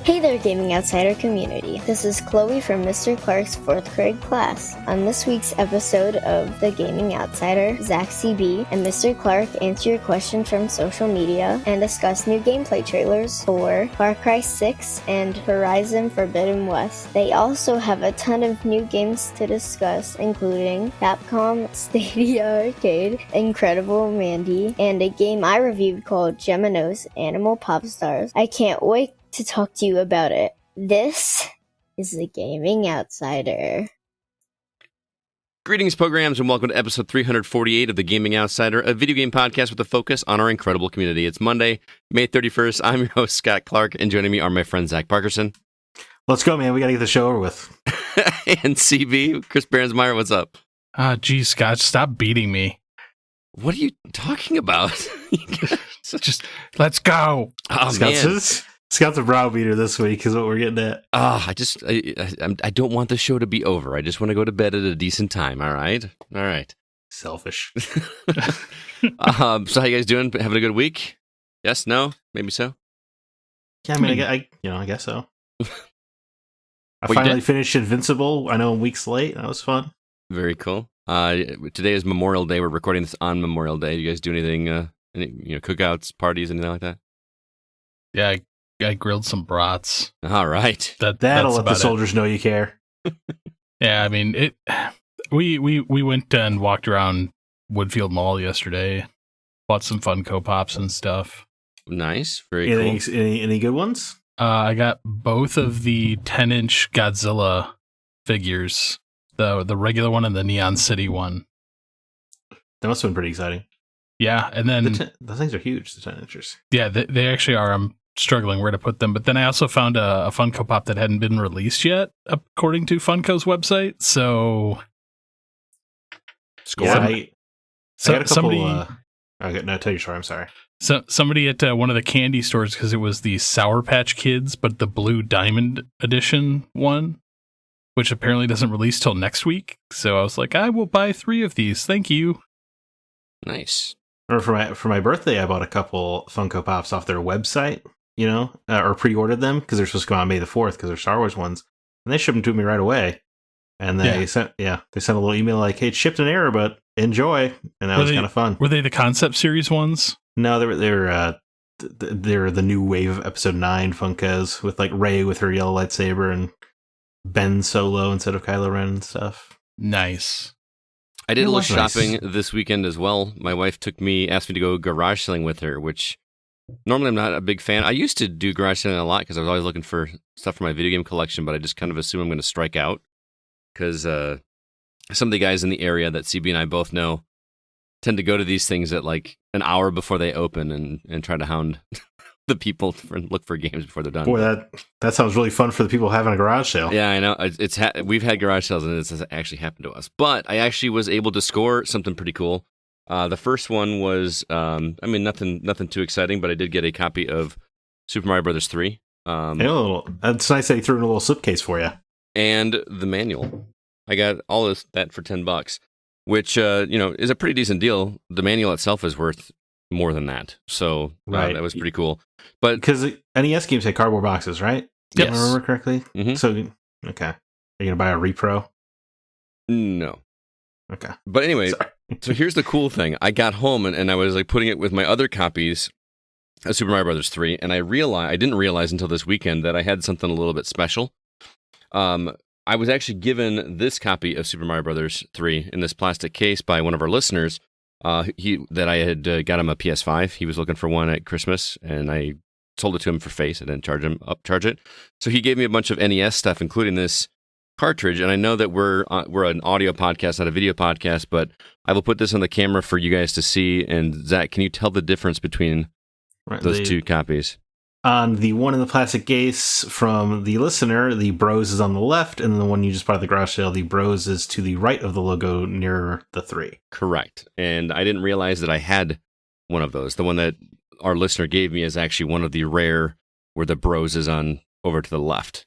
Hey there, Gaming Outsider community. This is Chloe from Mr. Clark's 4th grade class. On this week's episode of The Gaming Outsider, Zack CB and Mr. Clark answer your questions from social media and discuss new gameplay trailers for Far Cry 6 and Horizon Forbidden West. They also have a ton of new games to discuss, including Capcom Stadia Arcade, Incredible Mandy, and a game I reviewed called Geminose Animal Popstars. I can't wait to talk to you about it. This is the Gaming Outsider. Greetings, programs, and welcome to episode 348 of the Gaming Outsider, a video game podcast with a focus on our incredible community. It's Monday, May 31st. I'm your host, Scott Clark, and joining me are my friend Zack Parkerson. Let's go, man. We got to get the show over with. And CB, Chris Behrensmeyer, what's up? Geez, Scott, stop beating me. What are you talking about? Just, let's go. Oh, Scott's a browbeater this week is what we're getting at. I don't want the show to be over. I just want to go to bed at a decent time. All right. Selfish. So how you guys doing? Having a good week? Yes? No? Maybe so? Yeah, I mean, I guess so. I finally finished Invincible. I know I'm weeks late. That was fun. Very cool. Today is Memorial Day. We're recording this on Memorial Day. You guys do anything, cookouts, parties, anything like that? Yeah, I grilled some brats. All right. That'll let the soldiers know you care. Yeah, I mean, we went and walked around Woodfield Mall yesterday. Bought some Funko Pops and stuff. Nice. Very cool. Any good ones? I got both of the 10-inch Godzilla figures. The regular one and the Neon City one. That must have been pretty exciting. Yeah, and then... the things are huge, the 10 inchers. Yeah, they actually are. I'm struggling where to put them. But then I also found a Funko Pop that hadn't been released yet, according to Funko's website. So... Yeah, I got a couple... no, tell your story. I'm sorry. So somebody at one of the candy stores, because it was the Sour Patch Kids, but the Blue Diamond Edition one, which apparently doesn't release till next week. So I was like, I will buy 3 of these. Thank you. Nice. Or for my birthday, I bought a couple Funko Pops off their website, or pre-ordered them because they're supposed to come out on May the 4th because they're Star Wars ones, and they shipped them to me right away. And they sent a little email like, "Hey, it's shipped in error, but enjoy," and that was kind of fun. Were they the concept series ones? No, they're the new wave of Episode 9 Funkos with like Rey with her yellow lightsaber and Ben Solo instead of Kylo Ren and stuff. Nice. I did a little shopping this weekend as well. My wife asked me to go garage selling with her, which normally I'm not a big fan. I used to do garage selling a lot because I was always looking for stuff for my video game collection, but I just kind of assume I'm going to strike out because some of the guys in the area that CB and I both know tend to go to these things at like an hour before they open and try to hound the people and look for games before they're done. Boy, that sounds really fun for the people having a garage sale. Yeah, I know. We've had garage sales and it's actually happened to us. But I actually was able to score something pretty cool. The first one was, nothing too exciting, but I did get a copy of Super Mario Brothers 3. That's nice that he threw in a little slipcase for you. And the manual. I got all of that for $10, which is a pretty decent deal. The manual itself is worth more than that, so that was pretty cool. But because NES games had cardboard boxes, right? Yes. If I remember correctly. Mm-hmm. So okay, are you gonna buy a repro? No. Okay. But anyway, so here's the cool thing. I got home and I was like putting it with my other copies of Super Mario Brothers 3, and I didn't realize until this weekend that I had something a little bit special. I was actually given this copy of Super Mario Brothers 3 in this plastic case by one of our listeners. I had got him a PS5. He was looking for one at Christmas, and I sold it to him for face. I didn't charge it. So he gave me a bunch of NES stuff, including this cartridge. And I know that we're an audio podcast, not a video podcast, but I will put this on the camera for you guys to see. And Zach, can you tell the difference between those two copies? On the one in the plastic case from the listener, the Bros is on the left, and the one you just bought at the garage sale, the Bros is to the right of the logo near the 3. Correct. And I didn't realize that I had one of those. The one that our listener gave me is actually one of the rare where the Bros is on over to the left.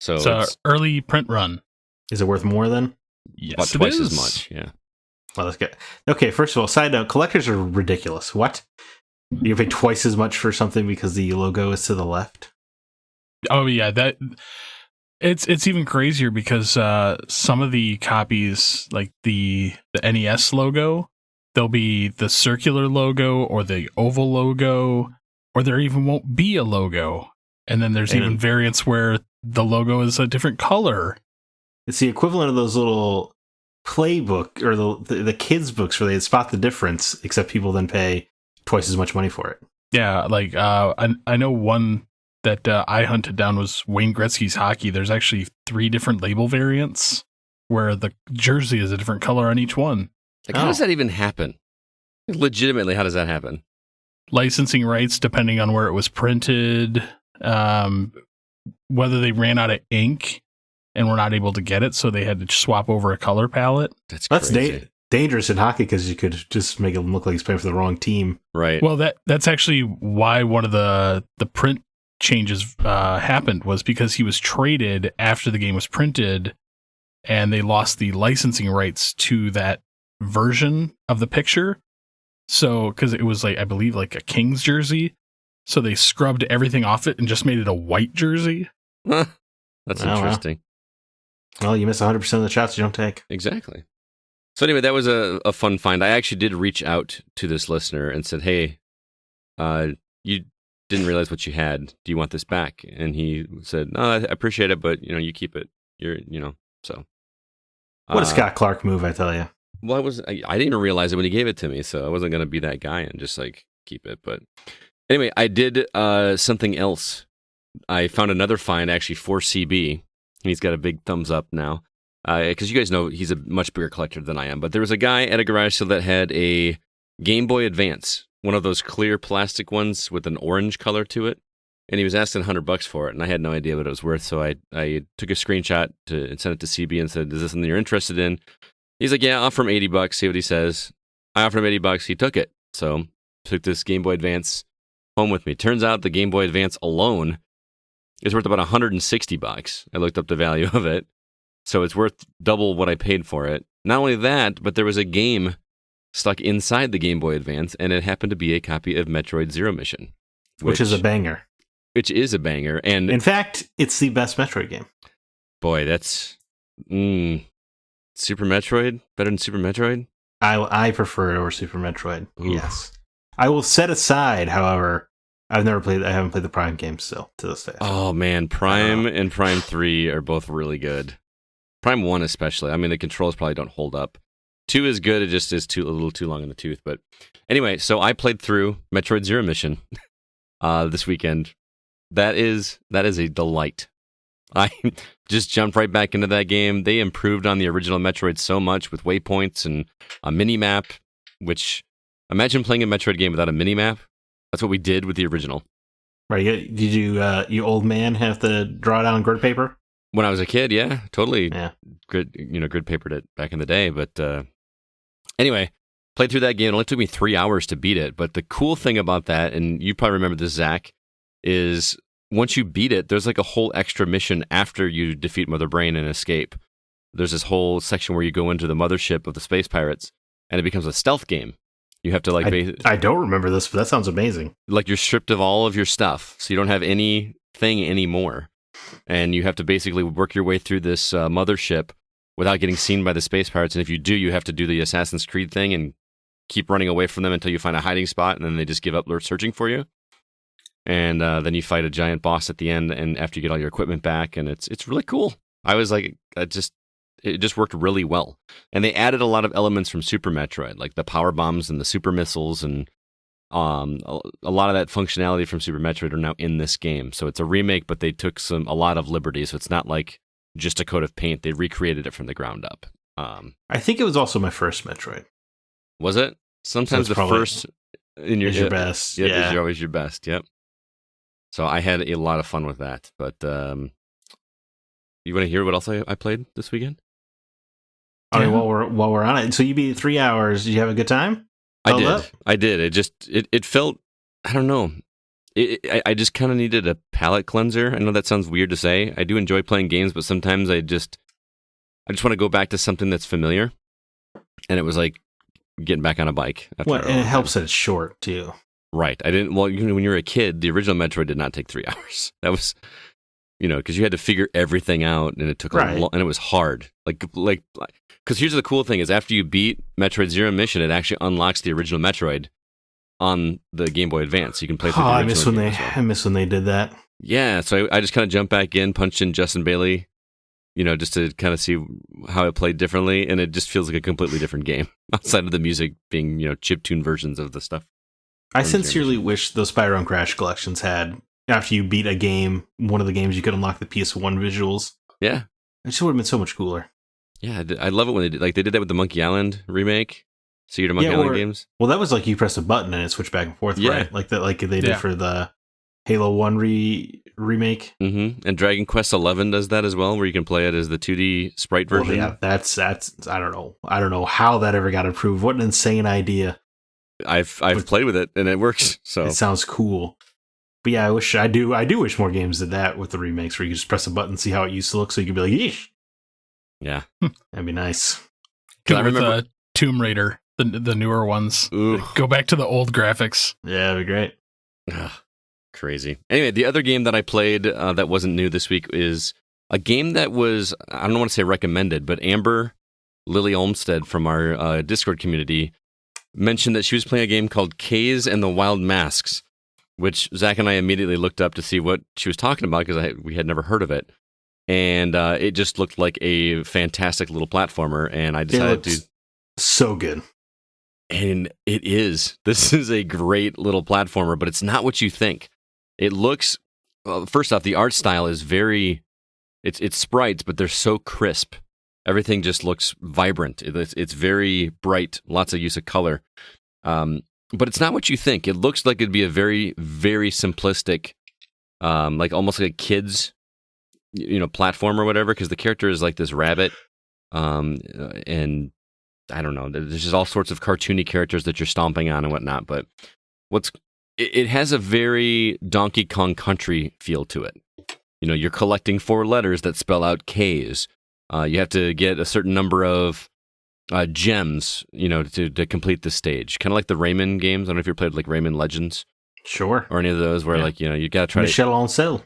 So it's early print run. Is it worth more then? Yes, about twice as much. Yeah. Well, that's good. Okay, first of all, side note, collectors are ridiculous. What? You pay twice as much for something because the logo is to the left? Oh yeah, that it's even crazier because some of the copies, like the NES logo, there'll be the circular logo or the oval logo, or there even won't be a logo. And then there's even variants where the logo is a different color. It's the equivalent of those little playbook or the kids books where they spot the difference, except people then pay twice as much money for it. Yeah, like I know one that I hunted down was Wayne Gretzky's hockey. There's actually 3 different label variants where the jersey is a different color on each one. Like, how does that even happen? Legitimately, how does that happen? Licensing rights, depending on where it was printed, whether they ran out of ink and were not able to get it, so they had to swap over a color palette. That's crazy. Dangerous in hockey because you could just make him look like he's playing for the wrong team. Right. Well, that's actually why one of the print changes happened, was because he was traded after the game was printed, and they lost the licensing rights to that version of the picture. So, because it was, like, I believe, like a Kings jersey, so they scrubbed everything off it and just made it a white jersey. That's interesting. Well, you miss 100% of the shots you don't take. Exactly. So anyway, that was a fun find. I actually did reach out to this listener and said, "Hey, you didn't realize what you had. Do you want this back?" And he said, "No, I appreciate it, but you keep it. So." What a Scott Clark move, I tell you. Well, I didn't even realize it when he gave it to me, so I wasn't going to be that guy and just like keep it. But anyway, I did something else. I found another find actually for CB. He's got a big thumbs up now. Because you guys know he's a much bigger collector than I am. But there was a guy at a garage sale that had a Game Boy Advance, one of those clear plastic ones with an orange color to it. And he was asking $100 for it, and I had no idea what it was worth. So I took a screenshot and sent it to CB and said, "Is this something you're interested in?" He's like, "Yeah, I'll offer him $80, see what he says." I offered him $80, he took it. So took this Game Boy Advance home with me. Turns out the Game Boy Advance alone is worth about $160. I looked up the value of it. So it's worth double what I paid for it. Not only that, but there was a game stuck inside the Game Boy Advance, and it happened to be a copy of Metroid Zero Mission. Which is a banger. Which is a banger. And in fact, it's the best Metroid game. Boy, that's... Super Metroid? Better than Super Metroid? I prefer it over Super Metroid. Oof. Yes. I will set aside, however... I haven't played the Prime games still, to this day. Oh, man. Prime and Prime 3 are both really good. Prime 1 especially. I mean, the controls probably don't hold up. 2 is good. It just is a little too long in the tooth. But anyway, so I played through Metroid Zero Mission this weekend. That is a delight. I just jumped right back into that game. They improved on the original Metroid so much with waypoints and a mini-map, which, imagine playing a Metroid game without a mini-map. That's what we did with the original. Right. Did you old man, have to draw down grid paper? When I was a kid, yeah, totally. Yeah. Grid papered it back in the day. But anyway, played through that game. It only took me 3 hours to beat it. But the cool thing about that, and you probably remember this, Zack, is once you beat it, there's like a whole extra mission after you defeat Mother Brain and escape. There's this whole section where you go into the mothership of the space pirates, and it becomes a stealth game. You have to I don't remember this, but that sounds amazing. Like you're stripped of all of your stuff, so you don't have anything anymore. And you have to basically work your way through this mothership without getting seen by the space pirates. And if you do, you have to do the Assassin's Creed thing and keep running away from them until you find a hiding spot, and then they just give up searching for you. And then you fight a giant boss at the end, and after you get all your equipment back, and it's really cool. I was like, it just worked really well. And they added a lot of elements from Super Metroid, like the power bombs and the super missiles, and a lot of that functionality from Super Metroid are now in this game. So it's a remake, but they took a lot of liberties. So it's not like just a coat of paint. They recreated it from the ground up. I think it was also my first Metroid. Was it? Sometimes the first is your best. Yeah, is always your best. Yep. So I had a lot of fun with that. But you want to hear what else I played this weekend? I mean, while we're on it, so you beat 3 hours. Did you have a good time? I did. It felt, I don't know. I just kind of needed a palate cleanser. I know that sounds weird to say. I do enjoy playing games, but sometimes I just want to go back to something that's familiar. And it was like getting back on a bike. And it helps that it's short too. Right. When you were a kid, the original Metroid did not take 3 hours. because you had to figure everything out, and it took and it was hard. Because here's the cool thing is after you beat Metroid Zero Mission, it actually unlocks the original Metroid on the Game Boy Advance. So you can play through the original game. I miss when they did that. Yeah, so I just kind of jumped back in, punched in Justin Bailey, just to kind of see how it played differently, and it just feels like a completely different game outside of the music being, chiptune versions of the stuff. I sincerely wish those Spyro Crash collections had, after you beat a game, one of the games you could unlock the PS1 visuals. Yeah. It just would have been so much cooler. Yeah, I love it when they did. Like, they did that with the Monkey Island remake. So your Monkey Island games? Well, that was like you press a button and it switched back and forth, right? Like they did for the Halo 1 remake. Mm-hmm. And Dragon Quest XI does that as well, where you can play it as the 2D sprite version. Well, yeah, that's I don't know. I don't know how that ever got approved. What an insane idea. I've played with it and it works. So it sounds cool. But yeah, I do wish more games did that with the remakes, where you just press a button and see how it used to look, so you could be like, yeesh. Yeah. That'd be nice. I remember Tomb Raider, the newer ones. Ooh. Go back to the old graphics. Yeah, that'd be great. Ugh, crazy. Anyway, the other game that I played that wasn't new this week is a game that was, I don't want to say recommended, but Amber Lily Olmstead from our Discord community mentioned that she was playing a game called Kays and the Wild Masks, which Zach and I immediately looked up to see what she was talking about because we had never heard of it. And it just looked like a fantastic little platformer, and I decided to... So good. And it is. This is a great little platformer, but it's not what you think. It looks... Well, first off, the art style is very... It's sprites, but they're so crisp. Everything just looks vibrant. It's very bright, lots of use of color. But it's not what you think. It looks like it'd be a very, very simplistic, like almost like a kid's, platform or whatever, because the character is like this rabbit, and I don't know. There's just all sorts of cartoony characters that you're stomping on and whatnot. But it has a very Donkey Kong Country feel to it. You're collecting 4 letters that spell out K's. You have to get a certain number of gems, to complete the stage. Kind of like the Rayman games. I don't know if you played like Rayman Legends. Sure. Or any of those where you got to try Michel Ancel.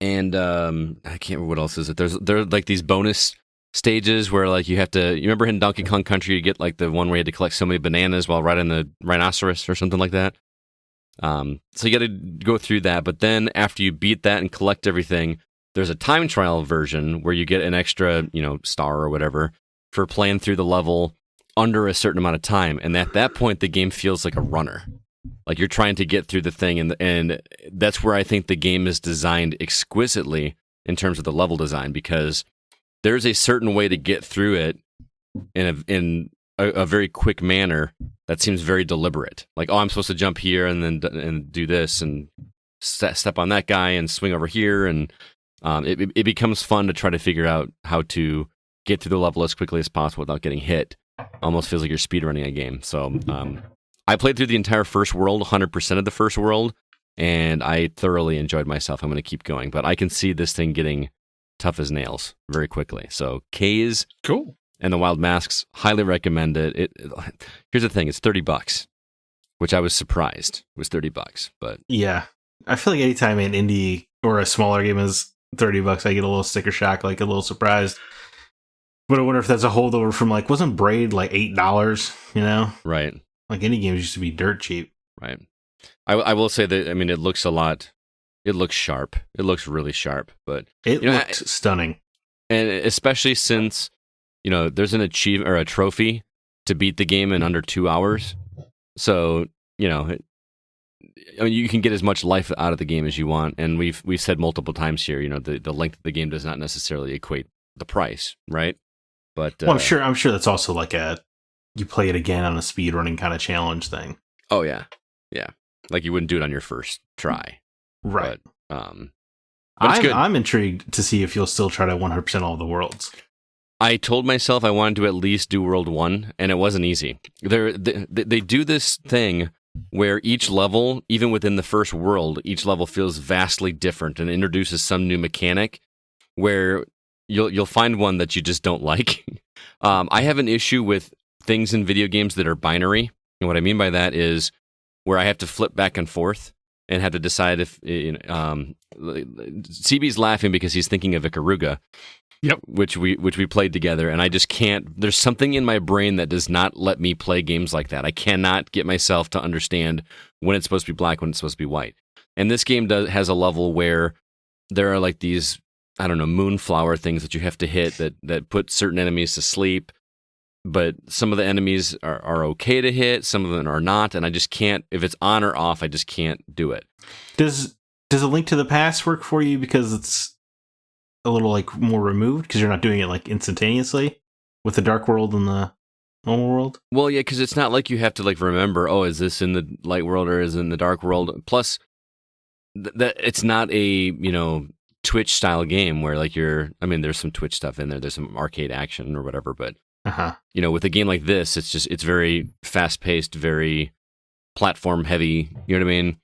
And I can't remember what else is it. There are like these bonus stages where like you have to. You remember in Donkey Kong Country, you get like the one where you had to collect so many bananas while riding the rhinoceros or something like that. So you got to go through that. But then after you beat that and collect everything, there's a time trial version where you get an extra, star or whatever for playing through the level under a certain amount of time. And at that point, the game feels like a runner. Like you're trying to get through the thing, and that's where I think the game is designed exquisitely in terms of the level design, because there's a certain way to get through it in a very quick manner that seems very deliberate. Like, I'm supposed to jump here and do this and step on that guy and swing over here, and it becomes fun to try to figure out how to get through the level as quickly as possible without getting hit. Almost feels like you're speedrunning a game. So I played through the entire first world, 100% of the first world, and I thoroughly enjoyed myself. I'm going to keep going, but I can see this thing getting tough as nails very quickly. So Kays, cool, and the Wild Masks, highly recommend it. Here's the thing: it's $30, which I was surprised it was $30. But yeah, I feel like anytime an indie or a smaller game is $30, I get a little sticker shock, like a little surprised. But I wonder if that's a holdover from like, wasn't Braid like $8? Right. Like indie games used to be dirt cheap. Right. I will say that, I mean, it looks it looks sharp. It looks really sharp, but it looked stunning. And especially since, there's an achievement or a trophy to beat the game in under 2 hours. So, you can get as much life out of the game as you want. And we've said multiple times here, the length of the game does not necessarily equate the price, right? But I'm sure that's also like you play it again on a speedrunning kind of challenge thing. Oh yeah. Yeah. Like you wouldn't do it on your first try. Right. But it's good. I'm intrigued to see if you'll still try to 100% all the worlds. I told myself I wanted to at least do World 1, and it wasn't easy. They do this thing where each level, even within the first world, each level feels vastly different and introduces some new mechanic where you'll find one that you just don't like. I have an issue with things in video games that are binary. And what I mean by that is where I have to flip back and forth. and have to decide if CB's laughing because he's thinking of Ikaruga. Yep. Which we played together, and I just can't. There's something in my brain that does not let me play games like that. I cannot get myself to understand when it's supposed to be black, when it's supposed to be white. And this game has a level where there are like these, I don't know, moonflower things that you have to hit that put certain enemies to sleep. But some of the enemies are okay to hit, some of them are not, and I just can't. If it's on or off, I just can't do it. Does A Link to the Past work for you because it's a little like more removed because you're not doing it like instantaneously with the Dark World and the normal world? Well, yeah, because it's not like you have to like remember, oh, is this in the light world or is it in the dark world? Plus, that it's not a Twitch style game where like there's some Twitch stuff in there, there's some arcade action or whatever, but with a game like this, it's very fast paced, very platform heavy. You know what I mean?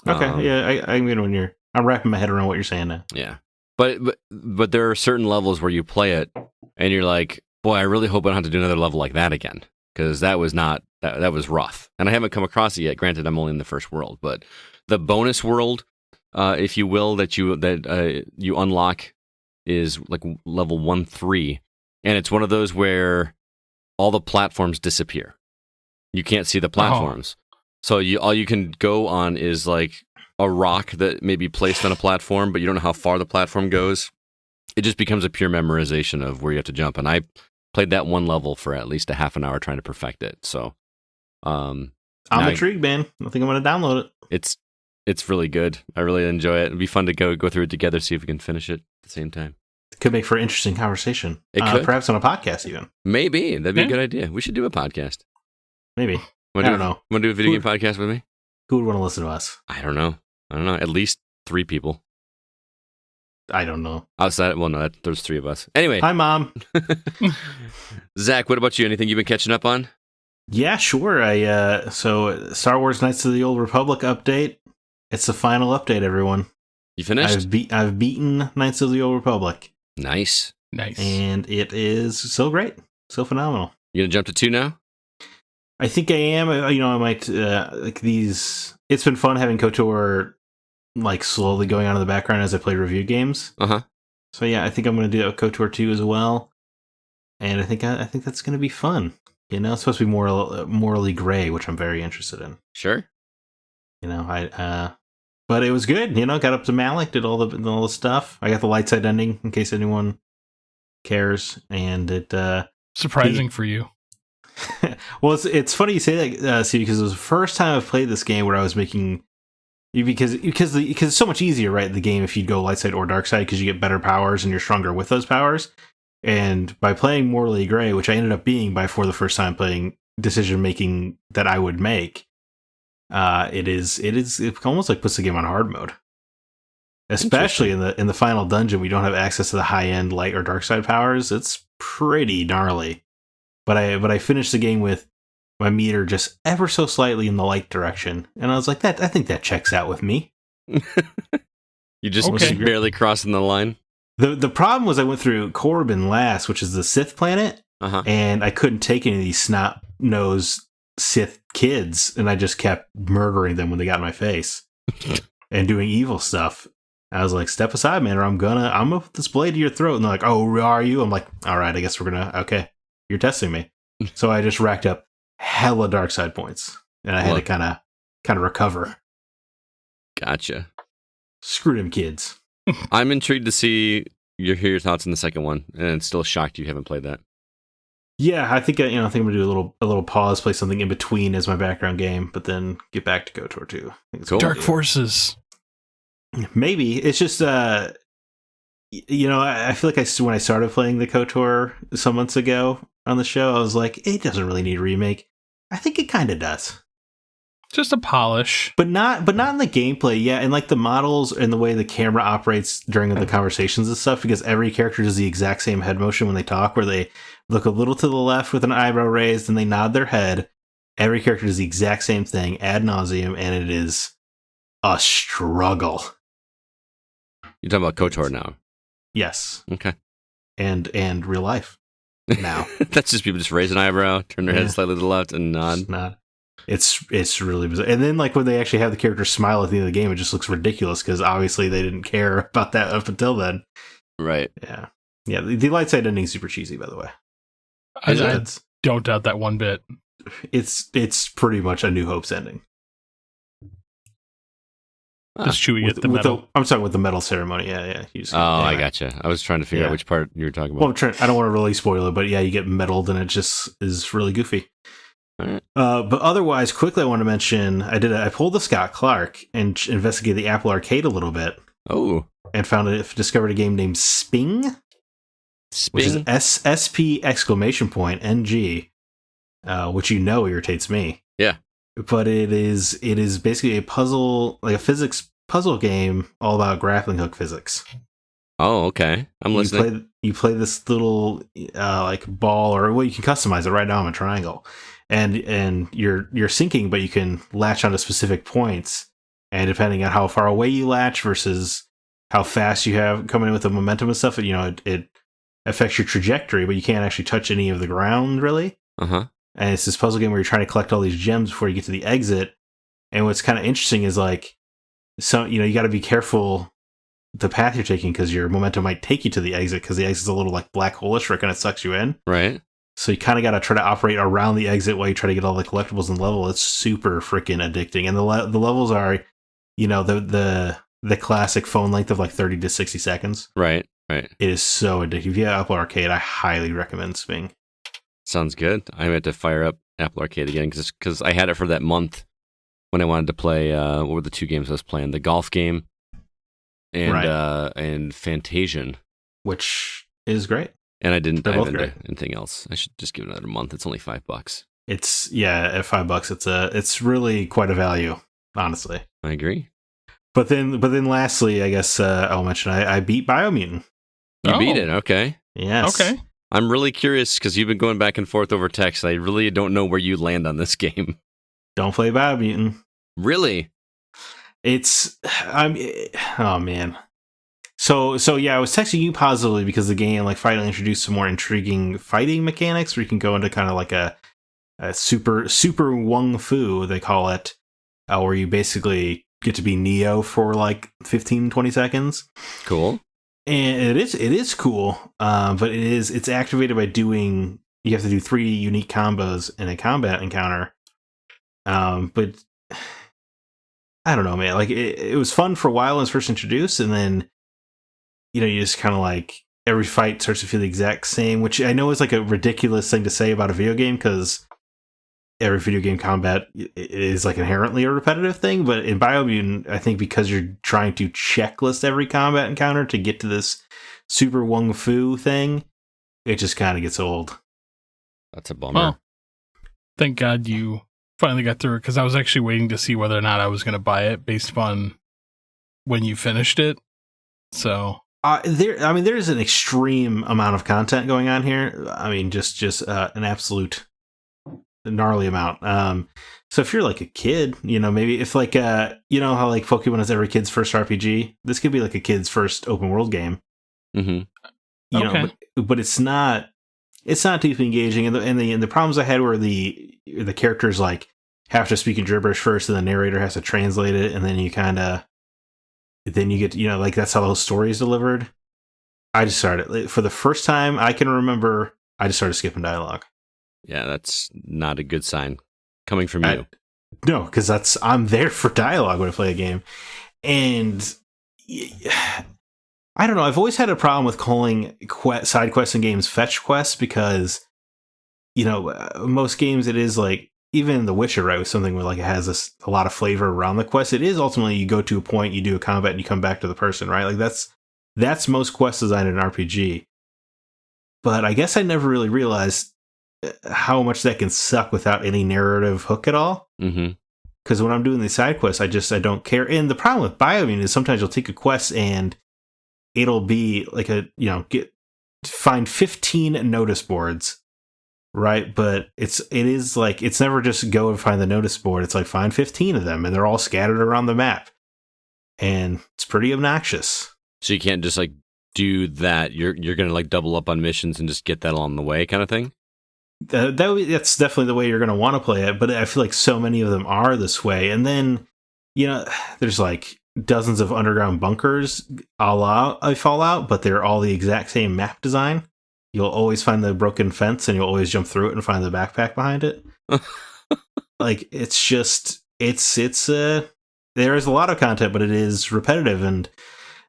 Okay, yeah, I'm wrapping my head around what you're saying now. Yeah. But there are certain levels where you play it and you're like, boy, I really hope I don't have to do another level like that again, because that was rough, and I haven't come across it yet. Granted, I'm only in the first world, but the bonus world, if you will, that you unlock is like level 1-3, and it's one of those where all the platforms disappear. You can't see the platforms, so all you can go on is like a rock that may be placed on a platform, but you don't know how far the platform goes. It just becomes a pure memorization of where you have to jump. And I played that one level for at least a half an hour trying to perfect it. So I'm intrigued, man. I think I'm going to download it. It's really good. I really enjoy it. It'd be fun to go through it together, see if we can finish it at the same time. It could make for an interesting conversation. It could. Perhaps on a podcast even. Maybe. That'd be a good idea. We should do a podcast. Maybe. I don't know. Want to do a video game podcast with me? Who would want to listen to us? I don't know. At least 3 people. I don't know. Outside, well, no, there's 3 of us. Anyway. Hi, Mom. Zach, what about you? Anything you've been catching up on? Yeah, sure. So Star Wars Knights of the Old Republic update. It's the final update, everyone. You finished? I've beaten Knights of the Old Republic. Nice. And it is so great. So phenomenal. You gonna jump to 2 now? I think I am. I might like these. It's been fun having KOTOR like slowly going on in the background as I play review games. So yeah, I think I'm going to do KOTOR 2 as well, and I think that's going to be fun. It's supposed to be morally gray, which I'm very interested in. Sure. But it was good. Got up to Malik, did all the stuff. I got the light side ending in case anyone cares, and it surprising for you. Well, it's funny you say that, Steve, because it was the first time I've played this game where I was making because it's so much easier, right? The game if you go light side or dark side because you get better powers and you're stronger with those powers. And by playing Morally Gray, which I ended up being for the first time playing decision making that I would make, it almost like puts the game on hard mode. Especially in the final dungeon, we don't have access to the high end light or dark side powers. It's pretty gnarly. But I finished the game with my meter just ever so slightly in the light direction, and I was like, I think that checks out with me. You just barely crossing the line. The problem was I went through Korriban last, which is the Sith planet, and I couldn't take any of these snot-nosed Sith kids, and I just kept murdering them when they got in my face and doing evil stuff. I was like, step aside, man, or I'm gonna put this blade to your throat. And they're like, oh, are you? I'm like, all right, I guess we're gonna, okay, you're testing me. So I just racked up hella dark side points, and I had to kind of recover. Gotcha. Screw them kids. I'm intrigued to hear your thoughts on the second one, and still shocked you haven't played that. Yeah, I think I'm gonna do a little pause, play something in between as my background game, but then get back to KOTOR 2. Cool. Dark Forces. Maybe it's just I feel like when I started playing the KOTOR some months ago on the show, I was like, it doesn't really need a remake. I think it kind of does. Just a polish, but not in the gameplay. Yeah, and like the models and the way the camera operates during the conversations and stuff, because every character does the exact same head motion when they talk, where they look a little to the left with an eyebrow raised and they nod their head. Every character does the exact same thing ad nauseum, and it is a struggle. You're talking about KOTOR now? Yes. Okay. And real life now. That's just people just raise an eyebrow, turn their head slightly to the left, and nod. It's really bizarre. And then like when they actually have the character smile at the end of the game, it just looks ridiculous because obviously they didn't care about that up until then. Right. Yeah. Yeah. The light side ending is super cheesy, by the way. I don't doubt that one bit. It's pretty much a New Hope's ending. Does Chewie get the medal? I'm talking with the medal ceremony. Yeah. I gotcha. I was trying to figure out which part you were talking about. Well, I don't want to really spoil it, but yeah, you get medaled and it just is really goofy. Right. But otherwise, quickly, I want to mention I pulled the Scott Clark and investigated the Apple Arcade a little bit. Oh. And discovered a game named Sping. Which is SSP exclamation point NG, which irritates me. Yeah. But it is basically a puzzle, like a physics puzzle game, all about grappling hook physics. Oh, okay. I'm listening. You play this little like ball, or well, you can customize it. Right now, I'm a triangle, and you're sinking, but you can latch onto specific points, and depending on how far away you latch versus how fast you have coming in with the momentum and stuff, it affects your trajectory, but you can't actually touch any of the ground really. Uh-huh. And it's this puzzle game where you're trying to collect all these gems before you get to the exit. And what's kind of interesting is like, so you got to be careful the path you're taking because your momentum might take you to the exit because the exit's a little like black hole-ish where it kind of sucks you in. Right. So you kind of got to try to operate around the exit while you try to get all the collectibles in the level. It's super freaking addicting, and the levels are, the classic phone length of like 30 to 60 seconds. Right. Right. It is so addictive. If you have Apple Arcade, I highly recommend Sping. Sounds good. I had to fire up Apple Arcade again because I had it for that month when I wanted to play. What were the two games I was playing? The golf game and Fantasian, which is great. And I didn't They're dive both into great. anything else. I should just give it another month. It's only $5. It's at $5. It's really quite a value, honestly. I agree. But then lastly, I guess I'll mention I beat Biomutant. You beat it, okay? Yes. Okay. I'm really curious because you've been going back and forth over text. I really don't know where you land on this game. Don't play Biomutant. Really? Oh man. So yeah, I was texting you positively because the game like finally introduced some more intriguing fighting mechanics where you can go into kind of like a super Wung Fu, they call it, where you basically get to be Neo for like 15-20 seconds. Cool. And it is cool, but it's activated by you have to do 3 unique combos in a combat encounter. But I don't know, man. Like it was fun for a while when it was first introduced, and then you just kind of like every fight starts to feel the exact same, which I know is like a ridiculous thing to say about a video game because every video game combat is like inherently a repetitive thing, but in Biomutant, I think because you're trying to checklist every combat encounter to get to this super Wung Fu thing, it just kind of gets old. That's a bummer. Well, thank God you finally got through it because I was actually waiting to see whether or not I was going to buy it based upon when you finished it. So there is an extreme amount of content going on here. I mean, just an absolute gnarly amount. So if you're like a kid, maybe if like how like Pokemon is every kid's first RPG, this could be like a kid's first open world game. Mm-hmm. Okay. But it's not deeply engaging, and the problems I had were the characters like have to speak in gibberish first, and the narrator has to translate it, and then you get like that's how the whole story is delivered. I just started for the first time I can remember. I just started skipping dialogue. Yeah, that's not a good sign coming from you. No, because I'm there for dialogue when I play a game, and I don't know. I've always had a problem with calling side quests in games fetch quests because most games it is like even The Witcher, right, with something where like it has a lot of flavor around the quest. It is ultimately you go to a point, you do a combat, and you come back to the person, right? Like that's most quest design in an RPG. But I guess I never really realized how much that can suck without any narrative hook at all. Mm-hmm. Because when I'm doing these side quests, I don't care. And the problem with Biomutant is sometimes you'll take a quest and it'll be like find 15 notice boards, right? But it is like it's never just go and find the notice board. It's like find 15 of them, and they're all scattered around the map, and it's pretty obnoxious. So you can't just like do that. You're gonna like double up on missions and just get that along the way, kind of thing. that's definitely the way you're going to want to play it. But I feel like so many of them are this way. And then, there's like dozens of underground bunkers a la Fallout, but they're all the exact same map design. You'll always find the broken fence, and you'll always jump through it and find the backpack behind it. Like, it's just, there is a lot of content, but it is repetitive, and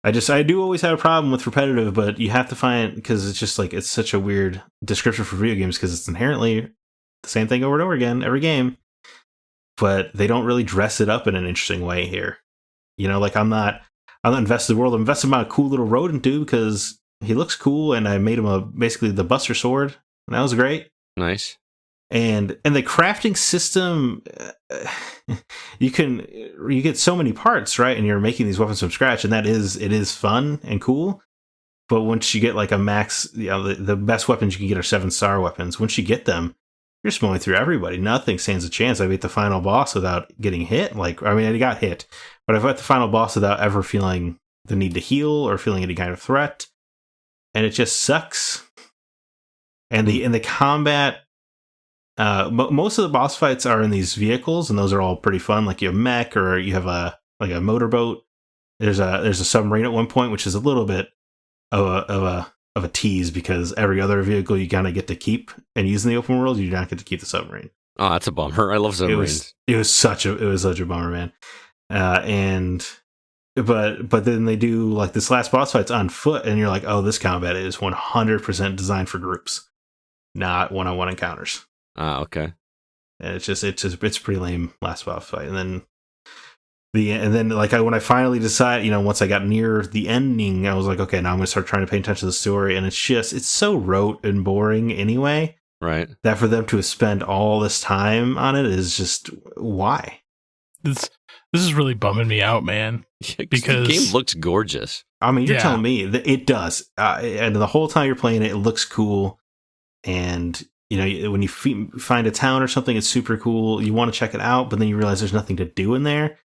I do always have a problem with repetitive, but you have to find, because it's just like, it's such a weird description for video games, because it's inherently the same thing over and over again, every game, but they don't really dress it up in an interesting way here. Like, I'm not invested in the world. I'm invested in my cool little rodent dude, because he looks cool, and I made him basically the Buster Sword, and that was great. Nice. And the crafting system, you get so many parts, right? And you're making these weapons from scratch, and it is fun and cool. But once you get like a max, the best weapons you can get are 7-star weapons. Once you get them, you're just mowing through everybody. Nothing stands a chance. I beat the final boss without getting hit. I got hit, but I've got the final boss without ever feeling the need to heal or feeling any kind of threat. And it just sucks. And the combat, most of the boss fights are in these vehicles, and those are all pretty fun. Like, you have a mech, or you have a motorboat. There's a submarine at one point, which is a little bit of a tease, because every other vehicle you kind of get to keep and use in the open world, you do not get to keep the submarine. Oh, that's a bummer. I love submarines. It was such a bummer, man. But then they do like this last boss fight's on foot, and you're like, oh, this combat is 100% designed for groups, not one-on-one encounters. Ah, okay. And it's pretty lame last boss fight. And then when I finally decided, once I got near the ending, I was like, okay, now I'm gonna start trying to pay attention to the story. And it's so rote and boring anyway. Right. That for them to spend all this time on it is just, why? This is really bumming me out, man. Because the game looks gorgeous. I mean, you're telling me that it does. And the whole time you're playing it looks cool. And, when you find a town or something, it's super cool. You want to check it out, but then you realize there's nothing to do in there.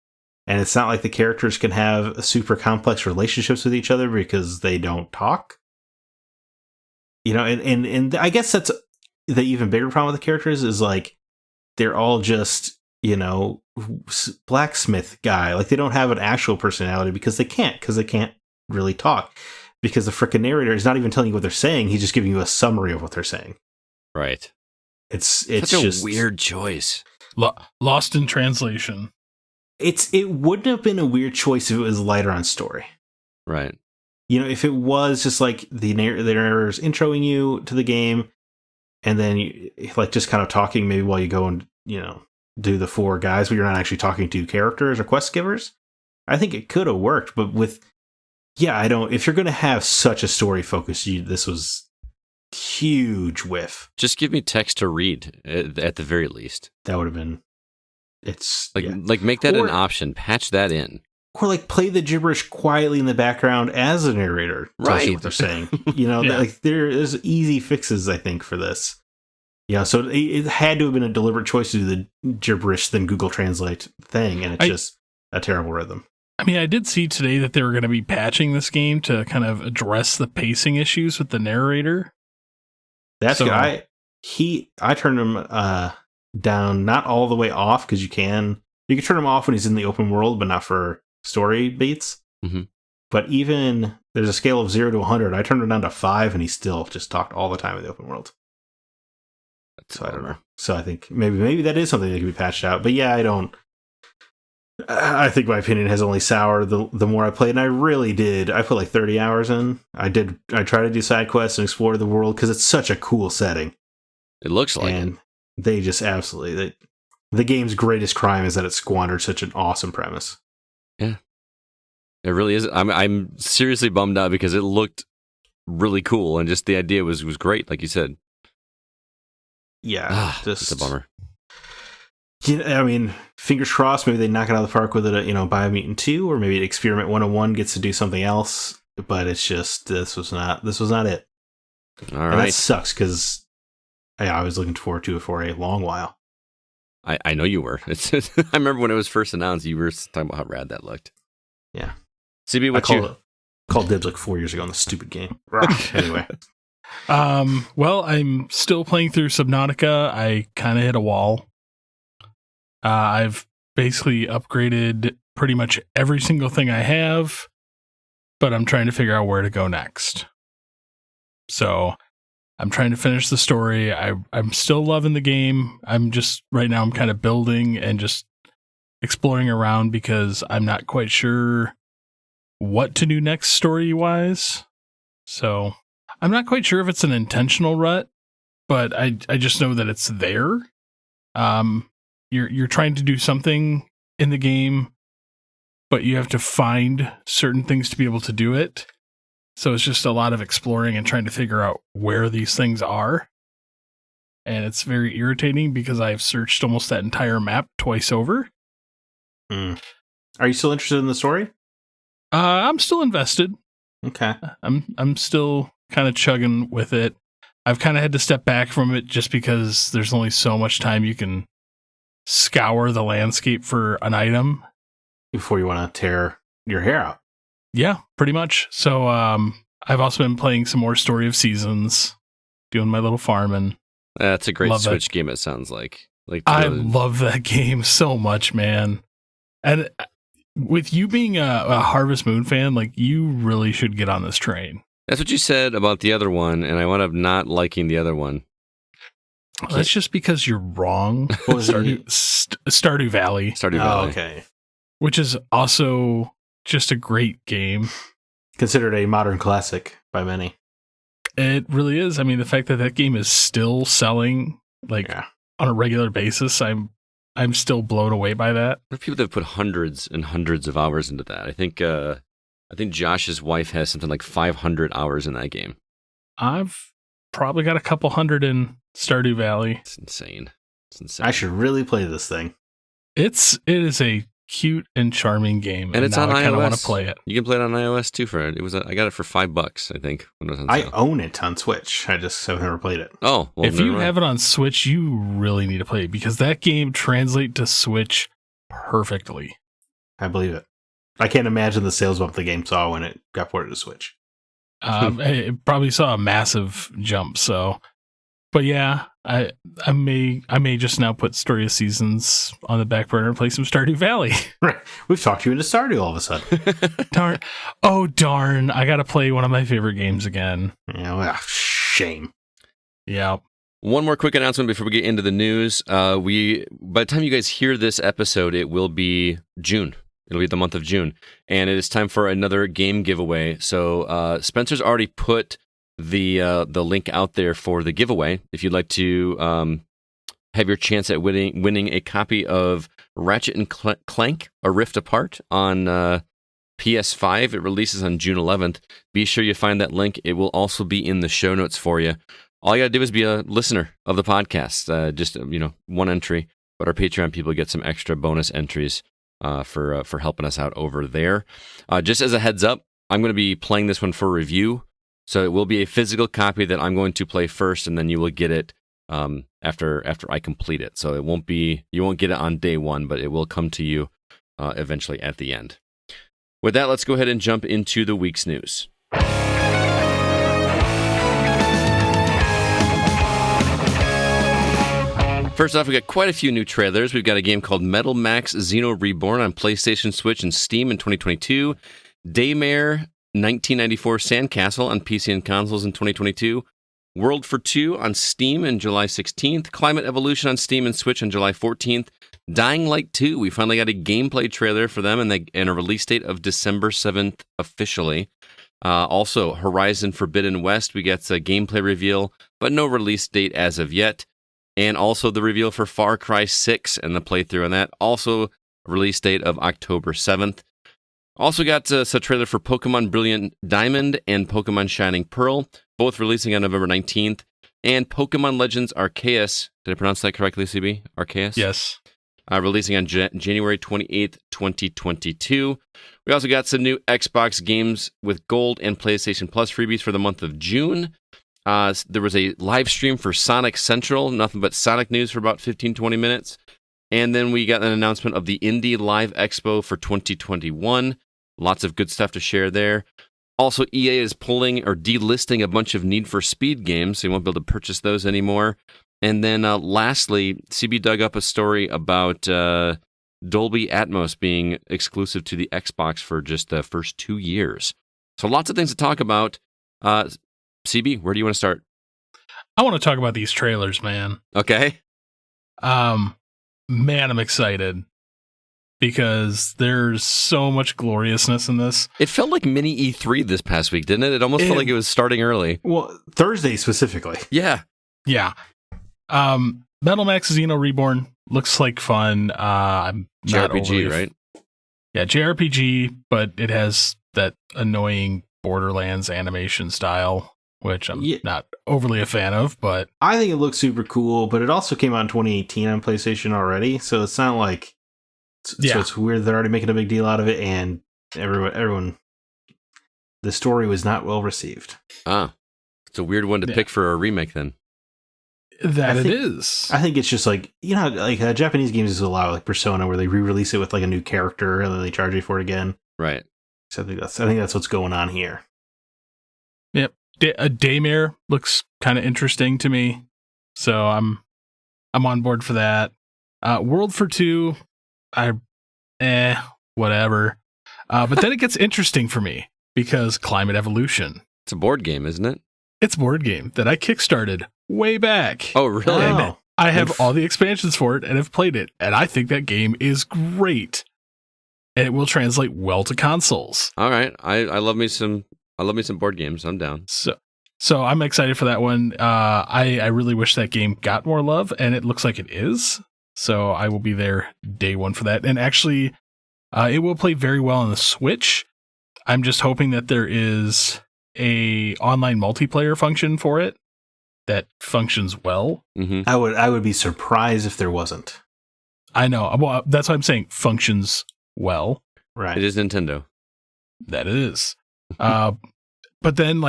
And it's not like the characters can have super complex relationships with each other because they don't talk. And I guess that's the even bigger problem with the characters is like, they're all just, blacksmith guy. Like, they don't have an actual personality because they can't really talk, because the frickin' narrator is not even telling you what they're saying. He's just giving you a summary of what they're saying. Right. It's such just a weird choice. Lost in translation. It wouldn't have been a weird choice if it was lighter on story. Right. If it was just like the narrator's introing you to the game, and then you, like, just kind of talking maybe while you go and, do the 4 guys, but you're not actually talking to characters or quest givers, I think it could have worked. But if you're going to have such a story focus, this was huge whiff. Just give me text to read at the very least. That would have been, like make that an option, patch that in. Or like play the gibberish quietly in the background as a narrator tells you what they're saying. Like there's easy fixes, I think, for this. So it had to have been a deliberate choice to do the gibberish then Google Translate thing, and it's just a terrible rhythm. I mean, I did see today that they were going to be patching this game to kind of address the pacing issues with the narrator. That's good. I turned him down, not all the way off, because you can turn him off when he's in the open world, but not for story beats. Mm-hmm. But even there's a scale of 0 to 100. I turned him down to 5, and he still just talked all the time in the open world. So I don't know. So I think maybe that is something that can be patched out. But yeah, I think my opinion has only soured the more I played, and I really did. I put like 30 hours in. I tried to do side quests and explore the world because it's such a cool setting. It looks like and they just absolutely the game's greatest crime is that it squandered such an awesome premise. Yeah, it really is. I'm seriously bummed out because it looked really cool, and just the idea was great, like you said. Yeah, it's a bummer. I mean, fingers crossed. Maybe they knock it out of the park with it. Biomutant 2, or maybe Experiment 101 gets to do something else. But it's just this was not it. All and right, that sucks because I was looking forward to it for a long while. I know you were. I remember when it was first announced, you were talking about how rad that looked. Yeah, CB, called dibs like 4 years ago on the stupid game. Anyway. Well, I'm still playing through Subnautica. I kind of hit a wall. I've basically upgraded pretty much every single thing I have, but I'm trying to figure out where to go next. So I'm trying to finish the story. I'm still loving the game. Right now I'm kind of building and just exploring around because I'm not quite sure what to do next story-wise. So I'm not quite sure if it's an intentional rut, but I just know that it's there. You're trying to do something in the game, but you have to find certain things to be able to do it. So it's just a lot of exploring and trying to figure out where these things are. And it's very irritating because I've searched almost that entire map twice over. Are you still interested in the story? I'm still invested. Okay. I'm still kind of chugging with it. I've kind of had to step back from it just because there's only so much time you can scour the landscape for an item Before you want to tear your hair out. Yeah, pretty much. So I've also been playing some more Story of Seasons, doing my little farming. That's a great Switch game, it sounds like. I love that game so much, man. And with you being a Harvest Moon fan, you really should get on this train. That's what you said about the other one, and I wound up not liking the other one. Well, that's just because you're wrong. What was Stardew Valley. Stardew Valley. Okay. Which is also just a great game. Considered a modern classic by many. It really is. I mean, the fact that that game is still selling on a regular basis, I'm still blown away by that. There are people that have put hundreds and hundreds of hours into that. I think Josh's wife has something like 500 hours in that game. I've probably got a couple hundred in Stardew Valley. It's insane. I should really play this thing. It is a cute and charming game, and it's on iOS. I kind of want to play it. You can play it on iOS too. I got it for $5, I think, when it was on sale. I own it on Switch. I just have never played it. Oh, well, if you have it on Switch, you really need to play it because that game translates to Switch perfectly. I believe it. I can't imagine the sales bump the game saw when it got ported to Switch. It probably saw a massive jump. So, but yeah, I may just now put Story of Seasons on the back burner and play some Stardew Valley. Right, we've talked you into Stardew all of a sudden. Darn! Oh darn! I got to play one of my favorite games again. Yeah, well, shame. Yeah. One more quick announcement before we get into the news. By the time you guys hear this episode, it will be June. It'll be the month of June, and it is time for another game giveaway. So Spencer's already put the link out there for the giveaway. If you'd like to have your chance at winning a copy of Ratchet and Clank: A Rift Apart on PS5, it releases on June 11th. Be sure you find that link. It will also be in the show notes for you. All you gotta do is be a listener of the podcast. Just one entry, but our Patreon people get some extra bonus entries for helping us out over there. Just as a heads up, I'm going to be playing this one for review, so it will be a physical copy that I'm going to play first, and then you will get it after I complete it. So you won't get it on day one, but it will come to you eventually at the end. With that, let's go ahead and jump into the week's news. First off, we got quite a few new trailers. We've got a game called Metal Max Xeno Reborn on PlayStation, Switch, and Steam in 2022. Daymare 1994 Sandcastle on PC and consoles in 2022. World for Two on Steam on July 16th. Climate Evolution on Steam and Switch on July 14th. Dying Light 2, we finally got a gameplay trailer for them and a release date of December 7th officially. Also, Horizon Forbidden West, we get a gameplay reveal, but no release date as of yet. And also the reveal for Far Cry 6 and the playthrough on that. Also, release date of October 7th. Also got a trailer for Pokemon Brilliant Diamond and Pokemon Shining Pearl, both releasing on November 19th. And Pokemon Legends Arceus, did I pronounce that correctly, CB? Arceus? Yes. Releasing on January 28th, 2022. We also got some new Xbox games with Gold and PlayStation Plus freebies for the month of June. There was a live stream for Sonic Central, nothing but Sonic news for about 15-20 minutes. And then we got an announcement of the Indie Live Expo for 2021. Lots of good stuff to share there. Also, EA is pulling or delisting a bunch of Need for Speed games, so you won't be able to purchase those anymore. And then lastly, CB dug up a story about Dolby Atmos being exclusive to the Xbox for just the first 2 years. So lots of things to talk about. CB, where do you want to start? I want to talk about these trailers, man. Okay. Man, I'm excited because there's so much gloriousness in this. It felt like mini E3 this past week, didn't it? It almost felt like it was starting early. Well, Thursday specifically. Yeah. Yeah. Metal Max Xeno Reborn looks like fun. I'm not JRPG, right? Yeah, JRPG, but it has that annoying Borderlands animation style, which I'm not overly a fan of, but I think it looks super cool, but it also came out in 2018 on PlayStation already, so it's not like so it's weird they're already making a big deal out of it, and everyone the story was not well received. It's a weird one to pick for a remake then. It is. I think it's just like, like Japanese games allow like Persona where they re-release it with like a new character and then they charge you for it again. Right. So I think that's what's going on here. Yep. A Daymare looks kind of interesting to me, so I'm on board for that. World for 2, whatever. But then it gets interesting for me because Climate Evolution. It's a board game, isn't it? It's a board game that I kickstarted way back. Oh, really? And I have all the expansions for it and have played it, and I think that game is great. And it will translate well to consoles. All right. I love me some board games. I'm down. So I'm excited for that one. I really wish that game got more love, and it looks like it is. So I will be there day one for that. And actually, it will play very well on the Switch. I'm just hoping that there is a online multiplayer function for it that functions well. Mm-hmm. I would be surprised if there wasn't. I know. Well, that's what I'm saying. Functions well. Right. It is Nintendo. That it is. But then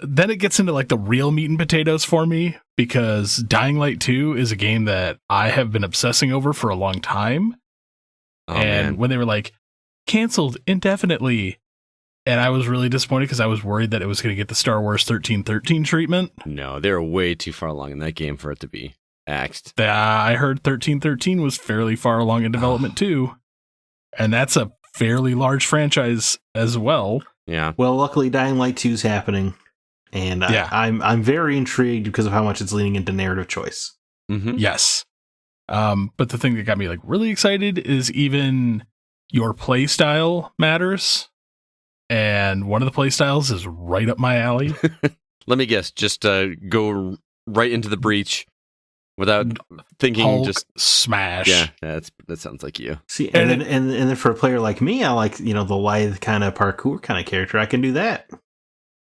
then it gets into like the real meat and potatoes for me, because Dying Light 2 is a game that I have been obsessing over for a long time. Oh, and man. when they were like canceled indefinitely, and I was really disappointed because I was worried that it was going to get the Star Wars 1313 treatment. No, they're way too far along in that game for it to be axed. I heard 1313 was fairly far along in development too. And that's a fairly large franchise as well. Yeah. Well, luckily Dying Light 2 is happening, and I'm very intrigued because of how much it's leaning into narrative choice. Mm-hmm. Yes. But the thing that got me like really excited is even your play style matters. And one of the play styles is right up my alley. Let me guess. Just go right into the breach without thinking. Hulk just smash. Yeah, that sounds like you. See, and then for a player like me, I like the lithe kind of parkour kind of character. I can do that.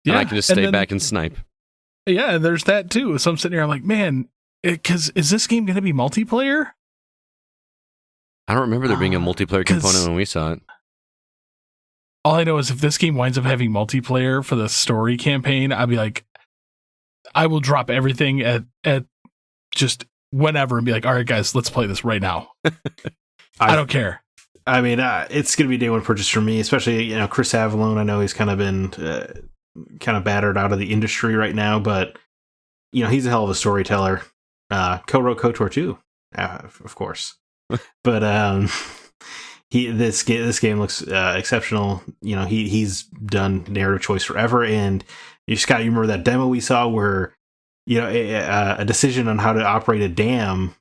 Yeah, and I can just stay back and snipe. Yeah, there's that too. So I'm sitting here, I'm like, man, because is this game going to be multiplayer? I don't remember there being a multiplayer component when we saw it. All I know is if this game winds up having multiplayer for the story campaign, I'd be like, I will drop everything at just whenever and be like, all right, guys, let's play this right now. I don't care. I mean, it's going to be day one purchase for me, especially, Chris Avallone. I know he's kind of been kind of battered out of the industry right now, but, he's a hell of a storyteller. Co-wrote KOTOR 2, of course. But this game looks exceptional. He's done narrative choice forever, and Scott, you remember that demo we saw where a decision on how to operate a dam,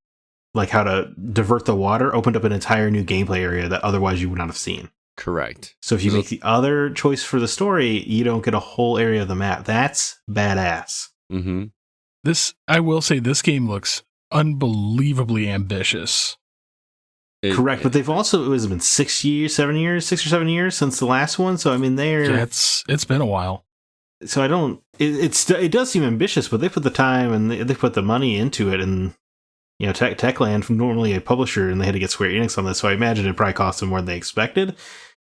like how to divert the water, opened up an entire new gameplay area that otherwise you would not have seen. Correct. So if you make the other choice for the story, you don't get a whole area of the map. That's badass. Mm-hmm. I will say this game looks unbelievably ambitious. Correct, but they've also, it has been 6 or 7 years since the last one. So I mean, it's been a while. So it does seem ambitious, but they put the time and they put the money into it, and Techland, from normally a publisher, and they had to get Square Enix on this. So I imagine it probably cost them more than they expected,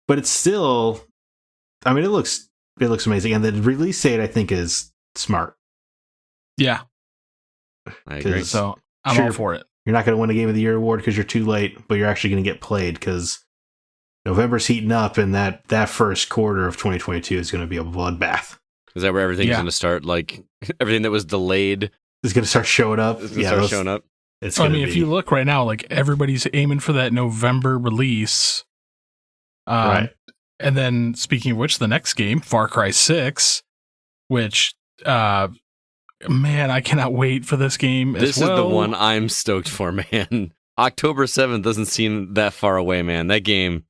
but it's still, I mean, it looks amazing, and the release date I think is smart. Yeah, I agree. So I'm all for it. You're not going to win a Game of the Year award because you're too late, but you're actually going to get played because November's heating up, and that first quarter of 2022 is going to be a bloodbath. Is that where everything's going to start? Like everything that was delayed is going to start showing up. Showing up. It's if you look right now, like everybody's aiming for that November release. Right. And then, speaking of which, the next game, Far Cry 6, which, man, I cannot wait for this game. This is the one I'm stoked for, man. October 7th doesn't seem that far away, man. That game.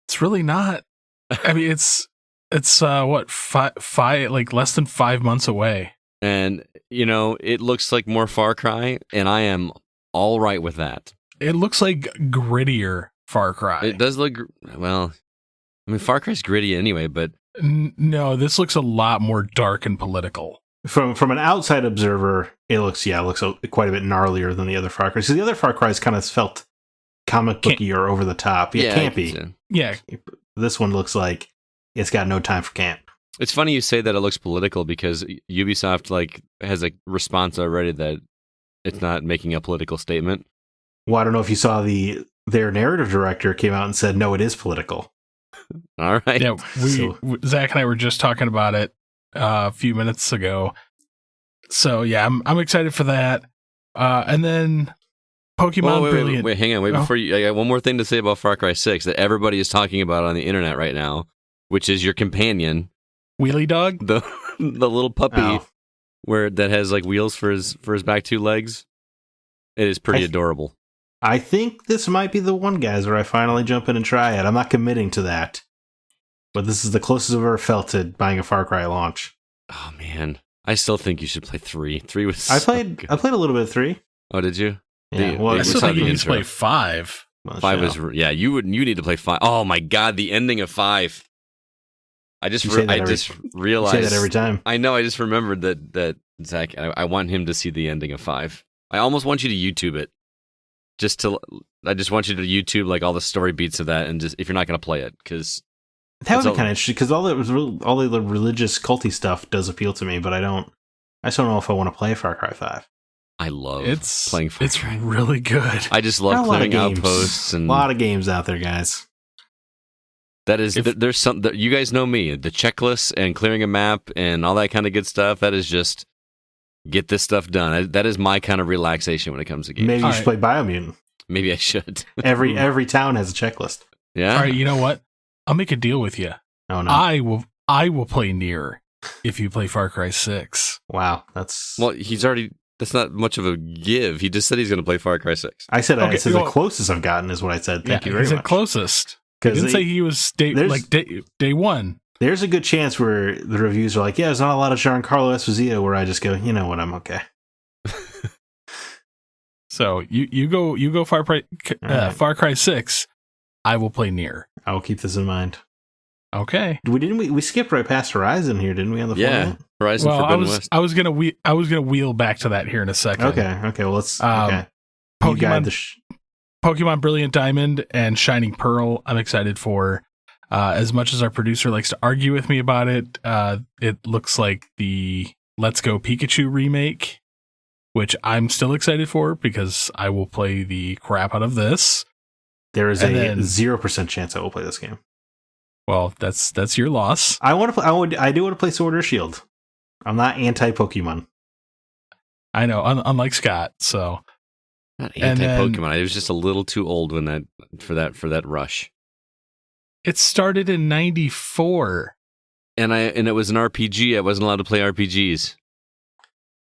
It's really not. I mean, it's what, five, like less than 5 months away. And, it looks like more Far Cry, and I am all right with that. It looks like grittier Far Cry. It does look, well, I mean, Far Cry's gritty anyway, but... No, this looks a lot more dark and political. From an outside observer, it looks quite a bit gnarlier than the other Far Cry's. So the other Far Cry's kind of felt comic booky or over the top. Yeah, campy. Yeah. This one looks like it's got no time for camp. It's funny you say that it looks political because Ubisoft has a response already that it's not making a political statement. Well, I don't know if you saw their narrative director came out and said, no, it is political. All right. Yeah, Zack and I were just talking about it a few minutes ago. So yeah, I'm excited for that. And then Pokemon Brilliant. Wait, hang on. Before you, I got one more thing to say about Far Cry 6 that everybody is talking about on the internet right now, which is your companion, Wheelie Dog, the little puppy that has like wheels for his back two legs. It is pretty adorable. I think this might be the one, guys, where I finally jump in and try it. I'm not committing to that, but this is the closest I've ever felt to buying a Far Cry launch. Oh man, I still think you should play 3. 3 was. I played a little bit of 3. Oh, did you? Yeah. I still think you need to play 5. Well, 5 is you need to play 5. Oh my god, the ending of 5. I just realized. You say that every time. I know. I just remembered that Zack. I want him to see the ending of 5. I almost want you to YouTube it. I just want you to YouTube like all the story beats of that, and just if you're not going to play it, because that would be kind of interesting. Because all the religious culty stuff does appeal to me, but I just don't know if I want to play Far Cry 5. I love playing Far Cry. It's really good. I just love clearing outposts and a lot of games out there, guys. That is, there's some that you guys know me, the checklists and clearing a map and all that kind of good stuff. That is just get this stuff done. That is my kind of relaxation when it comes to games. Maybe you should play Biomutant. Maybe I should. Every town has a checklist. Yeah. All right. You know what? I'll make a deal with you. Oh no. I will play Nier if you play Far Cry 6. Wow, that's not much of a give. He just said he's going to play Far Cry 6. I said the closest I've gotten is what I said. Thank you very much. He said closest. He didn't say he was day one. There's a good chance where the reviews are like, yeah, there's not a lot of Giancarlo Esposito, where I just go, you know what, I'm okay. So you go Far Cry 6. I will play Nier. I will keep this in mind. Okay. We skipped right past Horizon here, didn't we? On the format? Horizon Forbidden West. I was gonna wheel back to that here in a second. Okay. Well, let's. Okay. Pokemon Brilliant Diamond and Shining Pearl, I'm excited for. As much as our producer likes to argue with me about it, it looks like the Let's Go Pikachu remake, which I'm still excited for because I will play the crap out of this. There is a 0% chance I will play this game. Well, that's your loss. I do want to play Sword or Shield. I'm not anti-Pokemon. I know, unlike Scott, so. Not anti-Pokemon. I was just a little too old for that rush. It started in 94. And it was an RPG. I wasn't allowed to play RPGs.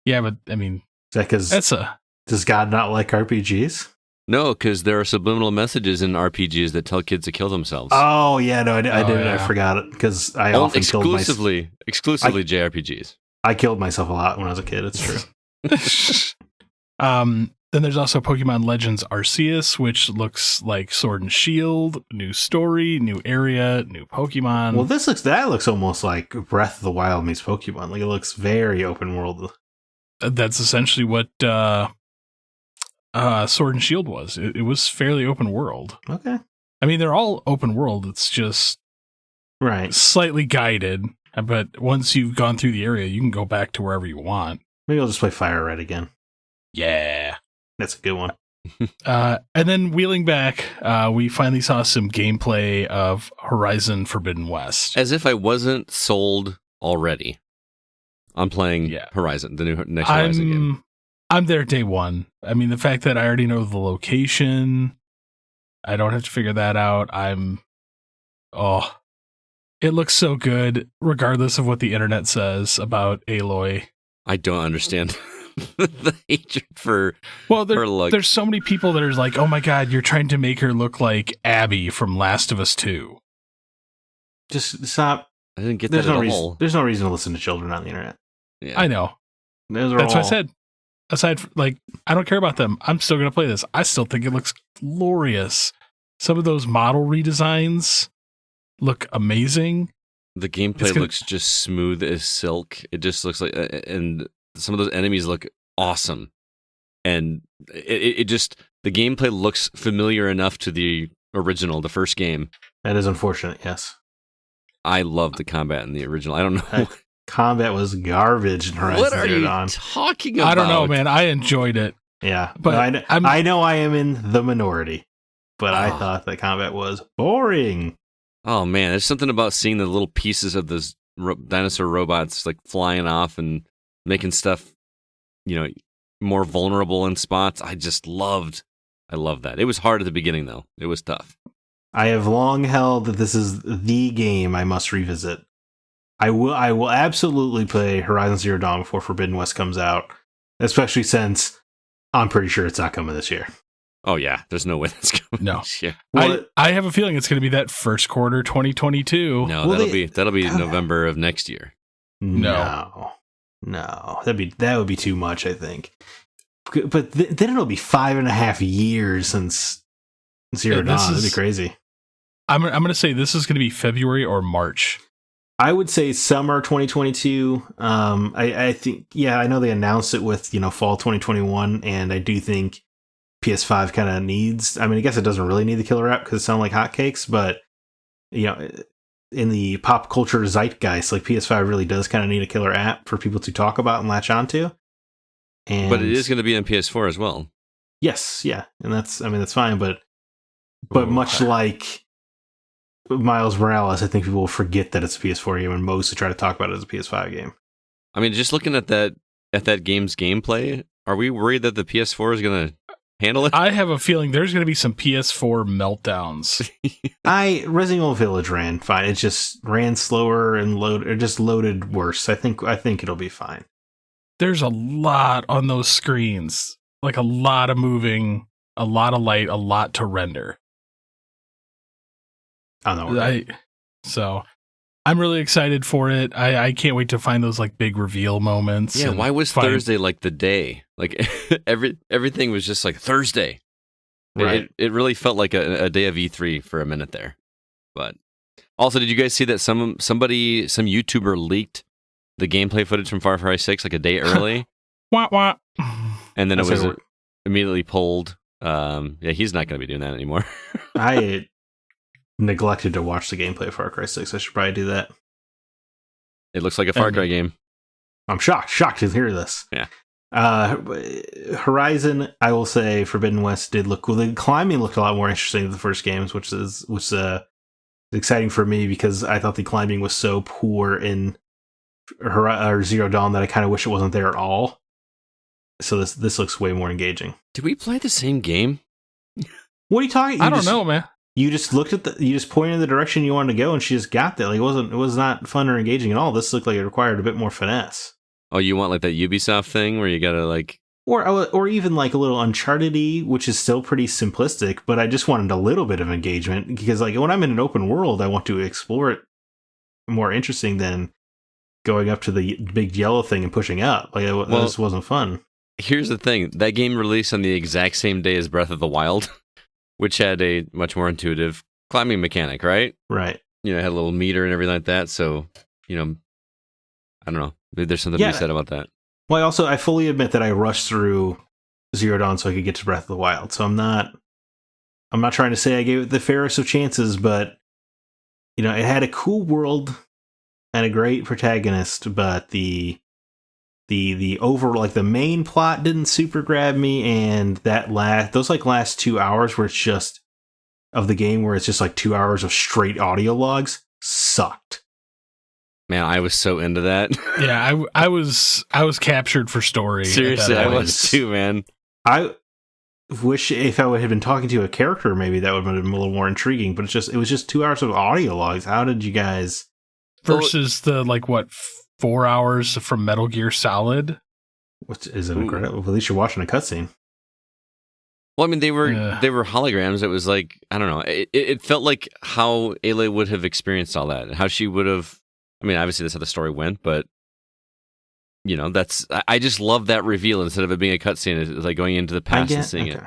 Yeah, but I mean, is that because does God not like RPGs? No, because there are subliminal messages in RPGs that tell kids to kill themselves. Oh yeah, no, I didn't. Yeah. I forgot it because I often exclusively JRPGs. I killed myself a lot when I was a kid. It's true. Then there's also Pokemon Legends Arceus, which looks like Sword and Shield, new story, new area, new Pokemon. Well, that looks almost like Breath of the Wild meets Pokemon. Like it looks very open world. That's essentially what Sword and Shield was. It was fairly open world. Okay. I mean, they're all open world. It's just slightly guided. But once you've gone through the area, you can go back to wherever you want. Maybe I'll just play Fire Red again. Yeah. That's a good one. And then wheeling back, we finally saw some gameplay of Horizon Forbidden West. As if I wasn't sold already. I'm playing Horizon, the next Horizon game. I'm there day one. I mean, the fact that I already know the location, I don't have to figure that out. It looks so good, regardless of what the internet says about Aloy. I don't understand the hatred for her look. There's so many people that are like, oh my god, you're trying to make her look like Abby from Last of Us 2. Just stop. I didn't get that at all. There's no reason to listen to children on the internet. Yeah. I know. That's what I said. Aside from, I don't care about them. I'm still going to play this. I still think it looks glorious. Some of those model redesigns look amazing. The gameplay looks just smooth as silk. It just looks like, and some of those enemies look awesome. And it just, the gameplay looks familiar enough to the original, the first game. That is unfortunate, yes. I love the combat in the original. I don't know. Combat was garbage in Horizon What are Zero you Dawn. talking about? I don't know, man. I enjoyed it. Yeah, but I know I am in the minority, but I thought that combat was boring. Oh man, there's something about seeing the little pieces of those dinosaur robots flying off and making stuff, more vulnerable in spots. I love that. It was hard at the beginning though. It was tough. I have long held that this is the game I must revisit. I will absolutely play Horizon Zero Dawn before Forbidden West comes out, especially since I'm pretty sure it's not coming this year. Oh yeah, there's no way that's coming this year. Well, I have a feeling it's going to be that first quarter 2022. No, that'll be November of next year. No, that would be too much, I think. But then it'll be 5.5 years since Zero Dawn. That'd be crazy. I'm going to say this is going to be February or March. I would say summer 2022. I think, I know they announced it with, fall 2021, and I do think PS5 kind of needs, I guess it doesn't really need the killer app because it sounds like hotcakes, but, in the pop culture zeitgeist, PS5 really does kind of need a killer app for people to talk about and latch onto. But it is going to be on PS4 as well. Yes, yeah. And that's fine, but much like Miles Morales, I think people will forget that it's a PS4 game and mostly try to talk about it as a PS5 game. Just looking at that game's gameplay, are we worried that the PS4 is going to handle it? I have a feeling there's going to be some PS4 meltdowns. Resident Evil Village ran fine. It just ran slower and loaded worse. I think it'll be fine. There's a lot on those screens, a lot of moving, a lot of light, a lot to render. I don't know. So I'm really excited for it. I can't wait to find those big reveal moments. Yeah, why was Thursday the day? Everything was just Thursday. Right. It really felt like a day of E3 for a minute there. But also, did you guys see that some YouTuber leaked the gameplay footage from Far Cry 6 a day early? Wah, wah. And then it was immediately pulled. He's not going to be doing that anymore. I neglected to watch the gameplay of Far Cry 6. I should probably do that. It looks like a Far Cry game. I'm shocked to hear this. Yeah. Horizon, I will say, Forbidden West did look cool. The climbing looked a lot more interesting than the first games, which is exciting for me because I thought the climbing was so poor in Zero Dawn that I kind of wish it wasn't there at all. So this looks way more engaging. Did we play the same game? What are you talking? I don't know, man. You just looked at you just pointed in the direction you wanted to go, and she just got there. It was not fun or engaging at all. This looked like it required a bit more finesse. Oh, you want that Ubisoft thing where you gotta or even a little Uncharted-y, which is still pretty simplistic, but I just wanted a little bit of engagement because when I'm in an open world, I want to explore it more interesting than going up to the big yellow thing and pushing up. This wasn't fun. Here's the thing: that game released on the exact same day as Breath of the Wild. Which had a much more intuitive climbing mechanic, right? Right. It had a little meter and everything like that. So, I don't know. Maybe there's something to be said about that. Well, I fully admit that I rushed through Zero Dawn so I could get to Breath of the Wild. So I'm not trying to say I gave it the fairest of chances, but it had a cool world and a great protagonist, but the the over like the main plot didn't super grab me, and those last 2 hours where it's just of the game where it's just like 2 hours of straight audio logs sucked. Man, I was so into that. Yeah, I was captured for story. Seriously, I was too, man. I wish if I would have been talking to a character, maybe that would have been a little more intriguing. But it was just 2 hours of audio logs. How did you guys versus the 4 hours from Metal Gear Solid? Which is incredible. At least you're watching a cutscene. Well, I mean, they were holograms. It was like, I don't know. It felt like how Ayla would have experienced all that, and how she would have. I mean, obviously that's how the story went, but I just love that reveal instead of it being a cutscene. It's like going into the past and seeing it.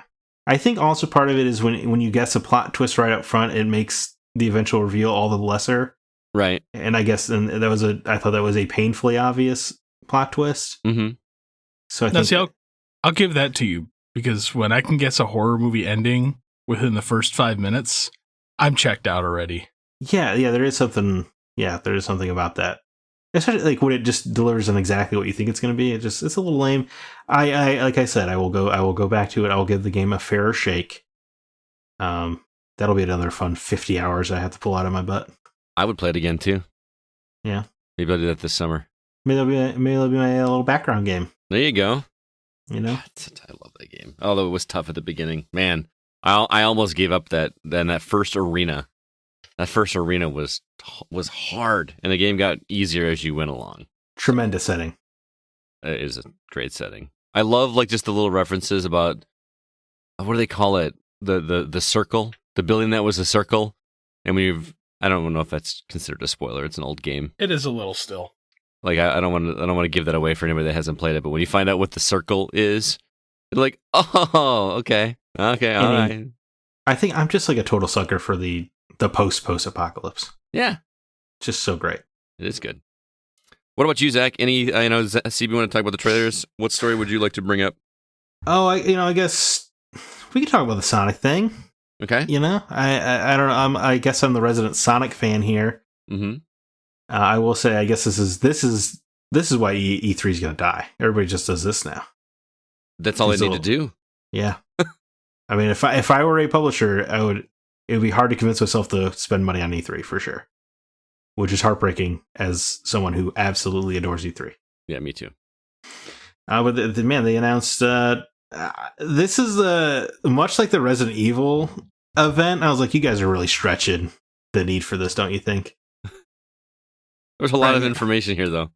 I think also part of it is when you guess a plot twist right up front, it makes the eventual reveal all the lesser. Right. And I guess I thought that was a painfully obvious plot twist. Mm-hmm. So I think I'll give that to you, because when I can guess a horror movie ending within the first 5 minutes, I'm checked out already. Yeah, there is something. Yeah, there is something about that. Especially when it just delivers on exactly what you think it's going to be. It's a little lame. I like I said, I will go back to it. I will give the game a fairer shake. That'll be another fun 50 hours I have to pull out of my butt. I would play it again too. Yeah, maybe I'll do that this summer. Maybe it'll be my little background game. There you go. I love that game. Although it was tough at the beginning, man. I almost gave up that first arena. That first arena was hard, and the game got easier as you went along. Tremendous setting. It is a great setting. I love just the little references about what do they call it? The circle, the building that was a circle, and I don't know if that's considered a spoiler. It's an old game. It is a little still. I don't want to give that away for anybody that hasn't played it. But when you find out what the circle is, you're like, oh, okay, all right. I think I'm just a total sucker for the post-apocalypse. Yeah. Just so great. It is good. What about you, Zach? I know CB want to talk about the trailers. What story would you like to bring up? Oh, I guess we could talk about the Sonic thing. Okay. I don't know. I guess I'm the resident Sonic fan here. Mm-hmm. I will say, I guess this is why E3 is going to die. Everybody just does this now. That's all they need to do. Yeah. I mean, if I were a publisher, it would be hard to convince myself to spend money on E3 for sure. Which is heartbreaking as someone who absolutely adores E3. Yeah, me too. But they announced this is much like the Resident Evil event. I was like, you guys are really stretching the need for this, don't you think? There's a lot of information here, though.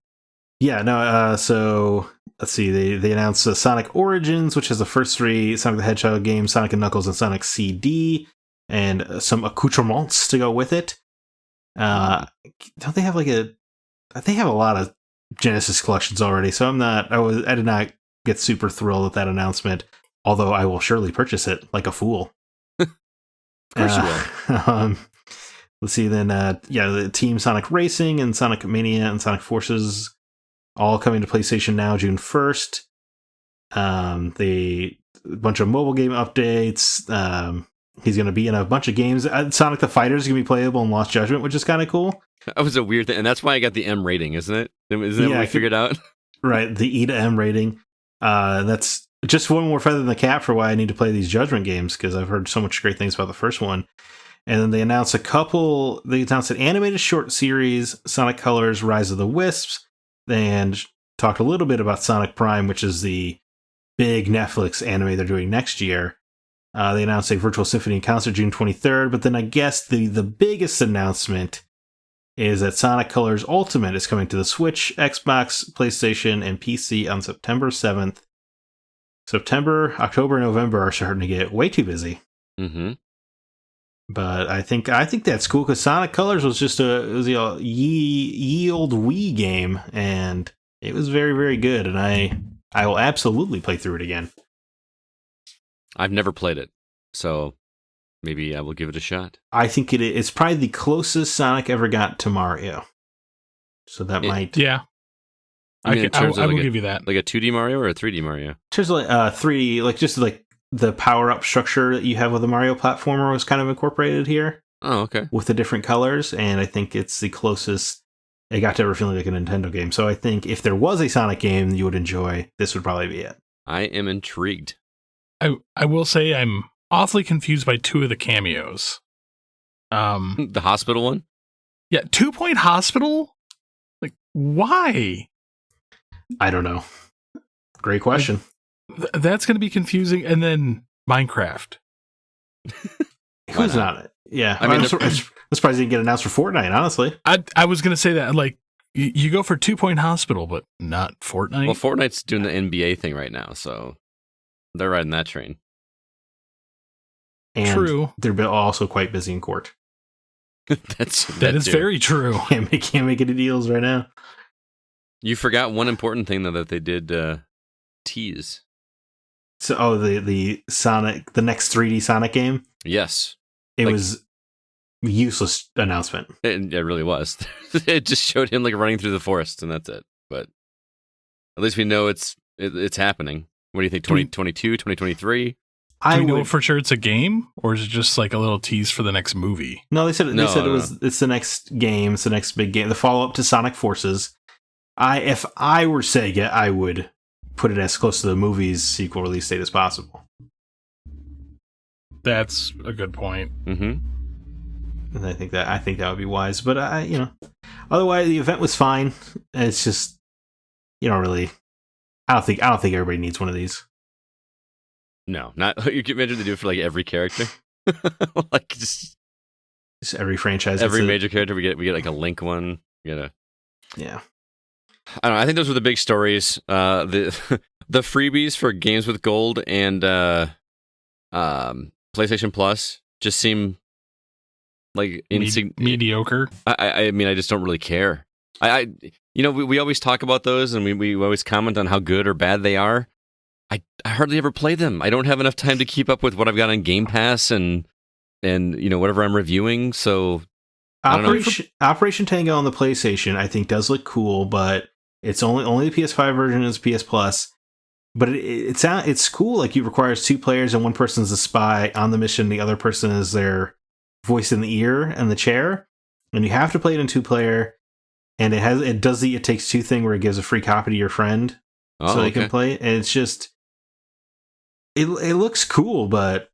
Yeah, no. So let's see. They announced Sonic Origins, which has the first three Sonic the Hedgehog games, Sonic and Knuckles, and Sonic CD, and some accoutrements to go with it. Don't they have they have a lot of Genesis collections already, so I did not get super thrilled at that announcement, although I will surely purchase it like a fool. Of course you will. Let's see then, the Team Sonic Racing and Sonic Mania and Sonic Forces all coming to PlayStation Now June 1st. A bunch of mobile game updates. He's going to be in a bunch of games. Sonic the Fighter is going to be playable in Lost Judgment, which is kind of cool. That was a weird thing, and that's why I got the M rating, isn't it? Isn't that what we figured out? Right, the E to M rating. That's just one more feather in the cap for why I need to play these Judgment games, because I've heard so much great things about the first one. And then they announced an animated short series, Sonic Colors Rise of the Wisps, and talked a little bit about Sonic Prime, which is the big Netflix anime they're doing next year. They announced a Virtual Symphony concert June 23rd, but then I guess the biggest announcement is that Sonic Colors Ultimate is coming to the Switch, Xbox, PlayStation, and PC on September 7th. September, October, November are starting to get way too busy. Mm-hmm. But I think that's cool, because Sonic Colors was just ye old Wii game, and it was very, very good, and I will absolutely play through it again. I've never played it, so maybe I will give it a shot. I think it's probably the closest Sonic ever got to Mario. So that might... Yeah. I will give you that. Like a 2D Mario or a 3D Mario? In terms of 3D, just the power-up structure that you have with the Mario platformer was kind of incorporated here. Oh, okay. With the different colors, and I think it's the closest it got to ever feeling like a Nintendo game. So I think if there was a Sonic game you would enjoy, this would probably be it. I am intrigued. I will say I'm awfully confused by two of the cameos. The hospital one? Yeah, 2 Point Hospital? Like, why? I don't know. Great question. That's going to be confusing. And then Minecraft. Who's not it? Yeah. I mean, I'm surprised it didn't get announced for Fortnite, honestly. I was going to say that, like, you go for 2 Point Hospital, but not Fortnite. Well, Fortnite's doing the NBA thing right now, so they're riding that train. And true. They're also quite busy in court. that is very true. Can't make any deals right now. You forgot one important thing, though, that they did tease. So, the Sonic, the next 3D Sonic game? Yes. It was a useless announcement. It really was. It just showed him like running through the forest, and that's it. But at least we know it's happening. What do you think, 2022, 2023? Do we know for sure it's a game, or is it just like a little tease for the next movie? No, they said it's the next game, it's the next big game, the follow-up to Sonic Forces. If I were Sega, I would put it as close to the movie's sequel release date as possible. That's a good point. Mm-hmm. And I think that would be wise. But otherwise the event was fine. It's just I don't think everybody needs one of these. No, not you can imagine they do it for like every character. Like just every franchise. Every major character we get like a Link one. Yeah. I don't know. I think those were the big stories. The freebies for games with gold and PlayStation Plus just seem like mediocre. I mean, I just don't really care. We always talk about those and we always comment on how good or bad they are. I hardly ever play them. I don't have enough time to keep up with what I've got on Game Pass and whatever I'm reviewing. So Operation Tango on the PlayStation I think does look cool, but it's only the PS5 version is PS Plus. But it's cool. Like it requires 2 players and one person's a spy on the mission. The other person is their voice in the ear and the chair, and you have to play it in 2-player. And it does the It Takes Two thing where it gives a free copy to your friend so they can play it. And it's just it looks cool, but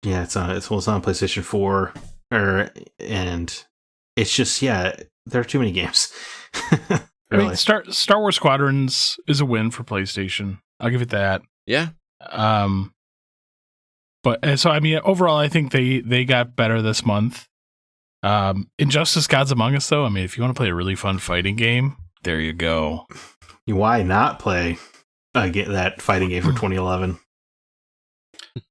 yeah, it's on PlayStation 4, and it's just there are too many games. Really. I mean, Star Wars Squadrons is a win for PlayStation. I'll give it that. Yeah. But so I mean, overall, I think they got better this month. Injustice: Gods Among Us, though. I mean, if you want to play a really fun fighting game, there you go. Why not play that fighting game for 2011?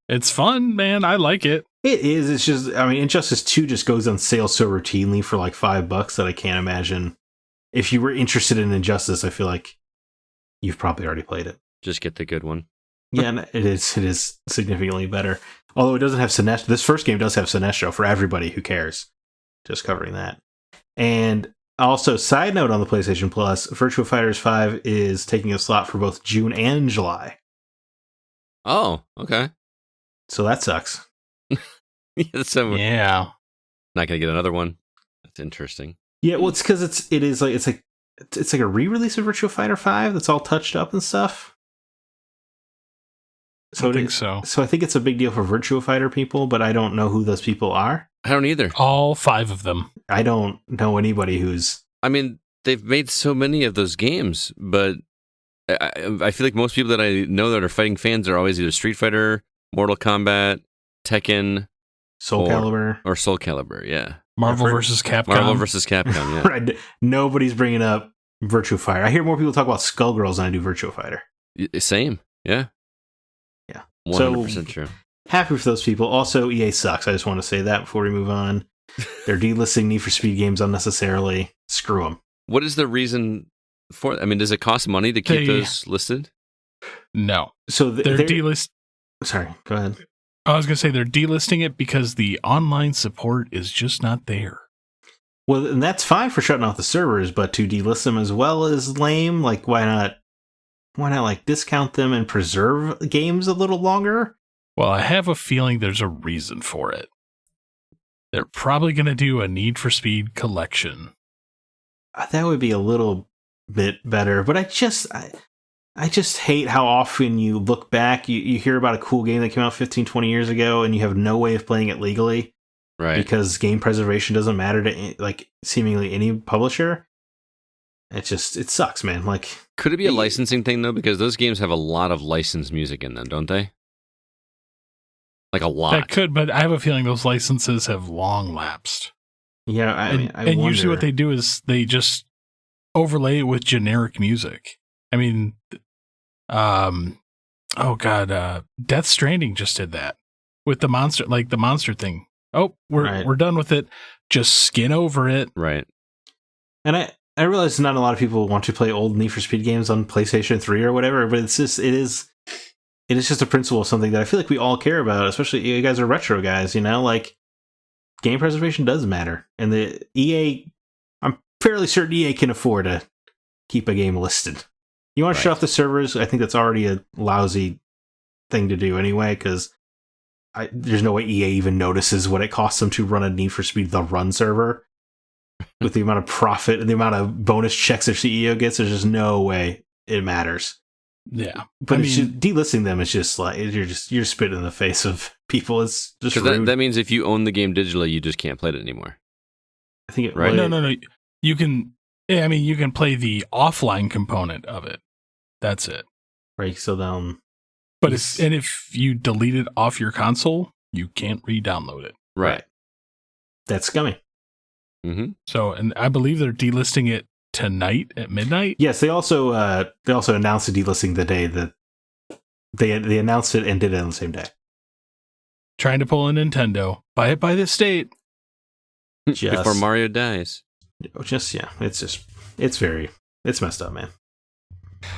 It's fun, man. I like it. It is. It's just, I mean, Injustice 2 just goes on sale so routinely for like $5 that I can't imagine. If you were interested in Injustice, I feel like you've probably already played it. Just get the good one. Yeah, and it is significantly better. Although it doesn't have Sinestro. This first game does have Sinestro for everybody who cares. Just covering that. And also, side note on the PlayStation Plus, Virtua Fighters 5 is taking a slot for both June and July. Oh, okay. So that sucks. Yeah. Not gonna get another one. That's interesting. Yeah, well, it's because it's like a re-release of Virtua Fighter 5 that's all touched up and stuff. So I think so. So I think it's a big deal for Virtua Fighter people, but I don't know who those people are. I don't either. All 5 of them. I don't know anybody who's... I mean, they've made so many of those games, but I feel like most people that I know that are fighting fans are always either Street Fighter, Mortal Kombat, Tekken, Soul Calibur. Or Soul Calibur, yeah. Marvel vs. Capcom. Marvel vs. Capcom, yeah. Right. Nobody's bringing up Virtua Fighter. I hear more people talk about Skullgirls than I do Virtua Fighter. Same, yeah. Yeah. 100% true. Happy for those people. Also, EA sucks. I just want to say that before we move on. They're delisting Need for Speed games unnecessarily. Screw them. What is the reason for it? I mean, does it cost money to keep those listed? No. So they're delist. Sorry, go ahead. I was going to say they're delisting it because the online support is just not there. Well, and that's fine for shutting off the servers, but to delist them as well is lame. Like, why not like discount them and preserve games a little longer? Well, I have a feeling there's a reason for it. They're probably going to do a Need for Speed collection. that would be a little bit better. But I just hate how often you look back, you hear about a cool game that came out 15, 20 years ago, and you have no way of playing it legally. Right. Because game preservation doesn't matter to like seemingly any publisher. It sucks, man. Like, could it be a licensing thing though? Because those games have a lot of licensed music in them, don't they? Like a lot. That could, but I have a feeling those licenses have long lapsed. Yeah, I and usually what they do is they just overlay it with generic music. I mean, Death Stranding just did that with the monster thing. Oh, we're done with it. Just skin over it. Right. And I realize not a lot of people want to play old Need for Speed games on PlayStation 3 or whatever, but it is just a principle of something that I feel like we all care about, especially you guys are retro guys, like game preservation does matter. And the EA, I'm fairly certain EA can afford to keep a game listed. You want to shut off the servers, I think that's already a lousy thing to do anyway, because there's no way EA even notices what it costs them to run a Need for Speed The Run server. With the amount of profit and the amount of bonus checks their CEO gets, there's just no way it matters. Yeah. But delisting them is just like, you're spitting in the face of people. It's just rude. That means if you own the game digitally, you just can't play it anymore. I think right? No. You can, you can play the offline component of it. That's it. Right. So then. But if you delete it off your console, you can't re-download it. Right. That's scummy. Mm-hmm. So, and I believe they're delisting it tonight at midnight. Yes, they also announced the delisting the day that they announced it and did it on the same day. Trying to pull a Nintendo. Buy it by this date. Before Mario dies. It's messed up, man.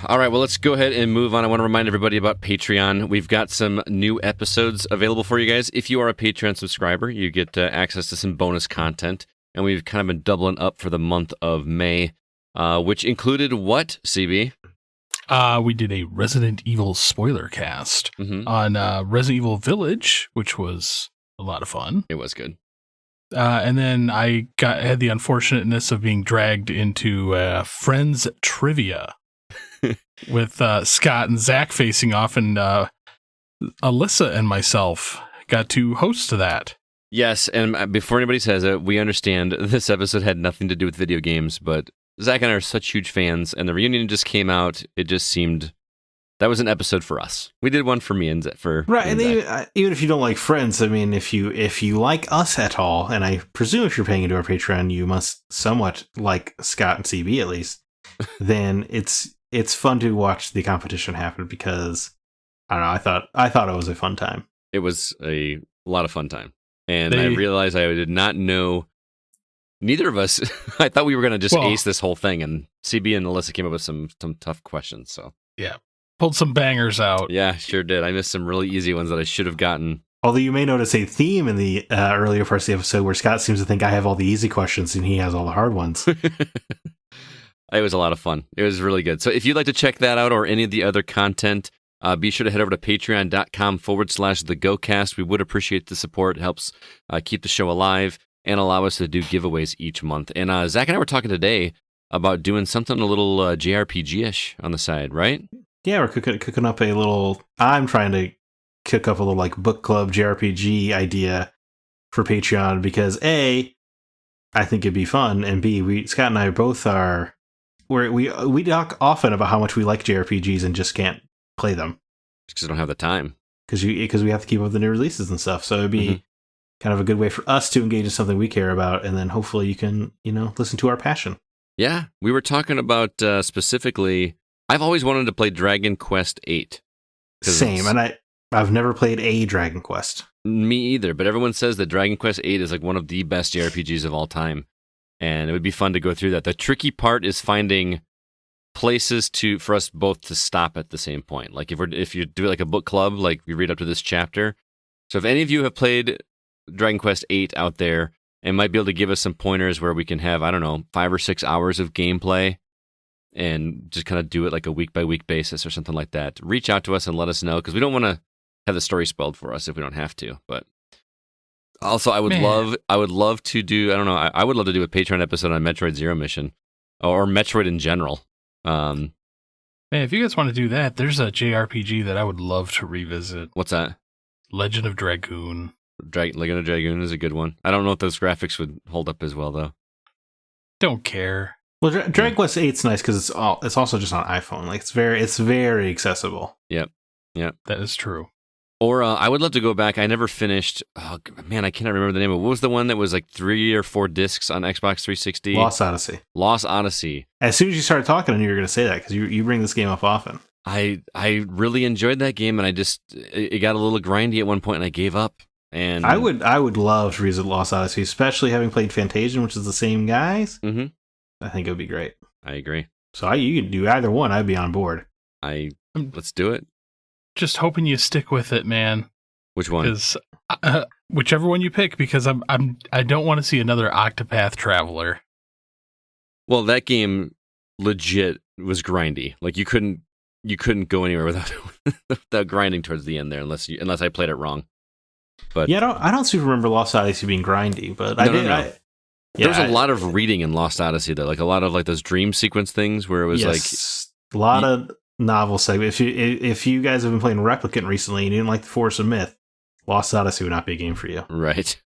All right, well, let's go ahead and move on. I want to remind everybody about Patreon. We've got some new episodes available for you guys. If you are a Patreon subscriber, you get access to some bonus content. And we've kind of been doubling up for the month of May, which included what, CB? We did a Resident Evil spoiler cast on Resident Evil Village, which was a lot of fun. It was good. And then I had the unfortunateness of being dragged into Friends Trivia with Scott and Zack facing off, and Alyssa and myself got to host that. Yes, and before anybody says it, we understand this episode had nothing to do with video games, but Zack and I are such huge fans, and the reunion just came out. It just seemed that was an episode for us. We did one for me and for right. And even if you don't like Friends, I mean, if you like us at all, and I presume if you're paying into our Patreon, you must somewhat like Scott and CB at least. Then it's fun to watch the competition happen because I don't know. I thought it was a fun time. It was a lot of fun time. And I realized I did not know, neither of us, I thought we were going to just ace this whole thing, and CB and Alyssa came up with some tough questions. So yeah, pulled some bangers out. Yeah, sure did. I missed some really easy ones that I should have gotten. Although you may notice a theme in the earlier parts of the episode where Scott seems to think I have all the easy questions and he has all the hard ones. It was a lot of fun. It was really good. So if you'd like to check that out or any of the other content, be sure to head over to patreon.com/thegocast. We would appreciate the support. It helps keep the show alive and allow us to do giveaways each month. And Zack and I were talking today about doing something a little JRPG-ish on the side, right? Yeah, we're cooking up a little... I'm trying to cook up a little like book club JRPG idea for Patreon because A, I think it'd be fun, and B, Scott and I both are... We talk often about how much we like JRPGs and just can't play them because I don't have the time. Because we have to keep up with the new releases and stuff. So it'd be kind of a good way for us to engage in something we care about, and then hopefully you can listen to our passion. Yeah, we were talking about specifically. I've always wanted to play Dragon Quest VIII. Same, and I've never played a Dragon Quest. Me either, but everyone says that Dragon Quest VIII is like one of the best JRPGs of all time, and it would be fun to go through that. The tricky part is finding places for us both to stop at the same point. Like if you do like a book club, like we read up to this chapter. So if any of you have played Dragon Quest VIII out there and might be able to give us some pointers where we can have, I don't know, 5 or 6 hours of gameplay and just kind of do it like a week by week basis or something like that, reach out to us and let us know, because we don't want to have the story spoiled for us if we don't have to. But also I would love to do, I don't know, I would love to do a Patreon episode on Metroid Zero Mission. or Metroid in general. Man, if you guys want to do that, there's a JRPG that I would love to revisit. What's that? Legend of Dragoon. Legend of Dragoon is a good one. I don't know if those graphics would hold up as well, though. Don't care. Well, Dragon Quest 8's nice because it's also just on iPhone. Like it's very accessible. Yep. That is true. Or I would love to go back. I never finished. Oh man, I cannot remember the name of it. What was the one that was like 3 or 4 discs on Xbox 360? Lost Odyssey. Lost Odyssey. As soon as you started talking, I knew you were going to say that because you bring this game up often. I really enjoyed that game, and it got a little grindy at one point, and I gave up. And I would love to revisit Lost Odyssey, especially having played Fantasian, which is the same guys. Mm-hmm. I think it would be great. I agree. So you can do either one. I'd be on board. Let's do it. Just hoping you stick with it, man. Which one? Because whichever one you pick, because I don't want to see another Octopath Traveler. Well, that game legit was grindy. Like you couldn't go anywhere without grinding towards the end there, unless I played it wrong. But yeah, I don't super remember Lost Odyssey being grindy, but no, I did. No. There was a lot of reading in Lost Odyssey, though, like a lot of like those dream sequence things where it was a lot of novel segments. If you guys have been playing Replicant recently and you didn't like the Force of Myth, Lost Odyssey would not be a game for you. Right.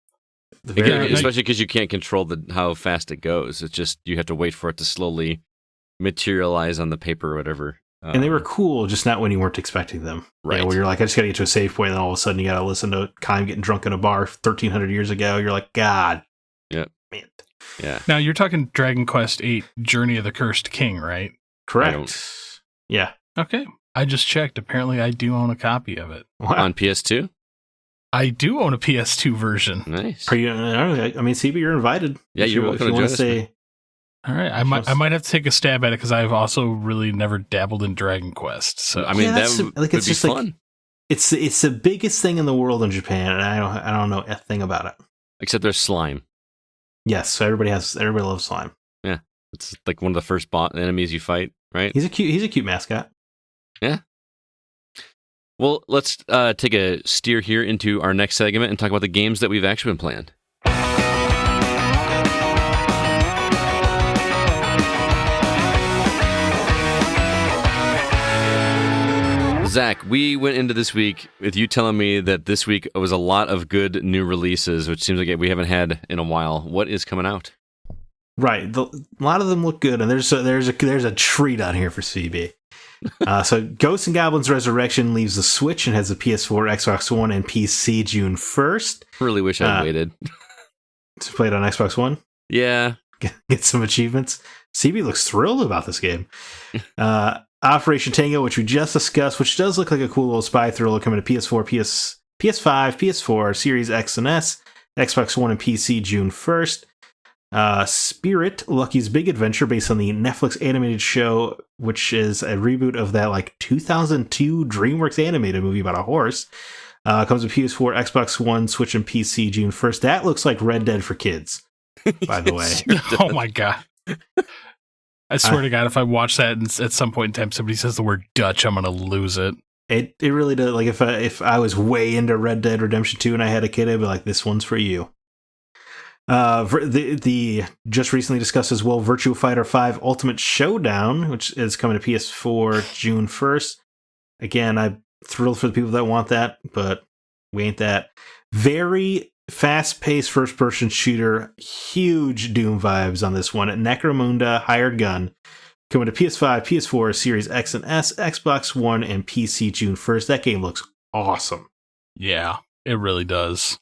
Especially because you can't control how fast it goes. It's just you have to wait for it to slowly materialize on the paper or whatever. And they were cool, just not when you weren't expecting them. Right. Where you're like, I just got to get to a save point, and then all of a sudden you got to listen to Kime getting drunk in a bar 1,300 years ago. You're like, God. Yeah. Man. Yeah. Now, you're talking Dragon Quest VIII, Journey of the Cursed King, right? Correct. Yeah. Okay. I just checked. Apparently, I do own a copy of it. Wow. On PS2? I do own a PS2 version. Nice. Are you? I mean, CB, you're invited. Yeah, you're welcome to join us. All right, I might have to take a stab at it because I've also really never dabbled in Dragon Quest. So I mean, that would be fun. Like, it's the biggest thing in the world in Japan, and I don't know a thing about it. Except there's slime. Yes, so everybody loves slime. Yeah, it's like one of the first enemies you fight, right? He's a cute mascot. Yeah. Well, let's take a steer here into our next segment and talk about the games that we've actually been playing. Zach, we went into this week with you telling me that this week was a lot of good new releases, which seems like we haven't had in a while. What is coming out? Right, a lot of them look good, and there's a treat on here for CB. So Ghosts and Goblins Resurrection leaves the Switch and has a PS4, Xbox One, and PC June 1st. Really wish I'd waited. To play it on Xbox One? Yeah. Get some achievements. CB looks thrilled about this game. Operation Tango, which we just discussed, which does look like a cool little spy thriller coming to PS4, PS5, PS4, Series X and S, Xbox One, and PC June 1st. Spirit, Lucky's Big Adventure, based on the Netflix animated show, which is a reboot of that like 2002 DreamWorks animated movie about a horse. Comes with PS4, Xbox One, Switch, and PC June 1st. That looks like Red Dead for kids, by the way. Oh my God. I swear to God, if I watch that and at some point in time somebody says the word Dutch, I'm going to lose it. It really does. Like if I was way into Red Dead Redemption 2 and I had a kid, I'd be like, this one's for you. The just recently discussed as well, Virtua Fighter 5 Ultimate Showdown, which is coming to PS4 June 1st. Again, I'm thrilled for the people that want that, but we ain't that. Very fast-paced first-person shooter, huge Doom vibes on this one. Necromunda Hired Gun, coming to PS5, PS4, Series X and S, Xbox One, and PC June 1st. That game looks awesome. Yeah, it really does.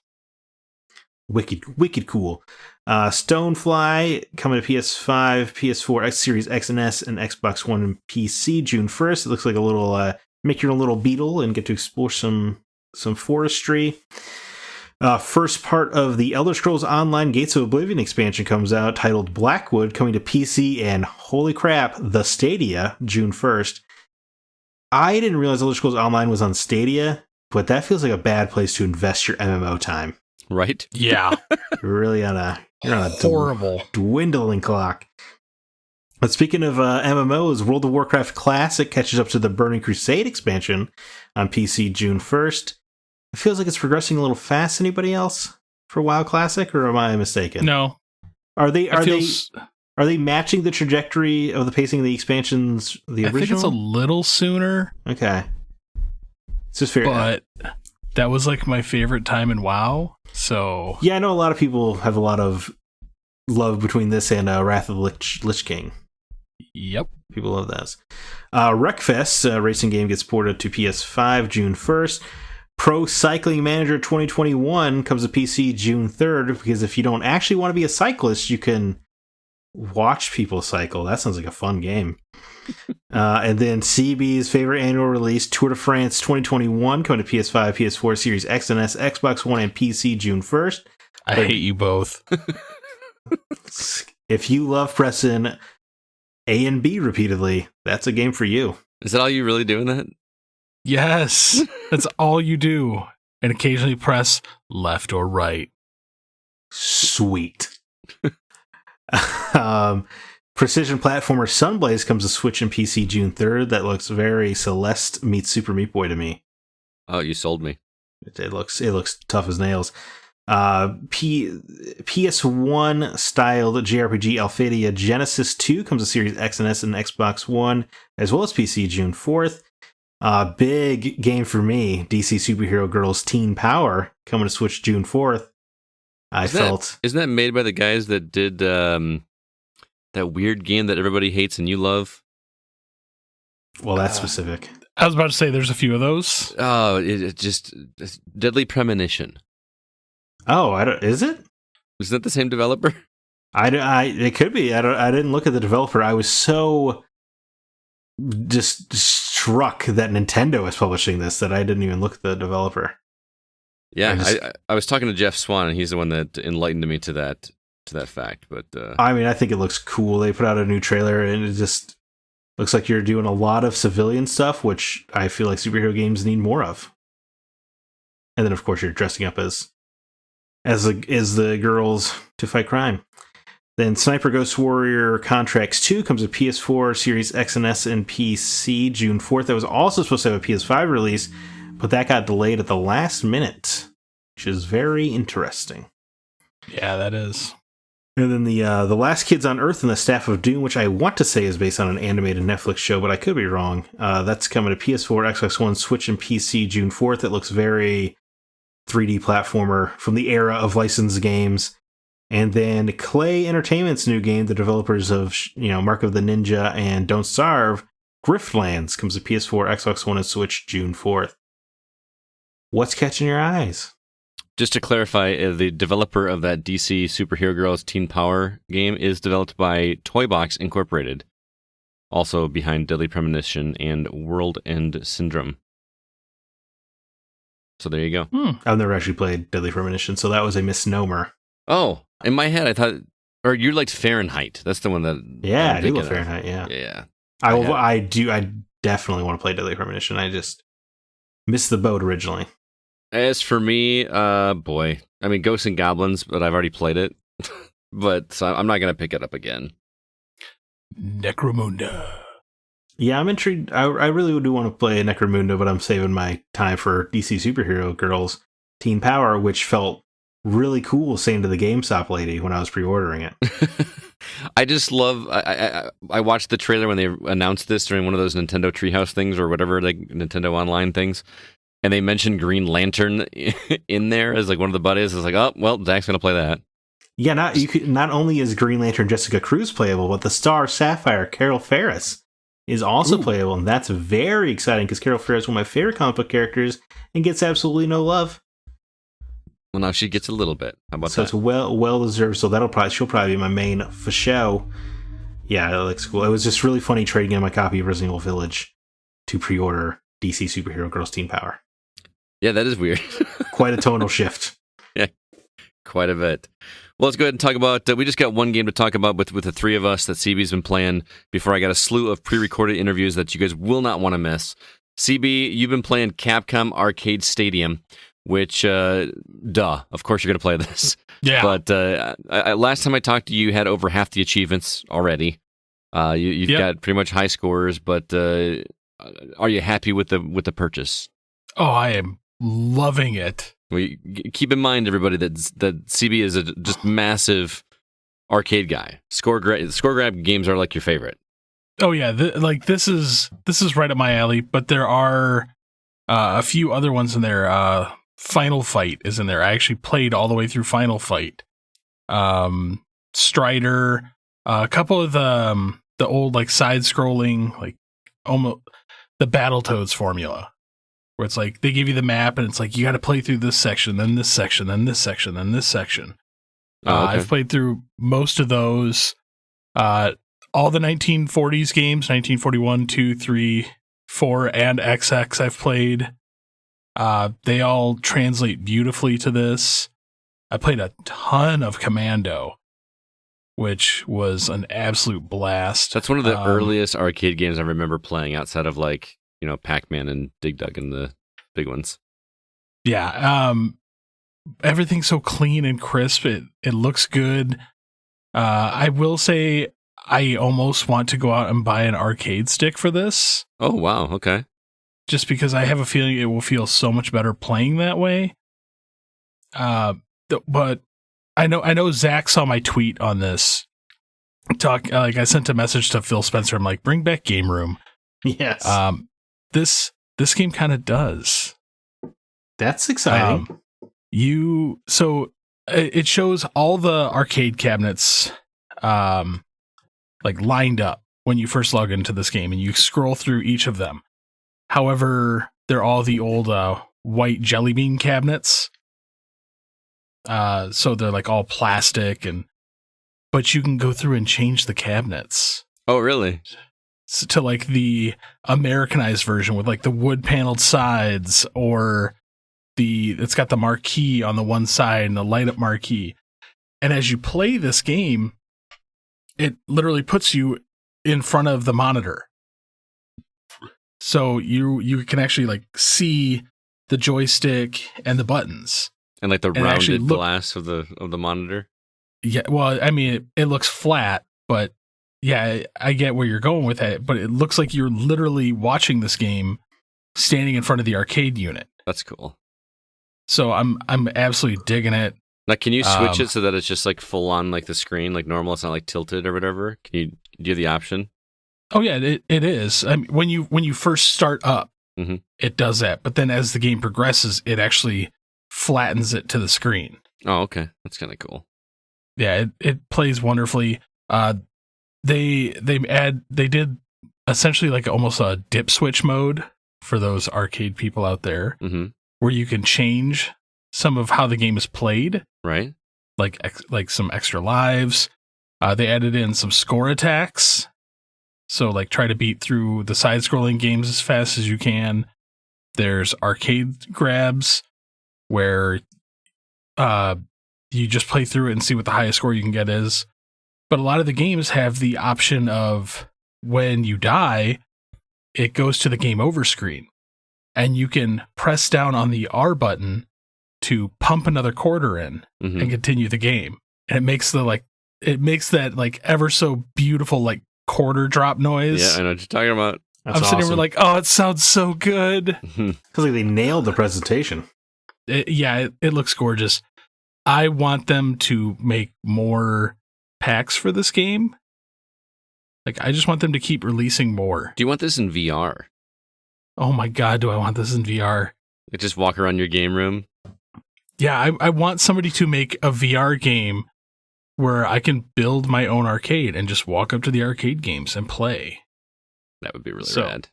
Wicked cool. Stonefly, coming to PS5, PS4, Series X and S, and Xbox One and PC June 1st. It looks like a little, make your own little beetle and get to explore some forestry. First part of the Elder Scrolls Online Gates of Oblivion expansion comes out, titled Blackwood, coming to PC and, holy crap, the Stadia, June 1st. I didn't realize Elder Scrolls Online was on Stadia, but that feels like a bad place to invest your MMO time. Right? Yeah. You're really on a horrible dwindling clock. But speaking of MMOs, World of Warcraft Classic catches up to the Burning Crusade expansion on PC June 1st. It feels like it's progressing a little fast. Anybody else for WoW Classic, or am I mistaken? No. Are they Are they matching the trajectory of the pacing of the expansions? The original? I think it's a little sooner. Okay. It's just fair. But that was like my favorite time in WoW. So yeah, I know a lot of people have a lot of love between this and Wrath of the Lich King. Yep. People love those. Wreckfest racing game gets ported to PS5 June 1st. Pro Cycling Manager 2021 comes to PC June 3rd, because if you don't actually want to be a cyclist, you can watch people cycle. That sounds like a fun game. And then CB's favorite annual release, Tour de France 2021, coming to PS5, PS4, Series X and S, Xbox One, and PC June 1st. I hate you both. If you love pressing A and B repeatedly, that's a game for you. Is that all you really do in that? Yes, that's all you do. And occasionally press left or right. Sweet. Precision platformer Sunblaze comes to Switch and PC June 3rd. That looks very Celeste meets Super Meat Boy to me. Oh, you sold me. It looks tough as nails. PS1 styled JRPG Alphadia Genesis 2 comes to Series X and S and Xbox One, as well as PC June 4th. Big game for me, DC Superhero Girls Teen Power coming to Switch June 4th. Isn't that made by the guys that did that weird game that everybody hates and you love? Well, that's specific. I was about to say there's a few of those. Oh, it's Deadly Premonition. Oh, is it? Isn't that the same developer? It could be. I didn't look at the developer. I was so just struck that Nintendo is publishing this that I didn't even look at the developer. Yeah, I was talking to Jeff Swan, and he's the one that enlightened me to that fact. But I mean, I think it looks cool. They put out a new trailer, and it just looks like you're doing a lot of civilian stuff, which I feel like superhero games need more of. And then, of course, you're dressing up as the girls to fight crime. Then Sniper Ghost Warrior Contracts 2 comes to PS4, Series X and S, and PC June 4th. That was also supposed to have a PS5 release, but that got delayed at the last minute, which is very interesting. Yeah, that is. And then the Last Kids on Earth and the Staff of Doom, which I want to say is based on an animated Netflix show, but I could be wrong. That's coming to PS4, Xbox One, Switch, and PC June 4th. It looks very 3D platformer from the era of licensed games. And then Clay Entertainment's new game, the developers of Mark of the Ninja and Don't Starve, Griftlands, comes to PS4, Xbox One, and Switch June 4th. What's catching your eyes? just to clarify, the developer of that DC Superhero Girls Teen Power game is developed by Toybox Incorporated, also behind Deadly Premonition and World End Syndrome. So there you go. I've never actually played Deadly Premonition, so that was a misnomer. Oh, in my head, I thought, or you liked Fahrenheit. That's the one that. Yeah, I do love Fahrenheit. Yeah, yeah. I definitely want to play Deadly Premonition. I just missed the boat originally. As for me, boy, I mean, Ghosts and Goblins, but I've already played it. But so I'm not going to pick it up again. Necromunda. Yeah, I'm intrigued. I really do want to play Necromunda, but I'm saving my time for DC Superhero Girls Teen Power, which felt really cool saying to the GameStop lady when I was pre-ordering it. I just love... I watched the trailer when they announced this during one of those Nintendo Treehouse things or whatever, like Nintendo Online things, and they mentioned Green Lantern in there as like one of the buddies. I was like, oh, well, Zach's going to play that. Yeah, not only is Green Lantern Jessica Cruz playable, but the Star Sapphire Carol Ferris is also playable, and that's very exciting because Carol Ferris is one of my favorite comic book characters and gets absolutely no love. Well, now she gets a little bit. How about so that? So it's well deserved. So she'll probably be my main for show. Yeah, it looks cool. It was just really funny trading in my copy of Resident Evil Village to pre-order DC Superhero Girls Teen Power. Yeah, that is weird. Quite a tonal shift. Yeah, quite a bit. Well, let's go ahead and talk about... we just got one game to talk about with the three of us that CB's been playing before I got a slew of pre-recorded interviews that you guys will not want to miss. CB, you've been playing Capcom Arcade Stadium, which, of course you're going to play this. Yeah. But last time I talked to you, you had over half the achievements already. You've got pretty much high scores, but are you happy with the purchase? Oh, I am loving it. Keep in mind, everybody, that CB is a just massive arcade guy. Score grab games are like your favorite. Oh yeah, this is right up my alley. But there are a few other ones in there. Final Fight is in there. I actually played all the way through Final Fight. Strider, a couple of the old like side scrolling, like almost the Battletoads formula, where it's like they give you the map and it's like you got to play through this section, then this section, then this section, then this section. Oh, okay. I've played through most of those. All the 1940s games, 1941, 2, 3, 4, and XX I've played. They all translate beautifully to this. I played a ton of Commando, which was an absolute blast. That's one of the earliest arcade games I remember playing outside of like, Pac-Man and Dig Dug and the big ones. Yeah. Everything's so clean and crisp. It looks good. I will say I almost want to go out and buy an arcade stick for this. Oh, wow. Okay. Just because I have a feeling it will feel so much better playing that way. But I know Zack saw my tweet on this. I sent a message to Phil Spencer. I'm like, bring back Game Room. Yes. This game kind of does. That's exciting. It shows all the arcade cabinets like lined up when you first log into this game, and you scroll through each of them. However, they're all the old white jelly bean cabinets. So they're like all plastic, but you can go through and change the cabinets. Oh, really? To like the Americanized version with like the wood paneled sides, or it's got the marquee on the one side and the light up marquee. And as you play this game, it literally puts you in front of the monitor. So you can actually like see the joystick and the buttons. And like the rounded glass of the monitor. Yeah, well, I mean, it looks flat, but yeah, I get where you're going with it. But it looks like you're literally watching this game standing in front of the arcade unit. That's cool. So I'm absolutely digging it. Like, can you switch it so that it's just like full on like the screen, like normal? It's not like tilted or whatever. Do you have the option? Oh yeah, it is. I mean, when you first start up, it does that. But then as the game progresses, it actually flattens it to the screen. Oh, okay, that's kind of cool. Yeah, it plays wonderfully. They did essentially like almost a dip switch mode for those arcade people out there, where you can change some of how the game is played. Right. Like some extra lives. They added in some score attacks. So like try to beat through the side-scrolling games as fast as you can. There's arcade grabs where you just play through it and see what the highest score you can get is. But a lot of the games have the option of when you die, it goes to the game over screen. And you can press down on the R button to pump another quarter in and continue the game. And it makes that like ever so beautiful like quarter drop noise. Yeah, I know what you're talking about. That's sitting awesome. here like, oh, it sounds so good. Because like they nailed the presentation. It looks gorgeous. I want them to make more packs for this game. Like, I just want them to keep releasing more. Do you want this in VR? Oh my God, do I want this in VR? Like just walk around your game room? Yeah, I want somebody to make a VR game where I can build my own arcade and just walk up to the arcade games and play. That would be really rad.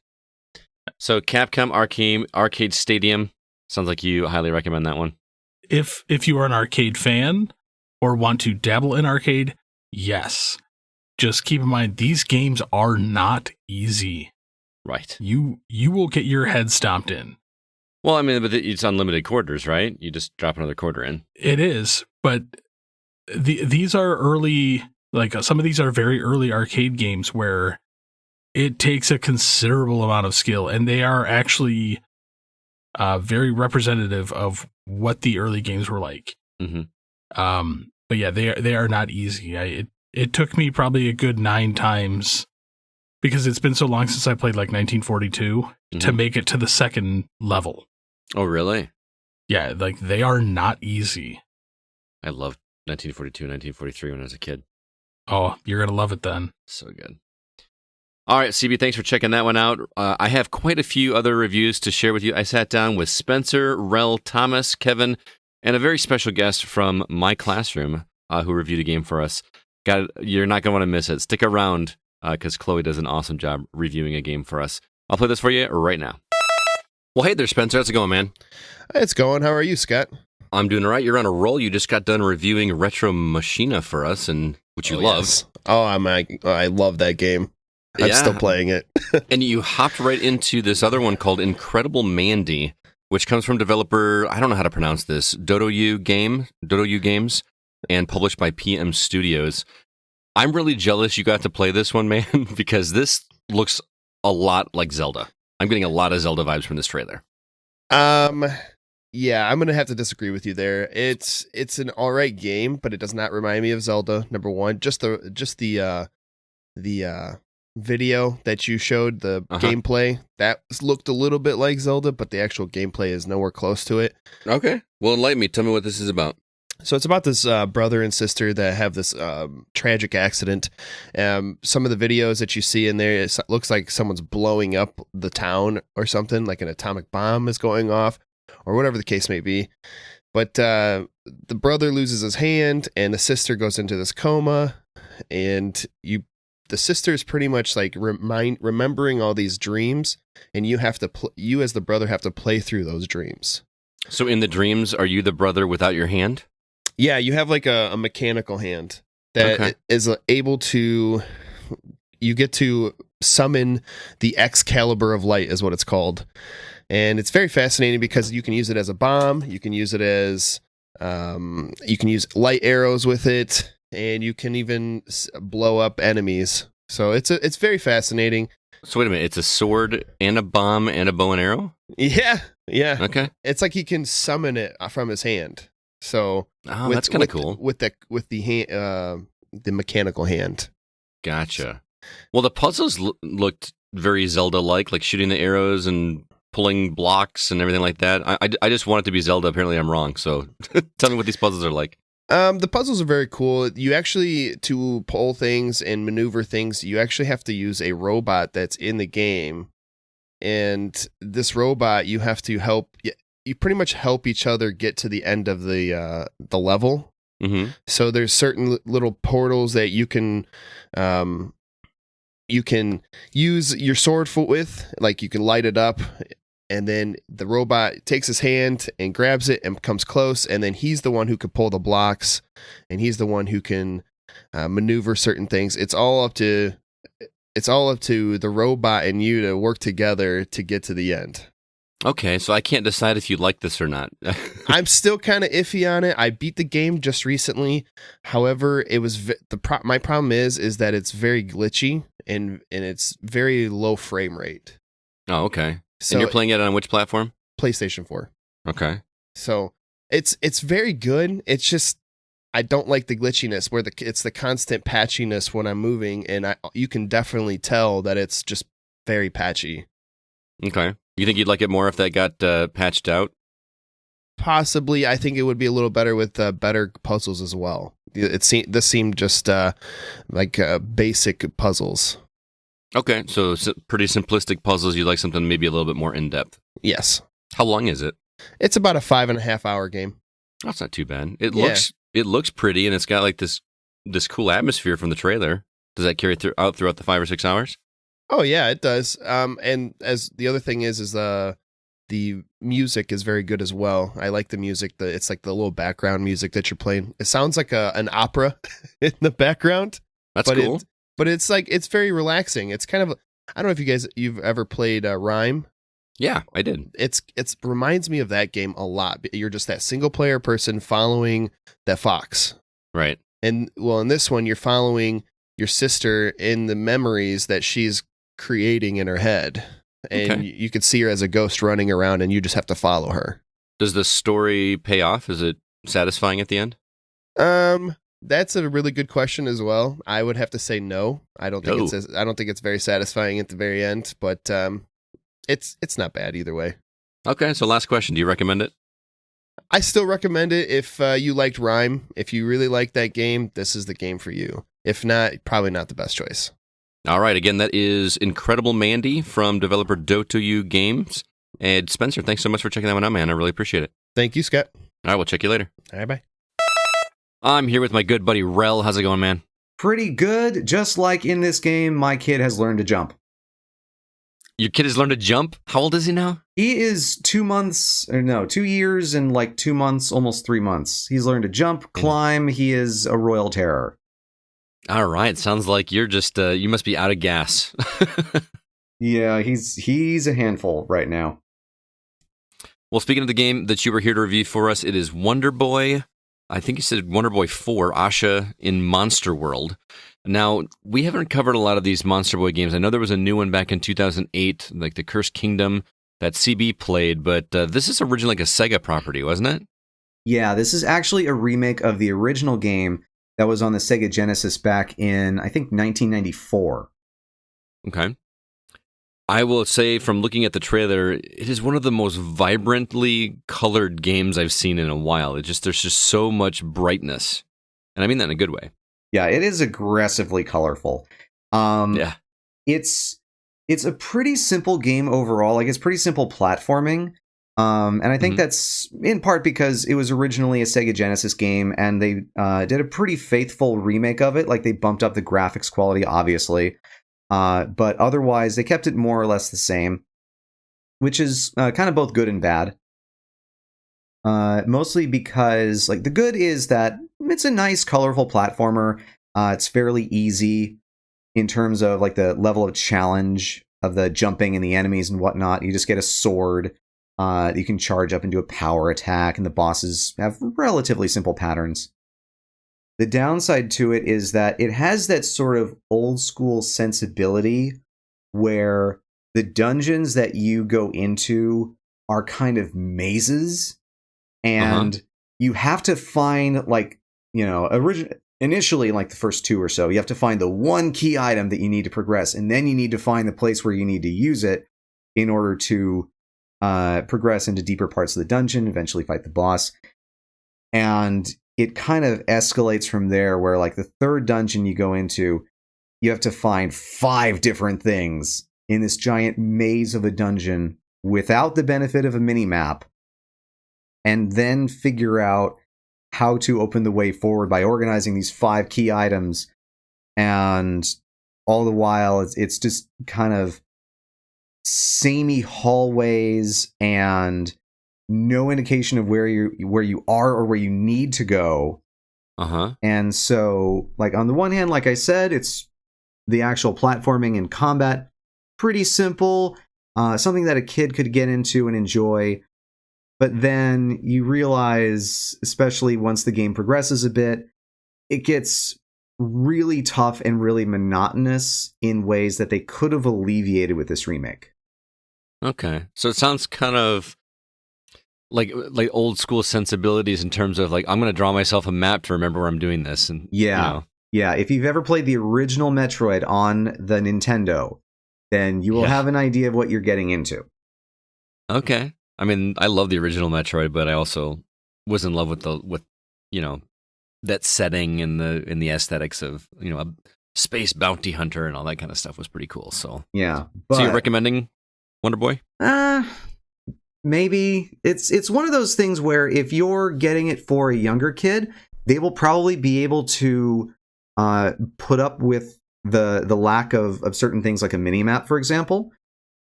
So Capcom Arcade Stadium. Sounds like you highly recommend that one. If you are an arcade fan or want to dabble in arcade, yes. Just keep in mind, these games are not easy. Right. You will get your head stomped in. Well, I mean, but it's unlimited quarters, right? You just drop another quarter in. It is, but these are early, like some of these are very early arcade games where it takes a considerable amount of skill, and they are actually very representative of what the early games were like. But yeah, they are not easy. It took me probably a good 9 times, because it's been so long since I played like 1942 to make it to the second level. Oh, really? Yeah, like they are not easy. I loved 1942, 1943 when I was a kid. Oh, you're going to love it then. So good. All right, CB, thanks for checking that one out. I have quite a few other reviews to share with you. I sat down with Spencer, Relle, Tomas, Kevin, and a very special guest from my classroom who reviewed a game for us. You're not going to want to miss it. Stick around because Chloe does an awesome job reviewing a game for us. I'll play this for you right now. Well, hey there, Spencer. How's it going, man? It's going. How are you, Scott? I'm doing all right. You're on a roll. You just got done reviewing Retro Machina for us, and which you love. Yes. Oh, I love that game. I'm still playing it. And you hopped right into this other one called Incredible Mandy, which comes from developer, I don't know how to pronounce this, Dodoyu Games, and published by PM Studios. I'm really jealous you got to play this one, man, because this looks a lot like Zelda. I'm getting a lot of Zelda vibes from this trailer. Yeah, I'm gonna have to disagree with you there. It's an all right game, but it does not remind me of Zelda. Number one, just the video that you showed, the gameplay, that looked a little bit like Zelda, but the actual gameplay is nowhere close to it. Okay, well, enlighten me. Tell me what this is about. So it's about this brother and sister that have this tragic accident. Some of the videos that you see in there, it looks like someone's blowing up the town or something, like an atomic bomb is going off, or whatever the case may be. But the brother loses his hand, and the sister goes into this coma, and the sister is pretty much like remembering all these dreams, and you have to you as the brother have to play through those dreams. So in the dreams, are you the brother without your hand? Yeah, you have like a mechanical hand that is able to. You get to summon the Excalibur of Light, is what it's called, and it's very fascinating because you can use it as a bomb. You can use it as you can use light arrows with it, and you can even blow up enemies. So it's very fascinating. So wait a minute, it's a sword and a bomb and a bow and arrow? Yeah. Okay. It's like he can summon it from his hand. So that's kind of cool. With the hand, the mechanical hand. Gotcha. Well, the puzzles looked very Zelda-like, like shooting the arrows and pulling blocks and everything like that. I just want it to be Zelda. Apparently, I'm wrong. So tell me what these puzzles are like. The puzzles are very cool. You actually, to pull things and maneuver things, you actually have to use a robot that's in the game. And this robot, you have to help. You pretty much help each other get to the end of the level. Mm-hmm. So there's certain little portals that you can use your sword with, like you can light it up, and then the robot takes his hand and grabs it and comes close, and then he's the one who can pull the blocks, and he's the one who can maneuver certain things. It's all up to the robot and you to work together to get to the end. Okay, so I can't decide if you like this or not. I'm still kind of iffy on it. I beat the game just recently. However, it was my problem is that it's very glitchy and it's very low frame rate. Oh, okay. So and you're playing it on which platform? PlayStation 4. Okay. So it's very good. It's just I don't like the glitchiness where it's the constant patchiness when I'm moving, and you can definitely tell that it's just very patchy. Okay. You think you'd like it more if that got patched out? Possibly. I think it would be a little better with better puzzles as well. This seemed just like basic puzzles. Okay, so pretty simplistic puzzles. You like something maybe a little bit more in depth. Yes. How long is it? It's about a 5.5 hour game. That's not too bad. It looks pretty, and it's got like this cool atmosphere from the trailer. Does that carry throughout the 5 or 6 hours? Oh yeah, it does. And as the other thing is the music is very good as well. I like the music. It's like the little background music that you're playing. It sounds like an opera in the background. That's cool. But it's like it's very relaxing. It's kind of I don't know if you've ever played Rime. Yeah, I did. It's reminds me of that game a lot. You're just that single player person following that fox. Right. And well, in this one, you're following your sister in the memories that she's creating in her head, and you could see her as a ghost running around, and you just have to follow her. Does the story pay off? Is it satisfying at the end? That's a really good question as well. I would have to say no. I don't think it's very satisfying at the very end, but it's not bad either way. Okay, so last question: do you recommend it? I still recommend it if you liked Rime. If you really like that game, this is the game for you. If not, probably not the best choice. All right. Again, that is Incredible Mandy from developer Dotoyu Games. And Spencer, thanks so much for checking that one out, man. I really appreciate it. Thank you, Scott. All right. We'll check you later. All right, bye. I'm here with my good buddy Relle. How's it going, man? Pretty good. Just like in this game, my kid has learned to jump. Your kid has learned to jump? How old is he now? He is 2 years and like 2 months, almost 3 months. He's learned to jump, climb. He is a royal terror. All right. Sounds like you're just, you must be out of gas. Yeah, he's a handful right now. Well, speaking of the game that you were here to review for us, it is Wonder Boy. I think you said Wonder Boy 4, Asha in Monster World. Now, we haven't covered a lot of these Monster Boy games. I know there was a new one back in 2008, like the Cursed Kingdom, that CB played, but this is originally like a Sega property, wasn't it? Yeah, this is actually a remake of the original game that was on the Sega Genesis back in, I think, 1994. Okay. I will say, from looking at the trailer, it is one of the most vibrantly colored games I've seen in a while. There's just so much brightness. And I mean that in a good way. Yeah, it is aggressively colorful. Yeah. It's a pretty simple game overall. Like, it's pretty simple platforming. And I think that's in part because it was originally a Sega Genesis game, and they did a pretty faithful remake of it. Like, they bumped up the graphics quality, obviously. But otherwise, they kept it more or less the same, which is kind of both good and bad. Mostly because, like, the good is that it's a nice, colorful platformer. It's fairly easy in terms of, like, the level of challenge of the jumping and the enemies and whatnot. You just get a sword. You can charge up into a power attack, and the bosses have relatively simple patterns. The downside to it is that it has that sort of old school sensibility where the dungeons that you go into are kind of mazes, and you have to find, like, you know, initially, like the first two or so, you have to find the one key item that you need to progress, and then you need to find the place where you need to use it in order to progress into deeper parts of the dungeon, eventually fight the boss. And it kind of escalates from there, where, like, the third dungeon you go into, you have to find 5 different things in this giant maze of a dungeon without the benefit of a mini-map, and then figure out how to open the way forward by organizing these 5 key items. And all the while, it's just kind of samey hallways and no indication of where you are or where you need to go. And so, like, on the one hand, like I said, it's the actual platforming and combat, pretty simple, something that a kid could get into and enjoy. But then you realize, especially once the game progresses a bit, it gets really tough and really monotonous in ways that they could have alleviated with this remake. Okay. So it sounds kind of like old school sensibilities in terms of, like, I'm going to draw myself a map to remember where I'm doing this. And yeah. You know. Yeah. If you've ever played the original Metroid on the Nintendo, then you will have an idea of what you're getting into. Okay. I mean, I love the original Metroid, but I also was in love with you know, that setting and the aesthetics of, you know, a space bounty hunter and all that kind of stuff was pretty cool. So yeah. So you're recommending Wonder Boy? Maybe it's one of those things where if you're getting it for a younger kid, they will probably be able to put up with the lack of certain things, like a mini map, for example,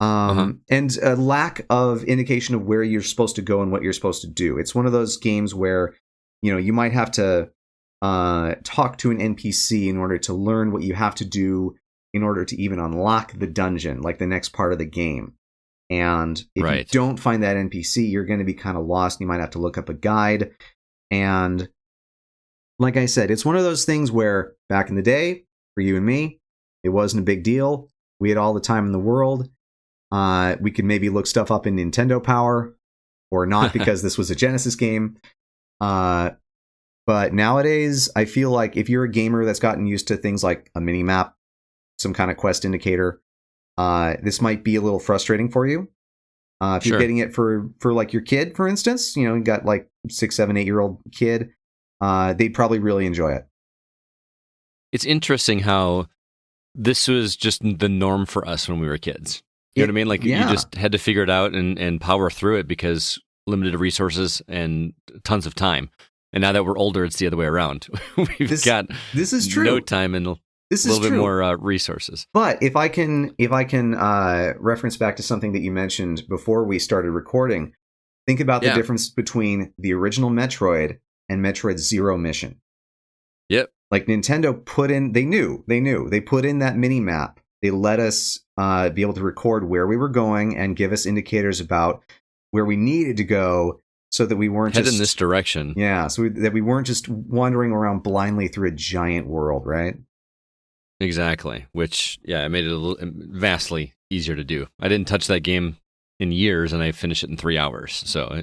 and a lack of indication of where you're supposed to go and what you're supposed to do. It's one of those games where, you know, you might have to talk to an NPC in order to learn what you have to do in order to even unlock the dungeon, like the next part of the game. And if you don't find that NPC, you're going to be kind of lost. You might have to look up a guide. And like I said, it's one of those things where back in the day, for you and me, it wasn't a big deal. We had all the time in the world. We could maybe look stuff up in Nintendo Power or not, because this was a Genesis game. But nowadays, I feel like if you're a gamer that's gotten used to things like a mini map, some kind of quest indicator, this might be a little frustrating for you. If you're getting it for like your kid, for instance, you know, you got like 6, 7, 8-year-old kid, they'd probably really enjoy it. it's interesting how this was just the norm for us when we were kids. You know what I mean? Like you just had to figure it out and power through it because limited resources and tons of time. And now that we're older, it's the other way around. We've got this is true. No time and a little bit more resources. But if I can reference back to something that you mentioned before we started recording, think about the difference between the original Metroid and Metroid Zero Mission. Yep. Like Nintendo they put in that mini map. They let us be able to record where we were going and give us indicators about where we needed to go so that we weren't head in this direction. Yeah, so that we weren't just wandering around blindly through a giant world, right? Exactly. Which, it made it vastly easier to do. I didn't touch that game in years, and I finished it in 3 hours. So,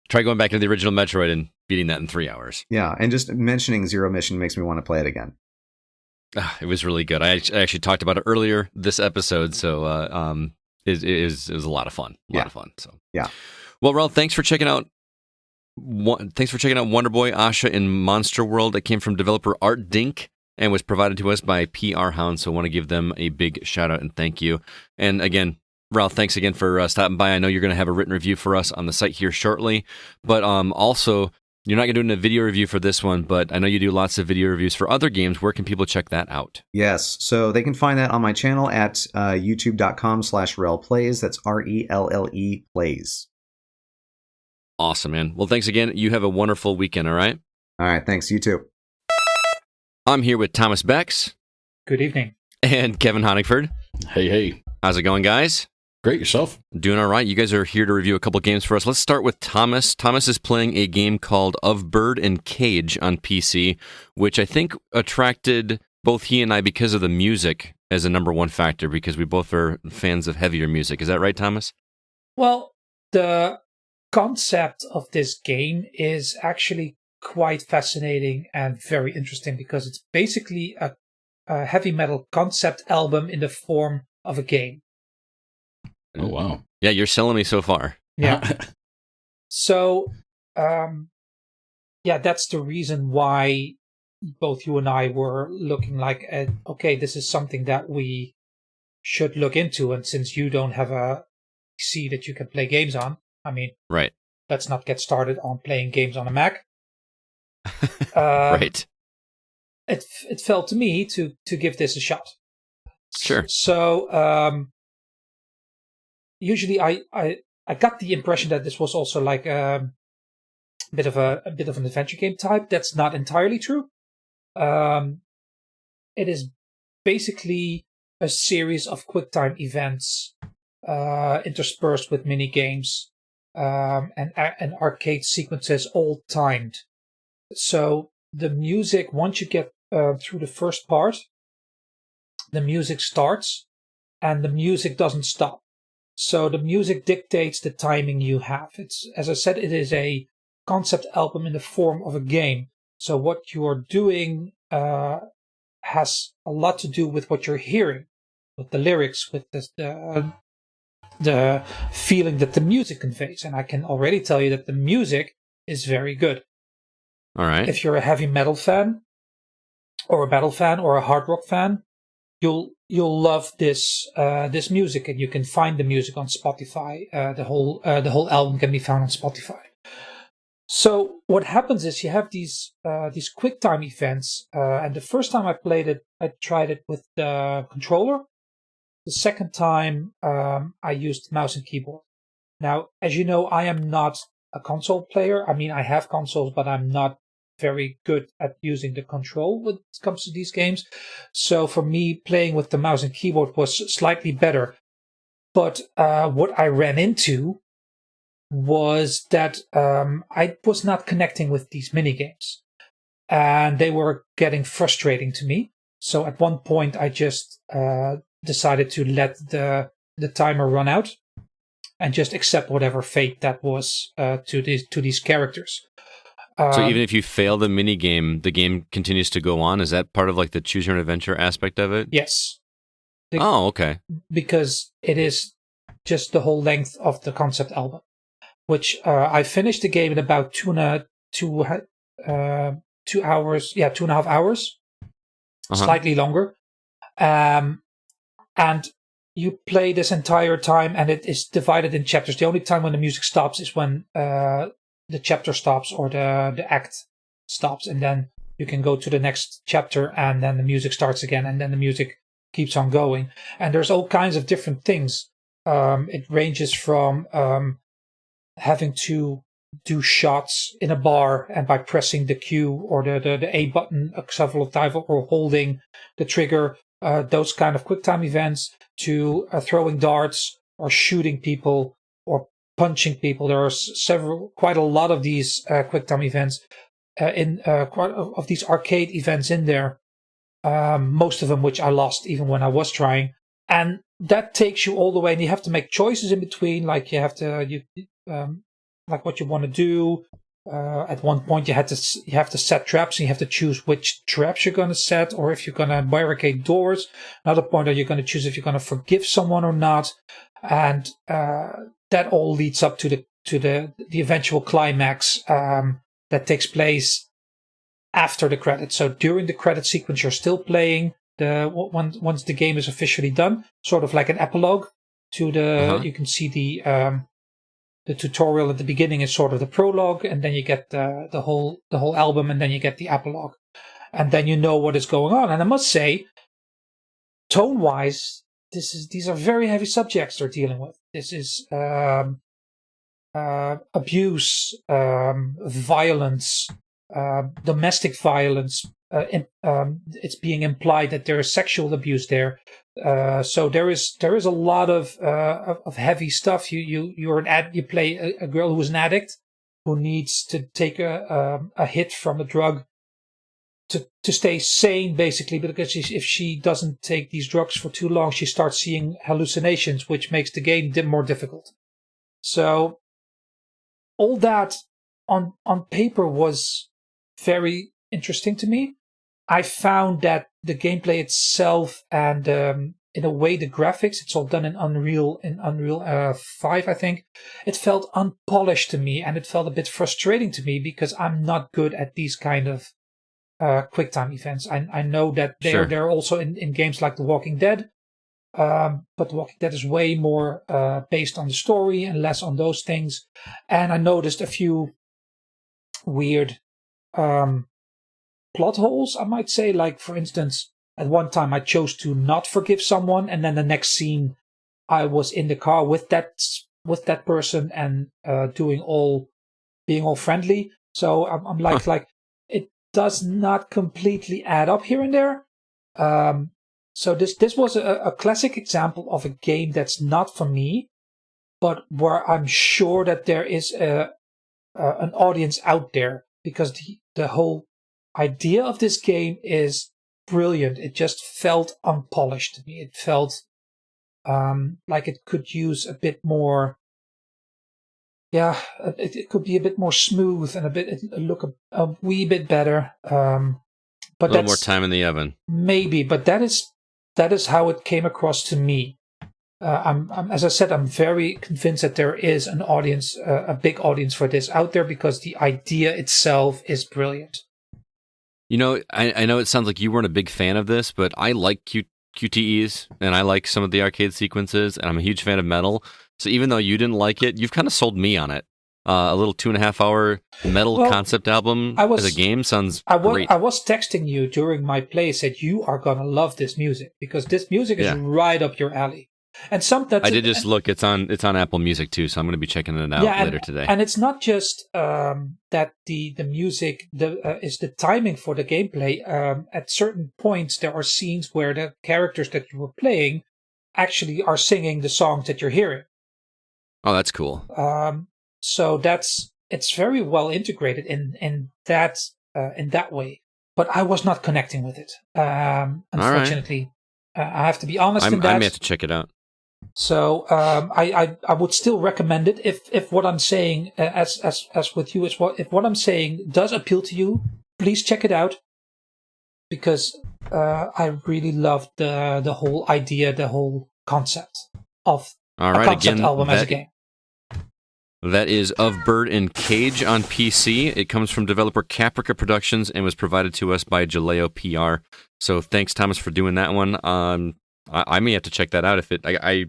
try going back to the original Metroid and beating that in 3 hours. Yeah, and just mentioning Zero Mission makes me want to play it again. It was really good. I actually talked about it earlier this episode, so it was a lot of fun. A lot of fun. So yeah. Well, Relle, thanks for checking out Wonder Boy Asha in Monster World. It came from developer Art Dink and was provided to us by PR Hound. So I want to give them a big shout out and thank you. And again, Relle, thanks again for stopping by. I know you're going to have a written review for us on the site here shortly, but also you're not going to do a video review for this one, but I know you do lots of video reviews for other games. Where can people check that out? Yes, so they can find that on my channel at youtube.com/RellePlays. That's RELLE Plays. Awesome, man. Well, thanks again. You have a wonderful weekend, all right? All right, thanks. You too. I'm here with Thomas Becks. Good evening. And Kevin Honigford. Hey. How's it going, guys? Great, yourself? Doing all right. You guys are here to review a couple games for us. Let's start with Thomas. Thomas is playing a game called Of Bird and Cage on PC, which I think attracted both he and I because of the music as a number one factor, because we both are fans of heavier music. Is that right, Thomas? Well, the concept of this game is actually quite fascinating and very interesting because it's basically a heavy metal concept album in the form of a game. Oh, wow. Yeah, you're selling me so far. Yeah. So, that's the reason why both you and I were looking like, okay, this is something that we should look into. And since you don't have a PC that you can play games on, I mean, right. Let's not get started on playing games on a Mac. Right. It fell to me to give this a shot. Sure. So, usually I got the impression that this was also like a bit of an adventure game type. That's not entirely true. It is basically a series of QuickTime events interspersed with mini games and arcade sequences, all timed. So the music, once you get through the first part, the music starts and the music doesn't stop. So the music dictates the timing you have. It's, as I said, it is a concept album in the form of a game. So what you're doing has a lot to do with what you're hearing, with the lyrics, with the feeling that the music conveys. And I can already tell you that the music is very good. All right. If you're a heavy metal fan, or a metal fan, or a hard rock fan, you'll love this music, and you can find the music on Spotify. The whole album can be found on Spotify. So what happens is you have these QuickTime events, and the first time I played it, I tried it with the controller. The second time, I used mouse and keyboard. Now, as you know, I am not a console player. I mean, I have consoles, but I'm not very good at using the control when it comes to these games. So for me, playing with the mouse and keyboard was slightly better. But what I ran into was that I was not connecting with these minigames. And they were getting frustrating to me. So at one point, I just decided to let the timer run out and just accept whatever fate that was to these characters. So even if you fail the mini game, the game continues to go on? Is that part of like the choose your own adventure aspect of it? Yes. Okay. Because it is just the whole length of the concept album, which I finished the game in about 2 hours, 2.5 hours, slightly longer. And you play this entire time, and it is divided in chapters. The only time when the music stops is when the chapter stops or the act stops, and then you can go to the next chapter, and then the music starts again, and then the music keeps on going. And there's all kinds of different things. It ranges from having to do shots in a bar, and by pressing the Q or the A button several times, or holding the trigger, those kind of quick time events, to throwing darts or shooting people or punching people. There are quite a lot of these quick time events in quite of these arcade events in there. Most of them which I lost even when I was trying, and that takes you all the way. And you have to make choices in between, like you have to like what you want to do. At one point, you have to set traps, and you have to choose which traps you're going to set, or if you're going to barricade doors. Another point, are you going to choose if you're going to forgive someone or not, and that all leads up to the eventual climax that takes place after the credits. So during the credit sequence, you're still playing once the game is officially done, sort of like an epilogue to the. You can see the tutorial at the beginning is sort of the prologue, and then you get the whole album, and then you get the epilogue, and then you know what is going on. And I must say, tone-wise, these are very heavy subjects they're dealing with. This is abuse, violence, domestic violence. It's being implied that there is sexual abuse there. So there is a lot of heavy stuff. You play a girl who is an addict, who needs to take a hit from a drug to stay sane, basically, because if she doesn't take these drugs for too long, she starts seeing hallucinations, which makes the game more difficult. So all that on paper was very interesting to me. I found that the gameplay itself, and in a way the graphics, it's all done in Unreal 5, I think. It felt unpolished to me, and it felt a bit frustrating to me, because I'm not good at these kind of quick time events. I know that they're also in games like The Walking Dead, but The Walking Dead is way more based on the story and less on those things. And I noticed a few weird plot holes, I might say. Like, for instance, at one time I chose to not forgive someone, and then the next scene I was in the car with that person and being all friendly. So I'm like it does not completely add up here and there. So this was a classic example of a game that's not for me, but where I'm sure that there is an audience out there, because the whole idea of this game is brilliant. It just felt unpolished to me. It felt like it could use a bit more. Yeah, it could be a bit more smooth and look a wee bit better. But a little more time in the oven, maybe. But that is how it came across to me. I'm as I said, I'm very convinced that there is an audience, a big audience for this out there, because the idea itself is brilliant. You know, I know it sounds like you weren't a big fan of this, but I like QTEs, and I like some of the arcade sequences, and I'm a huge fan of Metal. So even though you didn't like it, you've kind of sold me on it. A little 2.5 hour Metal concept album as a game sounds great. I was texting you during my play, said you are going to love this music, because this music is right up your alley. And I did just look. It's on Apple Music too, so I'm going to be checking it out later today. And it's not just that the music is the timing for the gameplay. At certain points, there are scenes where the characters that you were playing actually are singing the songs that you're hearing. Oh, that's cool. So it's very well integrated in that way. But I was not connecting with it. Unfortunately, I have to be honest in that. I may have to check it out. So I would still recommend it if what I'm saying, as with you, if what I'm saying does appeal to you, please check it out, because I really loved the whole idea, the whole concept of a concept album as a game. That is Of Bird and Cage on PC. It comes from developer Caprica Productions and was provided to us by Jaleo PR. So thanks, Thomas, for doing that one. I may have to check that out if I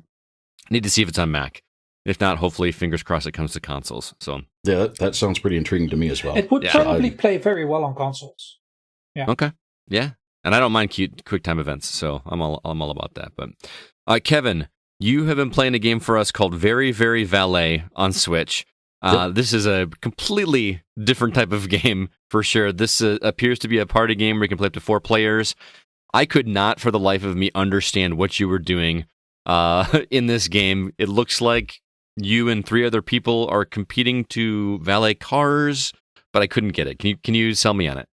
need to see if it's on Mac. If not, hopefully, fingers crossed, it comes to consoles. So Yeah, that sounds pretty intriguing to me as well. It would Yeah. probably play very well on consoles. Okay, yeah, and I don't mind cute QuickTime events, so I'm all about that. But Kevin, you have been playing a game for us called Very Very Valet on Switch. This is a completely different type of game for sure. This appears to be a party game where you can play up to 4 players. I could not, for the life of me, understand what you were doing in this game. It looks like you and 3 other people are competing to valet cars, but I couldn't get it. Can you sell me on it?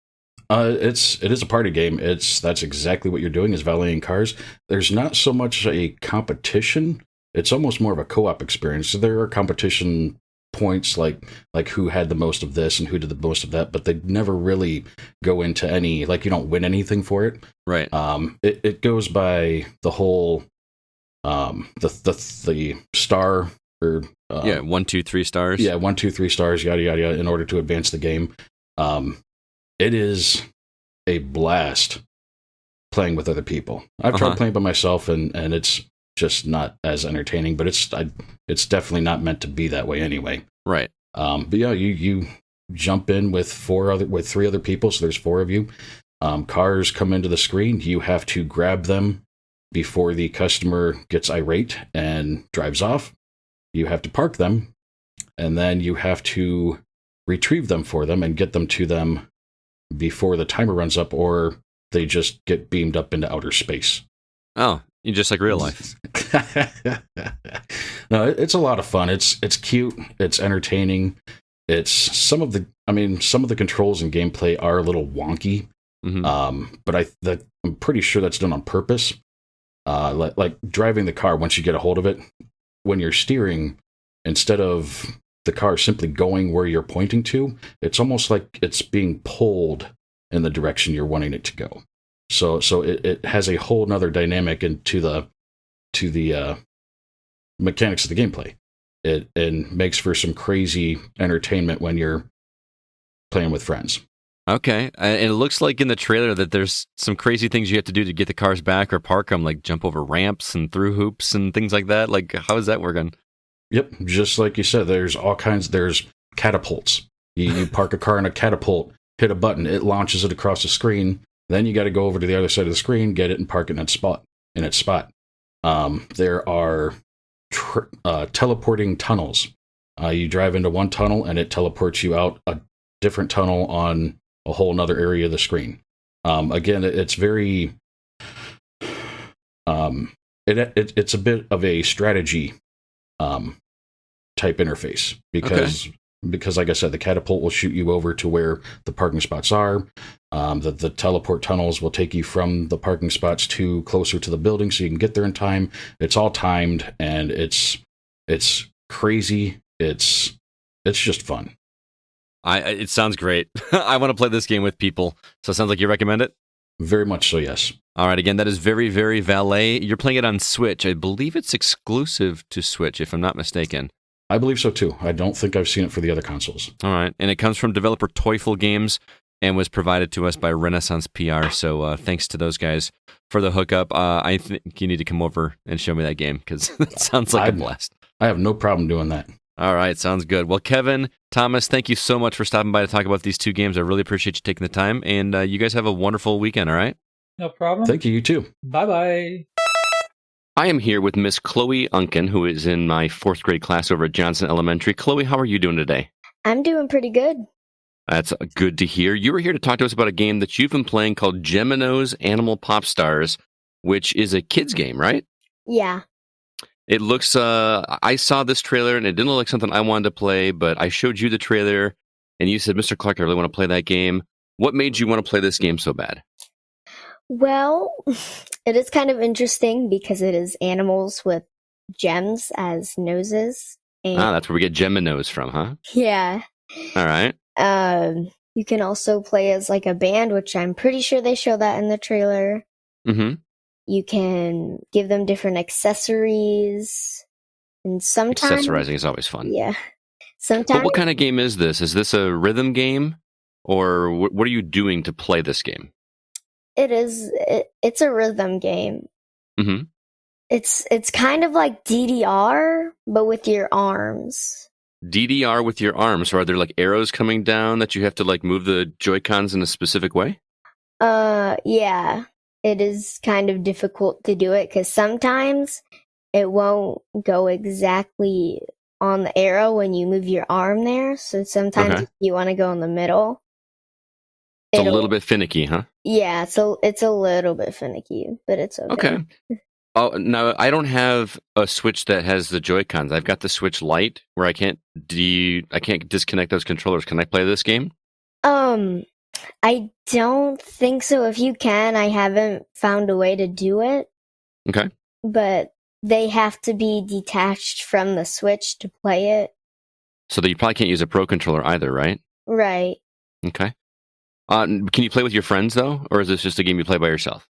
It is a party game. That's exactly what you're doing, is valeting cars. There's not so much a competition. It's almost more of a co-op experience. So there are competition points like who had the most of this and who did the most of that, but they never really go into any, like, you don't win anything for it. Right. It goes by the whole the star, or 1, 2, 3 stars. Yeah, 1, 2, 3 stars, yada yada yada, in order to advance the game. It is a blast playing with other people. I've tried playing by myself, and it's just not as entertaining. But it's definitely not meant to be that way anyway. Right. But yeah, you jump in with 3 other people, so there's 4 of you. Cars come into the screen. You have to grab them before the customer gets irate and drives off. You have to park them, and then you have to retrieve them for them and get them to them before the timer runs up, or they just get beamed up into outer space. Oh, you just like real life. No, it's a lot of fun. It's cute. It's entertaining. It's some of the controls and gameplay are a little wonky. Mm-hmm. But I'm pretty sure that's done on purpose. Like driving the car, once you get a hold of it, when you're steering, instead of the car simply going where you're pointing to, it's almost like it's being pulled in the direction you're wanting it to go. So it has a whole nother dynamic into the mechanics of the gameplay. It makes for some crazy entertainment when you're playing with friends. Okay, and it looks like in the trailer that there's some crazy things you have to do to get the cars back or park them, like jump over ramps and through hoops and things like that. Like, how is that working? Yep, just like you said, there's all kinds. There's catapults. You park a car in a catapult, hit a button, it launches it across the screen. Then you got to go over to the other side of the screen, get it, and park it in its spot. There are teleporting tunnels. You drive into one tunnel, and it teleports you out a different tunnel on a whole nother area of the screen. Again, it's very it's a bit of a strategy type interface, because like I said, the catapult will shoot you over to where the parking spots are. The teleport tunnels will take you from the parking spots to closer to the building so you can get there in time. It's all timed, and it's crazy. It's just fun. It sounds great. I want to play this game with people. So it sounds like you recommend it? Very much so, yes. All right, again, that is Very Very Valet. You're playing it on Switch. I believe it's exclusive to Switch, if I'm not mistaken. I believe so, too. I don't think I've seen it for the other consoles. All right, and it comes from developer Toyful Games and was provided to us by Renaissance PR, so thanks to those guys for the hookup. I think you need to come over and show me that game, because it sounds like a blast. I have no problem doing that. All right, sounds good. Well, Kevin, Thomas, thank you so much for stopping by to talk about these 2 games. I really appreciate you taking the time, and you guys have a wonderful weekend, all right? No problem. Thank you, you too. Bye-bye. I am here with Miss Chloe Unken, who is in my 4th grade class over at Johnson Elementary. Chloe, how are you doing today? I'm doing pretty good. That's good to hear. You were here to talk to us about a game that you've been playing called Geminose Animal Popstars, which is a kids game, right? Yeah. It looks, I saw this trailer and it didn't look like something I wanted to play, but I showed you the trailer and you said, Mr. Clark, I really want to play that game. What made you want to play this game so bad? Well, it is kind of interesting because it is animals with gems as noses. And that's where we get Geminose from, huh? yeah. All right. You can also play as like a band, which I'm pretty sure they show that in the trailer. Mm-hmm. You can give them different accessories. And sometimes... Accessorizing is always fun. Yeah. Sometimes What kind of game is this? Is this a rhythm game, or what are you doing to play this game? it's a rhythm game. Mm-hmm. It's kind of like DDR, but with your arms. DDR with your arms. So are there like arrows coming down that you have to like move the Joy-Cons in a specific way? Yeah. It is kind of difficult to do it because sometimes it won't go exactly on the arrow when you move your arm there. So sometimes Okay. if you want to go in the middle, It's a little bit finicky, huh? Yeah, so it's a little bit finicky, but it's okay. Okay. Oh, no, I don't have a Switch that has the Joy-Cons. I've got the Switch Lite where I can't disconnect those controllers. Can I play this game? I don't think so. If you can, I haven't found a way to do it. Okay. But they have to be detached from the Switch to play it. So that you probably can't use a Pro Controller either, right? Right. Okay. Can you play with your friends though, or is this just a game you play by yourself?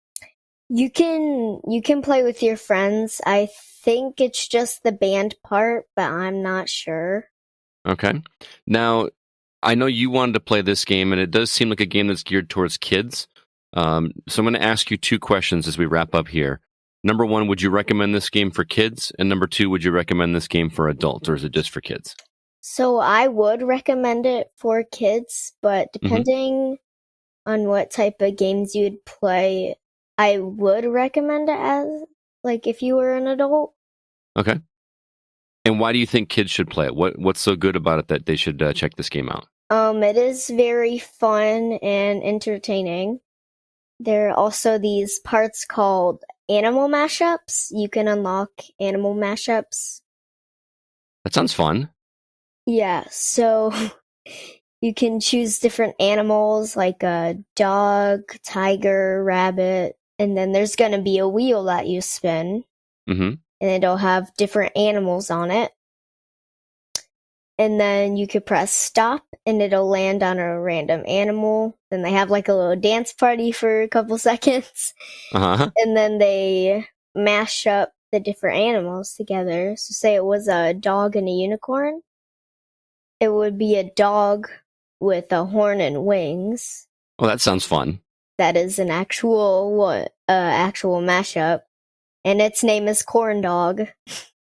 You can play with your friends. I think it's just the band part, but I'm not sure. Okay. Now, I know you wanted to play this game, and it does seem like a game that's geared towards kids. So I'm going to ask you two questions as we wrap up here. Number one, would you recommend this game for kids? And number two, would you recommend this game for adults, or is it just for kids? So I would recommend it for kids, but depending on what type of games you would play, I would recommend it as, like, if you were an adult. Okay. And why do you think kids should play it? What's so good about it that they should check this game out? It is very fun and entertaining. There are also these parts called animal mashups. You can unlock animal mashups. That sounds fun. Yeah, so you can choose different animals like a dog, tiger, rabbit, and then there's going to be a wheel that you spin, Mm-hmm. and it'll have different animals on it. And then you could press stop, and it'll land on a random animal. Then they have like a little dance party for a couple seconds, Uh-huh. and then they mash up the different animals together. So say it was a dog and a unicorn. It would be a dog with a horn and wings. Well, that sounds fun. That is an actual mashup, and its name is Corn Dog.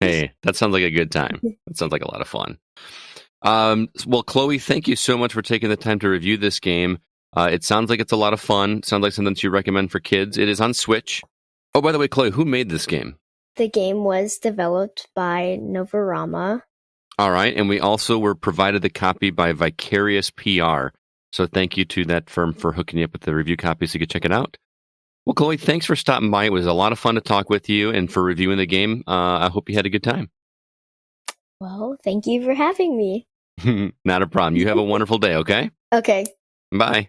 Hey, that sounds like a good time. That sounds like a lot of fun. Well, Chloe, thank you so much for taking the time to review this game. It sounds like it's a lot of fun. Sounds like something that you recommend for kids. It is on Switch. Oh, by the way, Chloe, who made this game? The game was developed by Novarama. All right, and we also were provided the copy by Vicarious PR. So thank you to that firm for hooking you up with the review copy so you could check it out. Well, Chloe, thanks for stopping by. It was a lot of fun to talk with you and for reviewing the game. I hope you had a good time. Well, thank you for having me. Not a problem. You have a wonderful day, okay? Okay. Bye.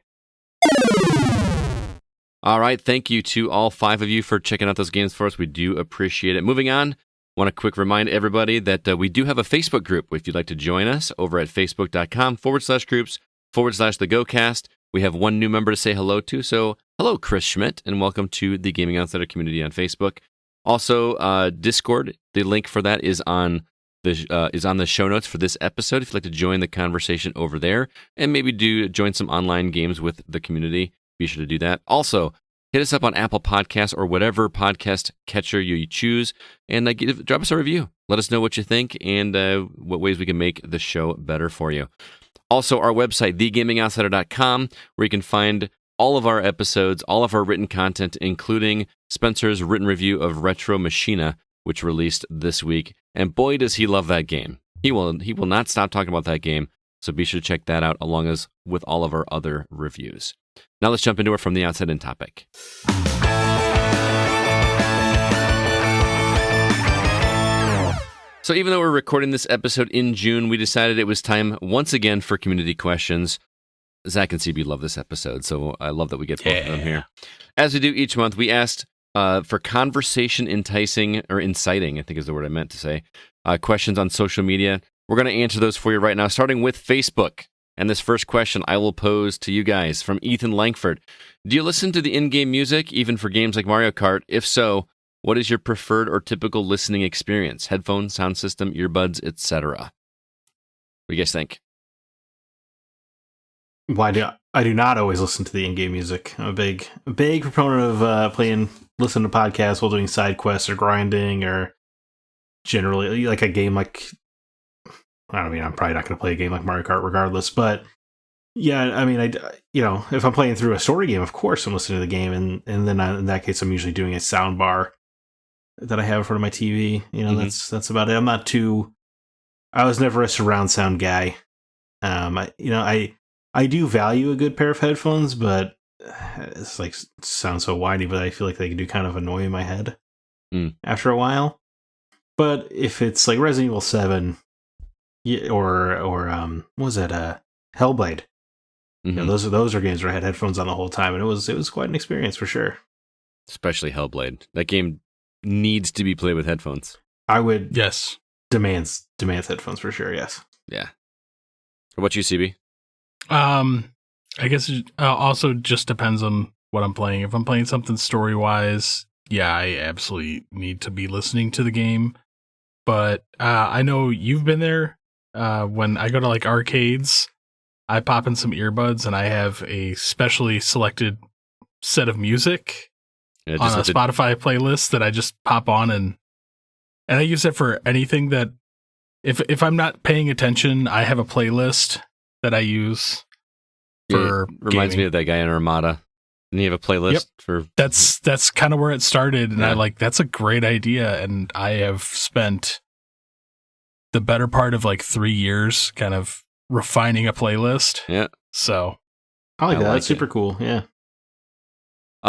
All right, thank you to all 5 of you for checking out those games for us. We do appreciate it. Moving on, want to quick remind everybody that we do have a Facebook group if you'd like to join us over at facebook.com/groups/the GoCast. We have one new member to say hello to. So hello, Chris Schmidt, and welcome to the Gaming Outsider community on Facebook. Also, Discord, the link for that is on the show notes for this episode. If you'd like to join the conversation over there and maybe join some online games with the community, be sure to do that. Also, hit us up on Apple Podcasts or whatever podcast catcher you choose, and drop us a review. Let us know what you think and what ways we can make the show better for you. Also, our website, thegamingoutsider.com, where you can find all of our episodes, all of our written content, including Spencer's written review of Retro Machina, which released this week. And boy, does he love that game. He will not stop talking about that game, so be sure to check that out along as with all of our other reviews. Now let's jump into our From the Outside In topic. So even though we're recording this episode in June, we decided it was time once again for community questions. Zack and CB love this episode, so I love that we get both of them here. As we do each month, we asked for conversation inciting, I think is the word I meant to say, questions on social media. We're going to answer those for you right now, starting with Facebook. And this first question I will pose to you guys from Ethan Langford. Do you listen to the in-game music, even for games like Mario Kart? If so, what is your preferred or typical listening experience? Headphones, sound system, earbuds, etc.? What do you guys think? I do not always listen to the in-game music. I'm a big proponent of listening to podcasts while doing side quests or grinding, or generally like a game like, I mean, I'm probably not going to play a game like Mario Kart regardless, but yeah, I mean, if I'm playing through a story game, of course I'm listening to the game, and then in that case, I'm usually doing a sound bar that I have in front of my TV. That's about it. I was never a surround sound guy. I do value a good pair of headphones, but it's like sounds so whiny, but I feel like they do kind of annoy my head after a while. But if it's like Resident Evil 7, or what was that? Hellblade. Those are games where I had headphones on the whole time, and it was quite an experience for sure. Especially Hellblade. That game needs to be played with headphones. I would demands headphones for sure. Yes. Yeah. What about you, CB? I guess it also just depends on what I'm playing. If I'm playing something story-wise, yeah, I absolutely need to be listening to the game. But I know you've been there. When I go to like arcades, I pop in some earbuds and I have a specially selected set of music on a Spotify playlist that I just pop on, and I use it for anything that if I'm not paying attention, I have a playlist that I use for reminds gaming. me of that guy in Armada. Didn't he have a playlist for that's kind of where it started, and that's a great idea, and I have spent the better part of like 3 years kind of refining a playlist. Yeah. So I like that. That's super cool. Yeah.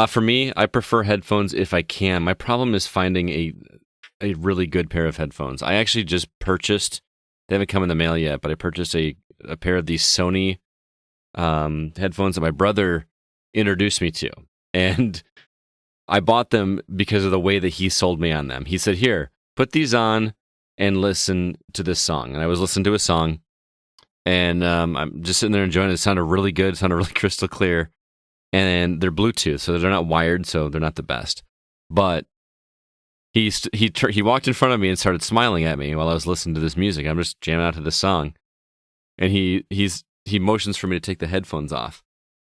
For me, I prefer headphones if I can. My problem is finding a really good pair of headphones. I actually just purchased, they haven't come in the mail yet, but I purchased a pair of these Sony headphones that my brother introduced me to. And I bought them because of the way that he sold me on them. He said, here, put these on and listen to this song. And I was listening to a song, and I'm just sitting there enjoying it. It sounded really good. It sounded really crystal clear. And they're Bluetooth, so they're not wired, so they're not the best. But he walked in front of me and started smiling at me while I was listening to this music. I'm just jamming out to this song. And he motions for me to take the headphones off.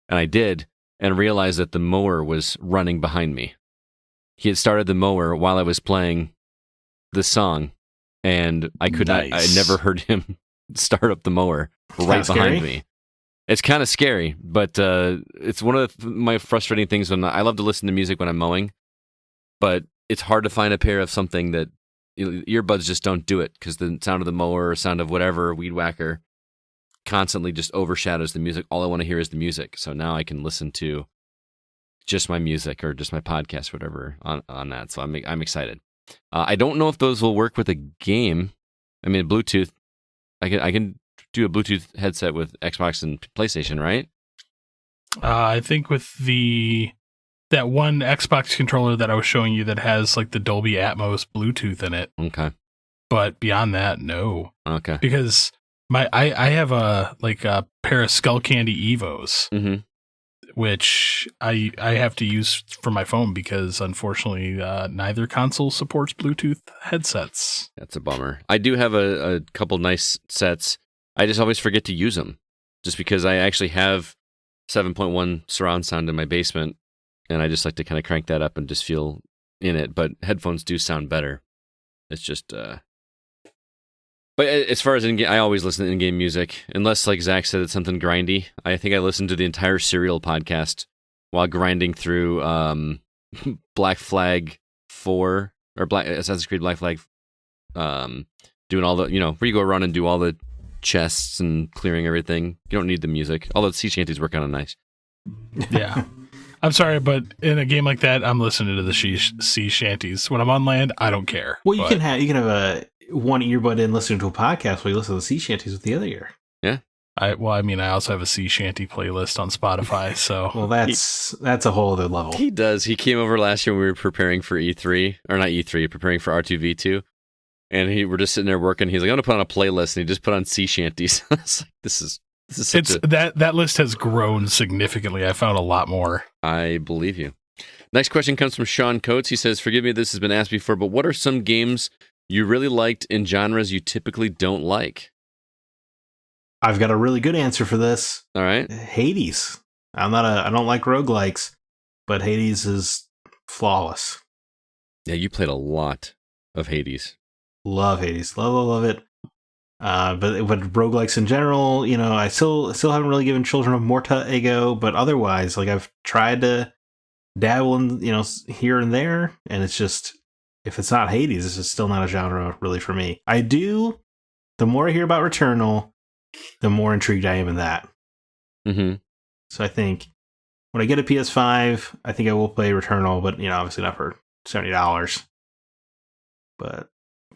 And I did, and realized that the mower was running behind me. He had started the mower while I was playing the song, and I could not, I never heard him start up the mower right behind me. It's kind of scary, but it's one of my frustrating things when I love to listen to music when I'm mowing, but it's hard to find a pair of something that earbuds just don't do it, because the sound of the mower or sound of whatever weed whacker constantly just overshadows the music. All I want to hear is the music. So now I can listen to just my music or just my podcast, whatever on that. So I'm excited. I don't know if those will work with a game. I mean, Bluetooth. I can do a Bluetooth headset with Xbox and PlayStation, right? I think with that one Xbox controller that I was showing you that has like the Dolby Atmos Bluetooth in it. Okay. But beyond that, no. Okay. Because I have a pair of Skull Candy Evos, which I have to use for my phone because unfortunately neither console supports Bluetooth headsets. That's a bummer. I do have a couple nice sets. I just always forget to use them, just because I actually have 7.1 surround sound in my basement, and I just like to kind of crank that up and just feel in it. But headphones do sound better. It's just, but as far as in-game, I always listen to in-game music, unless, like Zack said, it's something grindy. I think I listened to the entire Serial podcast while grinding through Black Flag 4 or Assassin's Creed Black Flag, doing all the where you go around and do all the chests and clearing everything. You don't need the music, although the sea shanties were kind of nice. Yeah. I'm sorry, but in a game like that, I'm listening to the sea shanties. When I'm on land, I don't care. Well, you can have a one earbud in listening to a podcast while you listen to the sea shanties with the other ear. Yeah. I also have a sea shanty playlist on Spotify, so well, that's a whole other level. He does. He came over last year when we were preparing for E3, or not E3, preparing for R2V2. And we're just sitting there working. He's like, I'm going to put on a playlist. And he just put on sea shanties. It's like, this is such that list has grown significantly. I found a lot more. I believe you. Next question comes from Sean Coates. He says, forgive me if this has been asked before, but what are some games you really liked in genres you typically don't like? I've got a really good answer for this. All right. Hades. I don't like roguelikes, but Hades is flawless. Yeah, you played a lot of Hades. Love Hades. Love it. But roguelikes in general, I still haven't really given Children of Morta a go, but otherwise, like I've tried to dabble in, here and there, and it's just, if it's not Hades, it's just still not a genre really for me. The more I hear about Returnal, the more intrigued I am in that. Mm-hmm. So I think when I get a PS5, I think I will play Returnal, but obviously not for $70. But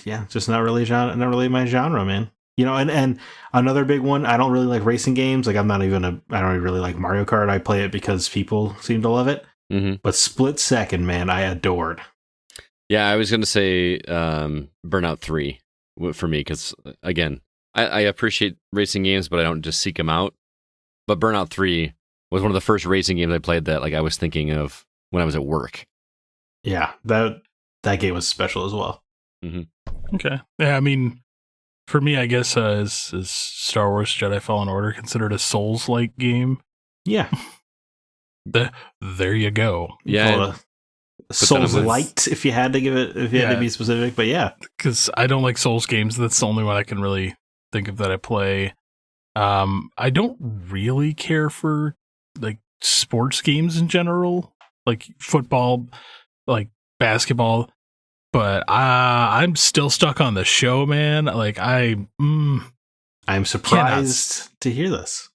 yeah, just not really my genre, man. And another big one, I don't really like racing games. Like I don't even really like Mario Kart. I play it because people seem to love it. Mm-hmm. But Split Second, man, I adored. Yeah, I was going to say Burnout 3 for me, because again, I appreciate racing games, but I don't just seek them out. But Burnout 3 was one of the first racing games I played that like I was thinking of when I was at work. Yeah, that game was special as well. Mm-hmm. Okay. Yeah, I mean, for me, I guess is Star Wars Jedi Fallen Order considered a Souls-like game? Yeah. There you go. Yeah. Souls Light, if you had to be specific, but yeah. Because I don't like Souls games. That's the only one I can really think of that I play. I don't really care for like sports games in general, like football, like basketball. But I'm still stuck on the show, man. Like I'm surprised to hear this.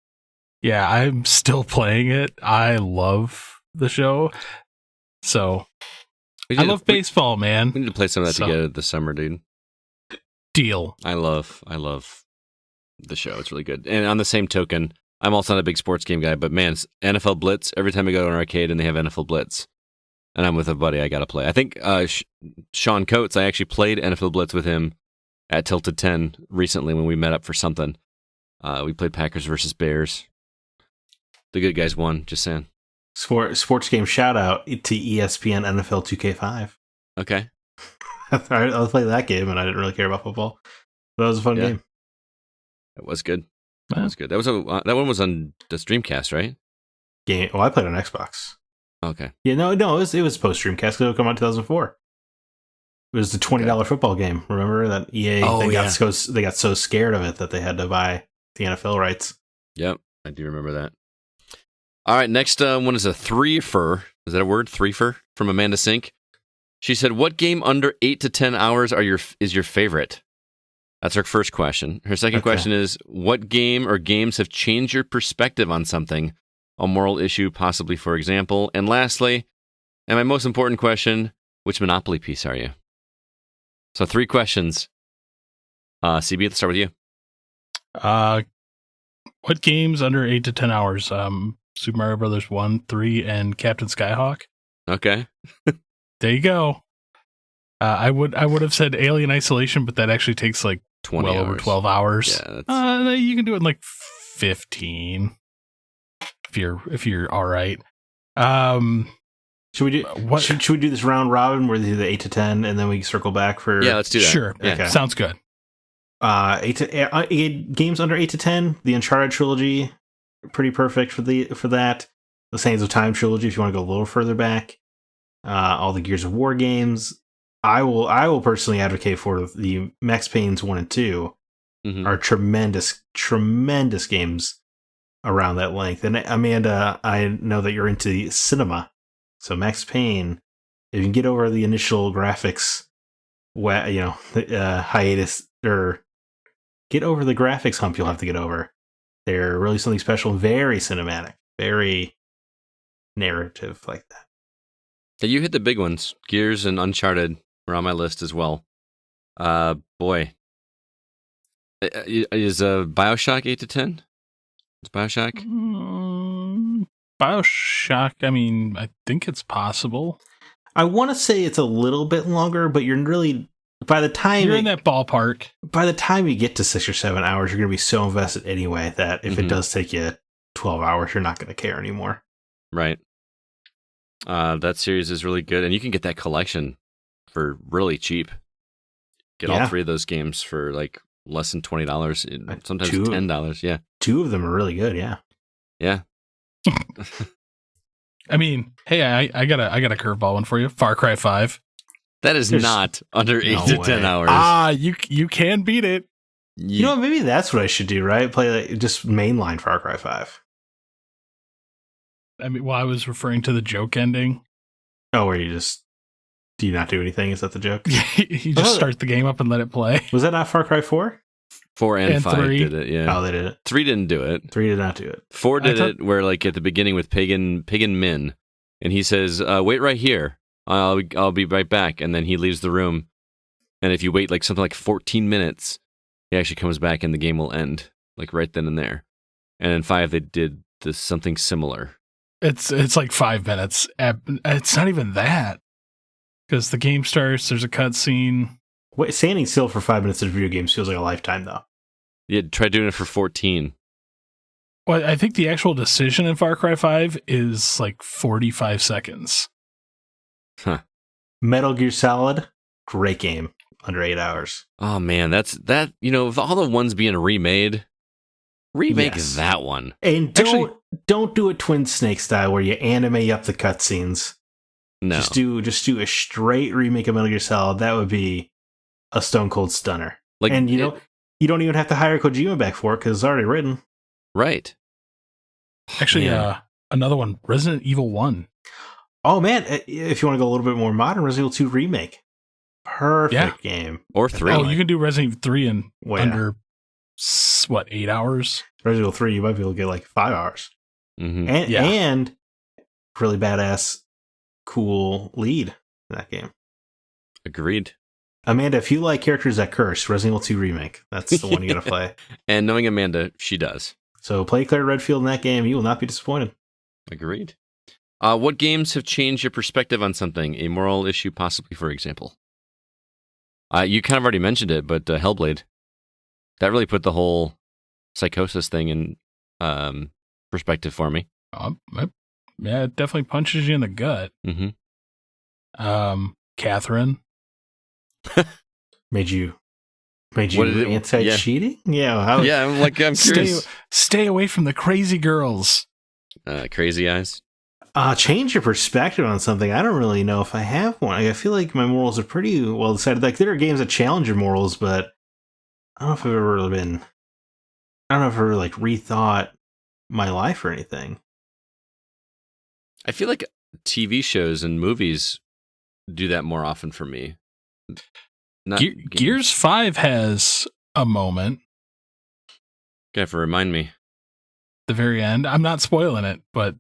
Yeah, I'm still playing it. I love the show. So I love baseball, man. We need to play some of that together this summer, dude. Deal. I love the show. It's really good. And on the same token, I'm also not a big sports game guy, but man, NFL Blitz, every time I go to an arcade and they have NFL Blitz, and I'm with a buddy, I got to play. I think Sean Coates, I actually played NFL Blitz with him at Tilted 10 recently when we met up for something. We played Packers versus Bears. The good guys won, just saying. Sports game shout out to ESPN NFL 2K5. Okay. I played that game and I didn't really care about football. That was a fun game. It was good. That was good. That one was on the Dreamcast, right? Well, I played on Xbox. Okay. Yeah, no, it was post Dreamcast because it would come out in 2004. It was the $20 football game. Remember that EA? They got so scared of it that they had to buy the NFL rights. Yep, I do remember that. All right, next one is a threefer. Is that a word? Threefer from Amanda Sink. She said, "What game under 8 to 10 hours is your favorite?" That's her first question. Her second question is, "What game or games have changed your perspective on something, a moral issue, possibly, for example?" And lastly, and my most important question, which Monopoly piece are you? So 3 questions. CB, let's start with you. What games under 8 to 10 hours? Super Mario Brothers 1, 3, and Captain Skyhawk. Okay. There you go. I would have said Alien Isolation, but that actually takes like 20 well hours. over 12 hours. Yeah, you can do it in like 15 if you're all right. Should we do should we do this round robin where they do the 8 to 10 and then we circle back for? Yeah, let's do that. Sure. Yeah. Okay. Sounds good. 8 games under 8 to 10. The Uncharted trilogy, pretty perfect for that. The Sands of Time trilogy, if you want to go a little further back. All the Gears of War games. I will personally advocate for the Max Payne's 1 and 2 are tremendous games around that length. And Amanda, I know that you're into cinema, so Max Payne, if you can get over the initial graphics, hiatus, or get over the graphics hump, you'll have to get over. They're really something special, very cinematic, very narrative like that. Yeah, you hit the big ones. Gears and Uncharted were on my list as well. Boy. Is Bioshock 8 to 10? Is Bioshock? Bioshock, I mean, I think it's possible. I want to say it's a little bit longer, but you're really, by the time you're in that ballpark. By the time you get to 6 or 7 hours, you're going to be so invested anyway that if it does take you 12 hours, you're not going to care anymore. Right. That series is really good, and you can get that collection for really cheap. Get all 3 of those games for like less than $20, sometimes $10. Yeah, 2 of them are really good. Yeah. yeah. I mean, hey, I got a curveball one for you. Far Cry 5. That is not under 8 no to way. 10 hours. You can beat it. You know, maybe that's what I should do, right? Play like just mainline Far Cry 5. I mean, well, I was referring to the joke ending. Oh, where do you not do anything? Is that the joke? You just start the game up and let it play. Was that not Far Cry 4? 4 and 5 3. did it, yeah. Oh, they did it. 3 didn't do it. 3 did not do it. 4 did it where, like, at the beginning with Pagan Min, and he says, wait right here. I'll be right back. And then he leaves the room. And if you wait, like, something like 14 minutes, he actually comes back and the game will end, like, right then and there. And in 5, they did something similar. It's like 5 minutes. It's not even that. Because the game starts, there's a cutscene. Wait, standing still for 5 minutes in video games feels like a lifetime, though. Yeah, try doing it for 14. Well, I think the actual decision in Far Cry 5 is like 45 seconds. Huh. Metal Gear Solid, great game. Under 8 hours. Oh, man, that, of all the ones being remake Yes. that one. And don't do it Twin Snake style where you animate up the cutscenes. No. Just do a straight remake of Metal Gear Solid. That would be a stone cold stunner. Like, and you don't even have to hire Kojima back for it because it's already written. Right. Actually, Man. another one, Resident Evil 1. Oh man, if you want to go a little bit more modern, Resident Evil 2 remake. Perfect game. Or 3. Oh, you can do Resident Evil 3 in Well, under 8 hours? Resident Evil 3, you might be able to get like 5 hours. Mm-hmm. And really badass, cool lead in that game. Agreed. Amanda, if you like characters that curse, Resident Evil 2 remake. That's the one you gotta play. And knowing Amanda, she does. So play Claire Redfield in that game. You will not be disappointed. Agreed. What games have changed your perspective on something? A moral issue, possibly, for example. You kind of already mentioned it, but Hellblade. That really put the whole psychosis thing in perspective for me. Yeah, it definitely punches you in the gut. Mm-hmm. Catherine. Made you anti-cheating? Yeah. I'm curious. Stay away from the crazy girls. Crazy eyes. Change your perspective on something. I don't really know if I have one. I feel like my morals are pretty well decided. Like there are games that challenge your morals, but I don't know if I've ever like rethought my life or anything. I feel like TV shows and movies do that more often for me. Gears 5 has a moment. You have to remind me. The very end. I'm not spoiling it, but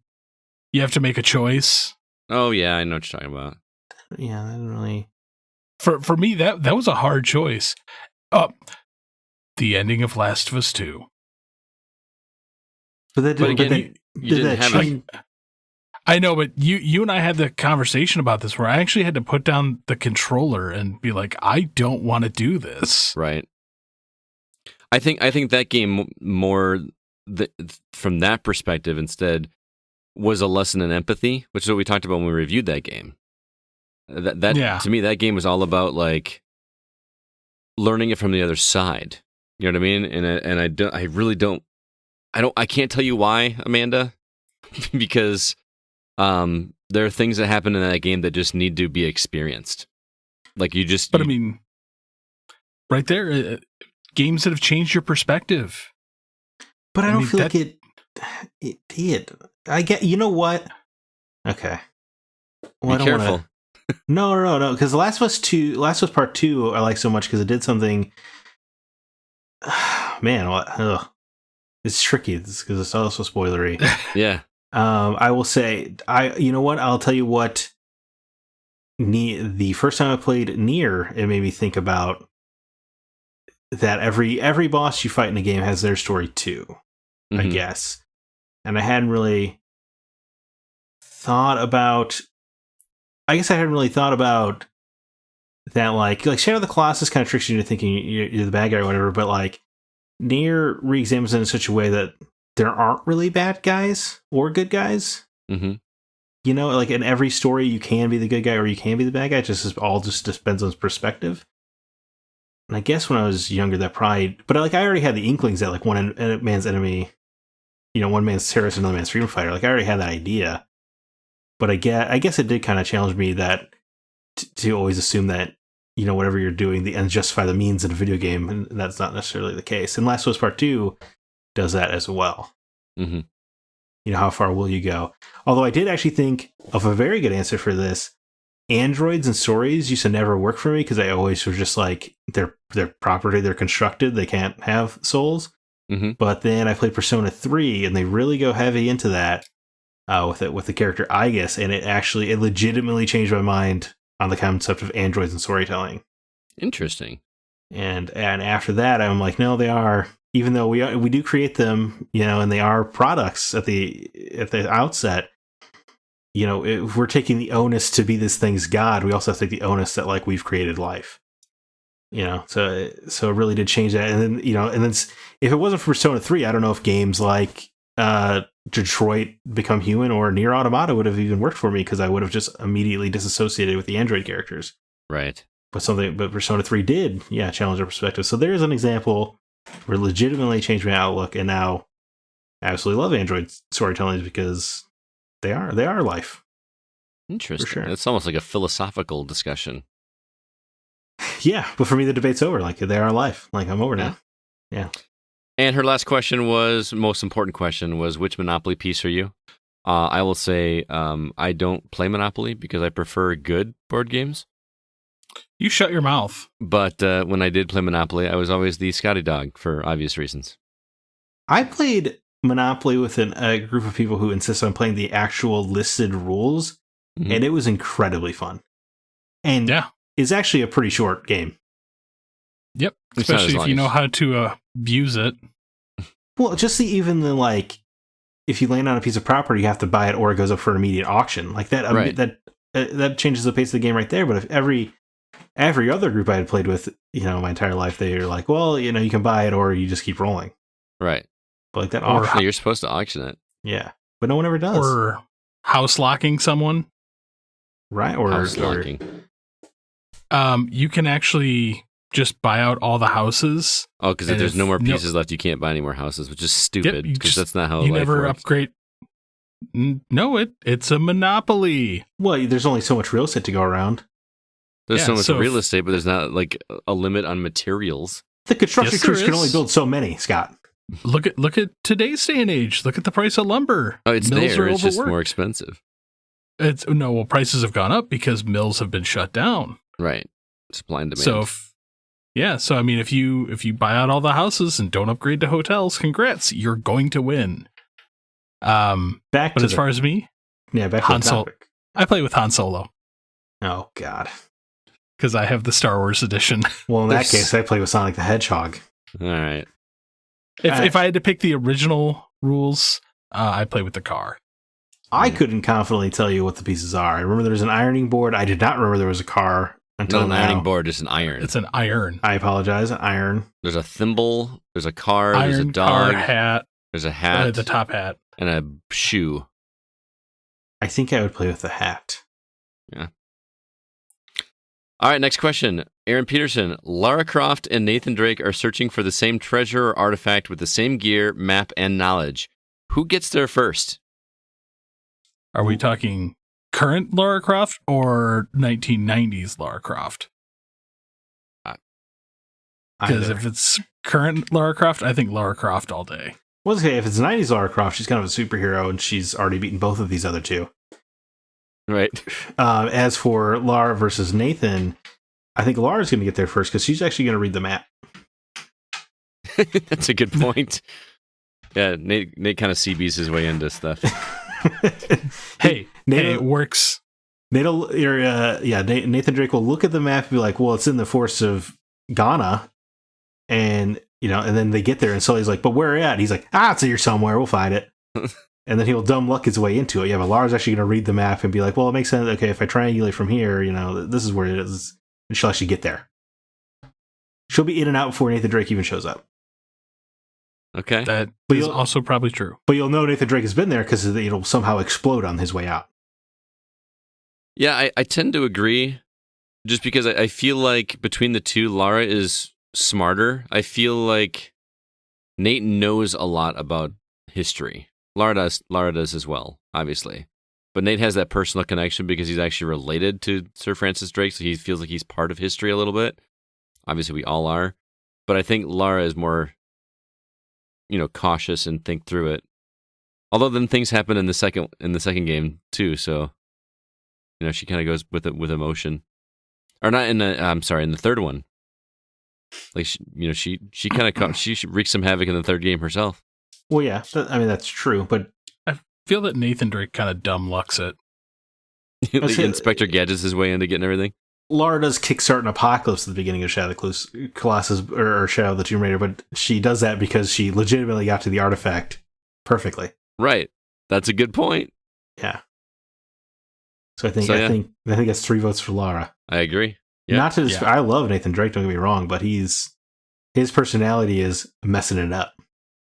you have to make a choice. Oh yeah, I know what you're talking about. Yeah, I didn't really. For me, that was a hard choice. The ending of Last of Us 2. But again, you didn't have it. I know, but you and I had the conversation about this where I actually had to put down the controller and be like, I don't want to do this. Right. I think that game more from that perspective instead was a lesson in empathy, which is what we talked about when we reviewed that game. To me, that game was all about like learning it from the other side. You know what I mean? And I can't tell you why, Amanda, because there are things that happen in that game that just need to be experienced. Like I mean, right there, games that have changed your perspective. But I don't feel like it did. I get. You know what? Okay. Well, be careful. No. Because Last of Us Part 2, I like so much because it did something. Man, it's tricky because it's also spoilery. Yeah. I will say, you know what? I'll tell you what. The first time I played Nier, it made me think about that every boss you fight in a game has their story too, I guess. And I hadn't really thought about. I guess I hadn't really thought about that. Like Shadow of the Colossus kind of tricks you into thinking you're the bad guy or whatever. But like Nier re-examines it in such a way that there aren't really bad guys or good guys. Mm-hmm. You know, like in every story, you can be the good guy or you can be the bad guy. It all just depends on perspective. And I guess when I was younger, that probably, but like I already had the inklings that like one man's enemy, one man's terrorist, another man's freedom fighter. Like I already had that idea. But I guess it did kind of challenge me that to always assume that, whatever you're doing, the ends justify the means in a video game, and that's not necessarily the case. And Last of Us Part 2 does that as well. Mm-hmm. How far will you go? Although I did actually think of a very good answer for this. Androids and stories used to never work for me because I always was just like, they're property, they're constructed, they can't have souls. Mm-hmm. But then I played Persona 3, and they really go heavy into that with the character Aegis, and it legitimately changed my mind on the concept of androids and storytelling. Interesting. And after that, I'm like, no, they are. Even though we do create them, and they are products at the outset. If we're taking the onus to be this thing's god, we also have to take the onus that like we've created life. So it really did change that. And then if it wasn't for Persona 3, I don't know if games like Detroit Become Human or Nier Automata would have even worked for me, because I would have just immediately disassociated with the android characters. Right. But Persona 3 did, challenge our perspective. So there's an example where it legitimately changed my outlook, and now I absolutely love android storytelling because they are life. Interesting. For sure. It's almost like a philosophical discussion. Yeah, but for me, the debate's over. Like, they are life. Like, I'm over now. Yeah. And her last question most important question was, which Monopoly piece are you? I will say I don't play Monopoly because I prefer good board games. You shut your mouth. But when I did play Monopoly, I was always the Scotty dog for obvious reasons. I played Monopoly with a group of people who insist on playing the actual listed rules, and it was incredibly fun. And it's actually a pretty short game. Yep, especially if you know how to abuse it. Well, just if you land on a piece of property, you have to buy it or it goes up for an immediate auction. Like that, right. That changes the pace of the game right there. But if every other group I had played with, my entire life, they were like, well, you can buy it or you just keep rolling. Right. But like that auction, you're supposed to auction it. Yeah, but no one ever does. Or house locking someone. Right. Or house locking. You can actually just buy out all the houses. Oh, because if there's no more pieces left, you can't buy any more houses, which is stupid, because that's not how life works. You never upgrade. No, it's a monopoly. Well, there's only so much real estate to go around. There's so much real estate, but there's not like a limit on materials. The construction crews can only build so many, Scott. Look at today's day and age. Look at the price of lumber. Oh, it's mills there. It's just more expensive. Prices have gone up because mills have been shut down. Right. Supply and demand. So if you buy out all the houses and don't upgrade to hotels, congrats, you're going to win. As far as me, back to the topic. I play with Han Solo. Oh God. Because I have the Star Wars edition. Well, in that case, I play with Sonic the Hedgehog. All right. If I had to pick the original rules, I play with the car. I couldn't confidently tell you what the pieces are. I remember there was an ironing board. I did not remember there was a car until not an ironing board, just an iron. It's an iron. I apologize. An iron. There's a thimble. There's a car. Iron, there's a dog. Car, hat. There's a hat. The top hat. And a shoe. I think I would play with the hat. Yeah. All right, next question. Aaron Peterson. Lara Croft and Nathan Drake are searching for the same treasure or artifact with the same gear, map, and knowledge. Who gets there first? Are we talking current Lara Croft or 1990s Lara Croft? Because if it's current Lara Croft, I think Lara Croft all day. Well, okay, if it's 90s Lara Croft, she's kind of a superhero, and she's already beaten both of these other two. Right. As for Lara versus Nathan, I think Lara's going to get there first because she's actually going to read the map. That's a good point. Yeah, Nate kind of CBs his way into stuff. Hey, it works. Nathan Drake will look at the map and be like, well, it's in the forest of Ghana. And, and then they get there and Sully's like, but where are you at? He's like, it's here somewhere. We'll find it. And then he'll dumb luck his way into it. Yeah, but Lara's actually going to read the map and be like, well, it makes sense. Okay, if I triangulate from here, this is where it is. And she'll actually get there. She'll be in and out before Nathan Drake even shows up. Okay. That is also probably true. But you'll know Nathan Drake has been there because it'll somehow explode on his way out. Yeah, I tend to agree. Just because I feel like between the two, Lara is smarter. I feel like Nate knows a lot about history. Lara does as well, obviously. But Nate has that personal connection because he's actually related to Sir Francis Drake, so he feels like he's part of history a little bit. Obviously, we all are. But I think Lara is more, cautious and think through it. Although then things happen in the second game too, so she kind of goes with emotion. Or not in the third one. Like she kind of she wreaks some havoc in the third game herself. Well, yeah, that's true, but I feel that Nathan Drake kind of dumb lucks it. Inspector Gadgets his way into getting everything. Lara does kickstart an apocalypse at the beginning of Shadow of the Colossus or Shadow of the Tomb Raider, but she does that because she legitimately got to the artifact perfectly. Right. That's a good point. Yeah. So I think that's 3 votes for Lara. I agree. Yeah. Not to I love Nathan Drake, don't get me wrong, but his personality is messing it up.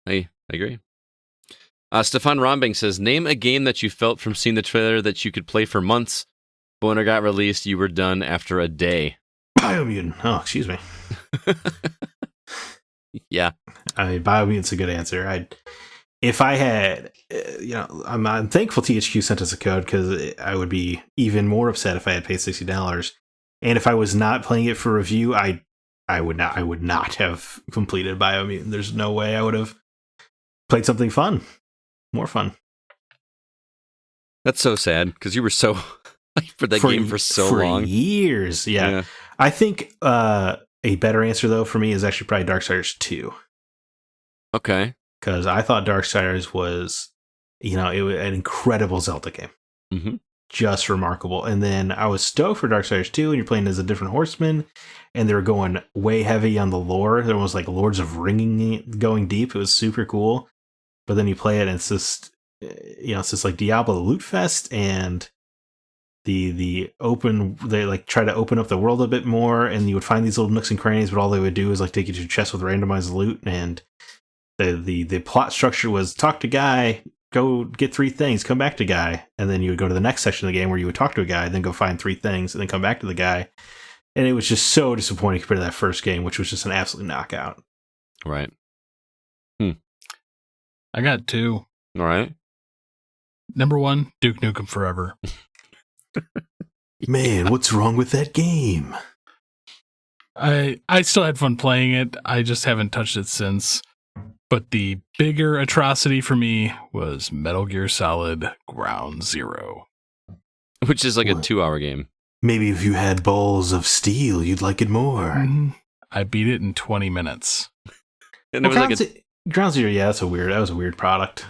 I agree. Stefan Rombing says, name a game that you felt from seeing the trailer that you could play for months, but when it got released, you were done after a day. Biomutant. Oh, excuse me. Yeah. Biomutant's a good answer. If I had, I'm thankful THQ sent us a code because I would be even more upset if I had paid $60. And if I was not playing it for review, I would not have completed Biomutant. There's no way I would have played something fun, more fun. That's so sad because you were so for that game for so long, years. Yeah. I think a better answer though for me is actually probably Darksiders 2. Okay. Because I thought Darksiders was, it was an incredible Zelda game. Mm-hmm. Just remarkable. And then I was stoked for Darksiders 2, and you're playing as a different horseman, and they were going way heavy on the lore. There was like Lords of Ringing going deep. It was super cool. But then you play it, and it's just, it's just like Diablo Loot Fest, and they like try to open up the world a bit more, and you would find these little nooks and crannies, but all they would do is like take you to a chest with randomized loot, and the plot structure was talk to guy, go get 3 things, come back to guy, and then you would go to the next section of the game where you would talk to a guy, then go find 3 things, and then come back to the guy. And it was just so disappointing compared to that first game, which was just an absolute knockout. Right. I got 2. All right. Number 1, Duke Nukem Forever. Man, what's wrong with that game? I still had fun playing it. I just haven't touched it since. But the bigger atrocity for me was Metal Gear Solid Ground Zero. Which is like a 2-hour game. Maybe if you had balls of steel, you'd like it more. Mm-hmm. I beat it in 20 minutes. And Ground Zero, yeah, that was a weird product.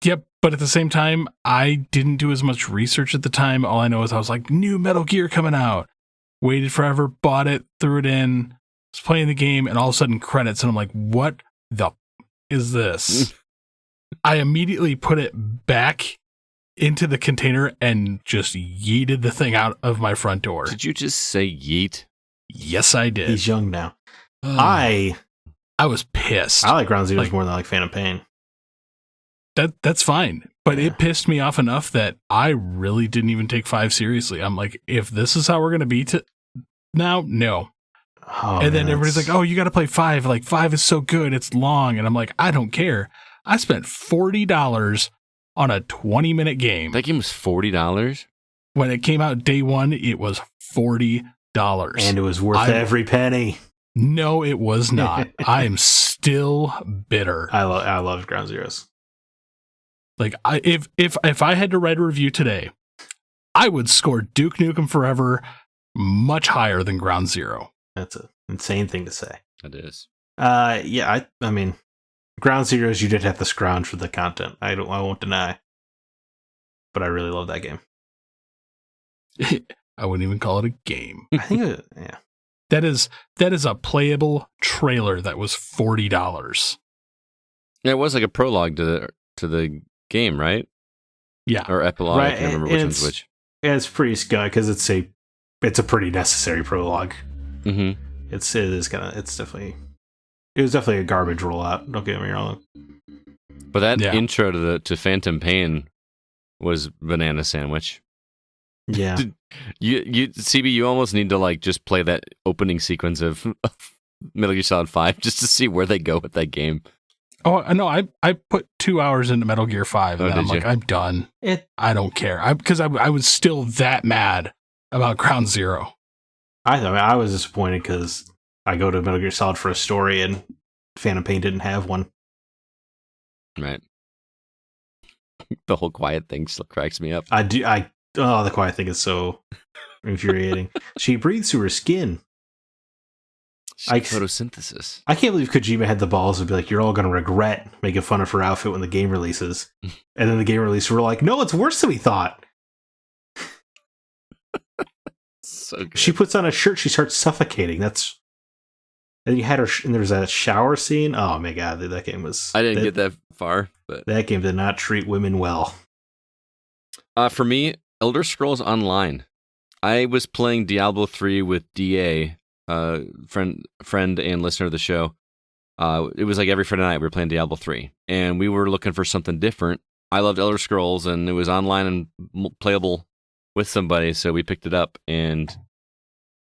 Yep, but at the same time, I didn't do as much research at the time. All I know is I was like, new Metal Gear coming out. Waited forever, bought it, threw it in, was playing the game, and all of a sudden credits, and I'm like, what the is this? I immediately put it back into the container and just yeeted the thing out of my front door. Did you just say yeet? Yes, I did. He's young now. I was pissed. I like Ground Zeroes more than I like Phantom Pain. That's fine. But it pissed me off enough that I really didn't even take 5 seriously. I'm like, if this is how we're going to beat it now, no. Oh, and then everybody's like, oh, you got to play 5. Like, 5 is so good. It's long. And I'm like, I don't care. I spent $40 on a 20-minute game. That game was $40? When it came out day 1, it was $40. And it was worth every penny. No, it was not. I am still bitter. I love Ground Zeroes. Like, if I had to write a review today, I would score Duke Nukem Forever much higher than Ground Zero. That's an insane thing to say. It is. Yeah, I mean, Ground Zeroes, you did have to scrounge for the content. I won't deny. But I really love that game. I wouldn't even call it a game. I think, yeah. That is a playable trailer that was $40. Yeah, it was like a prologue to the game, right? Yeah. Or epilogue. Right. I can't remember which one's which. Yeah, it's pretty scary because it's a pretty necessary prologue. Mm-hmm. It was definitely a garbage rollout. Don't get me wrong. But that intro to Phantom Pain was banana sandwich. Yeah. You CB, you almost need to like just play that opening sequence of Metal Gear Solid 5 just to see where they go with that game. Oh no, I put 2 hours into Metal Gear 5, and then I'm like, I'm done. I don't care. Because I was still that mad about Ground Zero. I was disappointed because I go to Metal Gear Solid for a story, and Phantom Pain didn't have one. Right. The whole quiet thing still cracks me up. The quiet thing is so infuriating. She breathes through her skin. Photosynthesis. I can't believe Kojima had the balls to be like, you're all going to regret making fun of her outfit when the game releases. And then the game release, we're like, no, it's worse than we thought. So good. She puts on a shirt, she starts suffocating. And you had her, and there's a shower scene. Oh my god, that game was. I didn't get that far, but that game did not treat women well. For me, Elder Scrolls Online. I was playing Diablo 3 with DA, friend and listener of the show. It was like every Friday night we were playing Diablo 3, and we were looking for something different. I loved Elder Scrolls, and it was online and playable with somebody, so we picked it up, and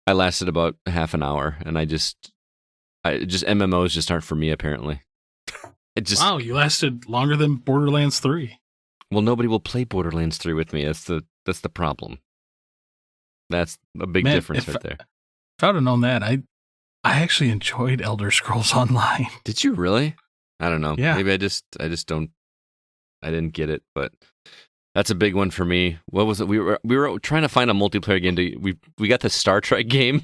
I lasted about half an hour, and MMOs just aren't for me, apparently. Wow, you lasted longer than Borderlands 3. Well, nobody will play Borderlands 3 with me. That's the problem. That's a big difference right there. If I would have known that, I actually enjoyed Elder Scrolls Online. Did you really? I don't know. Yeah. Maybe I just don't. I didn't get it, but that's a big one for me. What was it? We were trying to find a multiplayer game. We got the Star Trek game,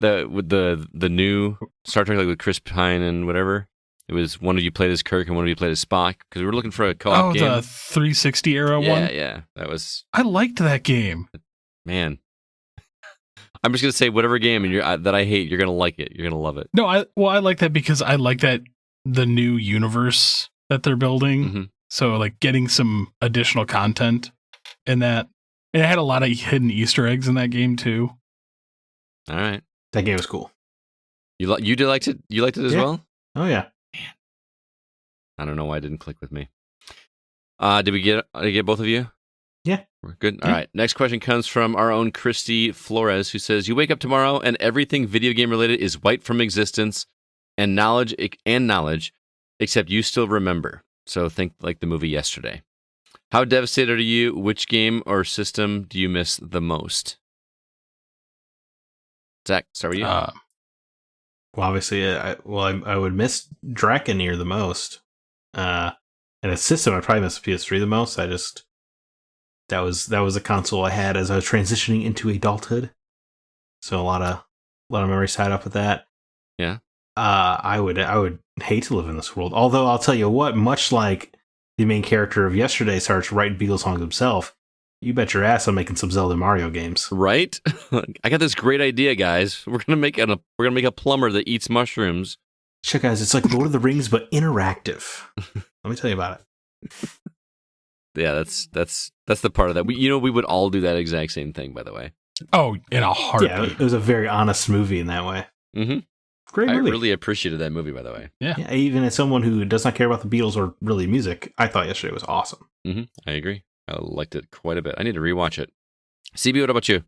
with the new Star Trek, like with Chris Pine and whatever. It was one of you played as Kirk and one of you played as Spock, because we were looking for a co-op game. Oh, the 360 era one? Yeah. That was. I liked that game. Man. I'm just gonna say whatever game that I hate, you're gonna like it. You're gonna love it. No, I like that because I like that the new universe that they're building. Mm-hmm. So like getting some additional content in that, and it had a lot of hidden Easter eggs in that game too. All right, that game was cool. You liked it? You liked it as well? Oh yeah. Man, I don't know why it didn't click with me. Did we get both of you? Yeah. We're good. All right. Next question comes from our own Christy Flores, who says, you wake up tomorrow and everything video game related is wiped from existence and knowledge, except you still remember. So think like the movie Yesterday. How devastated are you? Which game or system do you miss the most? Zach, start with you. Well, obviously, I would miss Draconeer the most. And a system, I'd probably miss PS3 the most. That was a console I had as I was transitioning into adulthood. So a lot of memories tied up with that. Yeah. I would hate to live in this world. Although I'll tell you what, much like the main character of Yesterday starts writing Beatles songs himself, you bet your ass I'm making some Zelda Mario games. Right? I got this great idea, guys. We're gonna make a plumber that eats mushrooms. Check, guys, it's like Lord of the Rings but interactive. Let me tell you about it. Yeah, that's the part of that. We would all do that exact same thing, by the way. Oh, in a heartbeat. Yeah, it was a very honest movie in that way. Mm-hmm. Great movie. I really appreciated that movie, by the way. Yeah. Even as someone who does not care about the Beatles or really music, I thought Yesterday was awesome. Mm-hmm. I agree. I liked it quite a bit. I need to rewatch it. CB, what about you?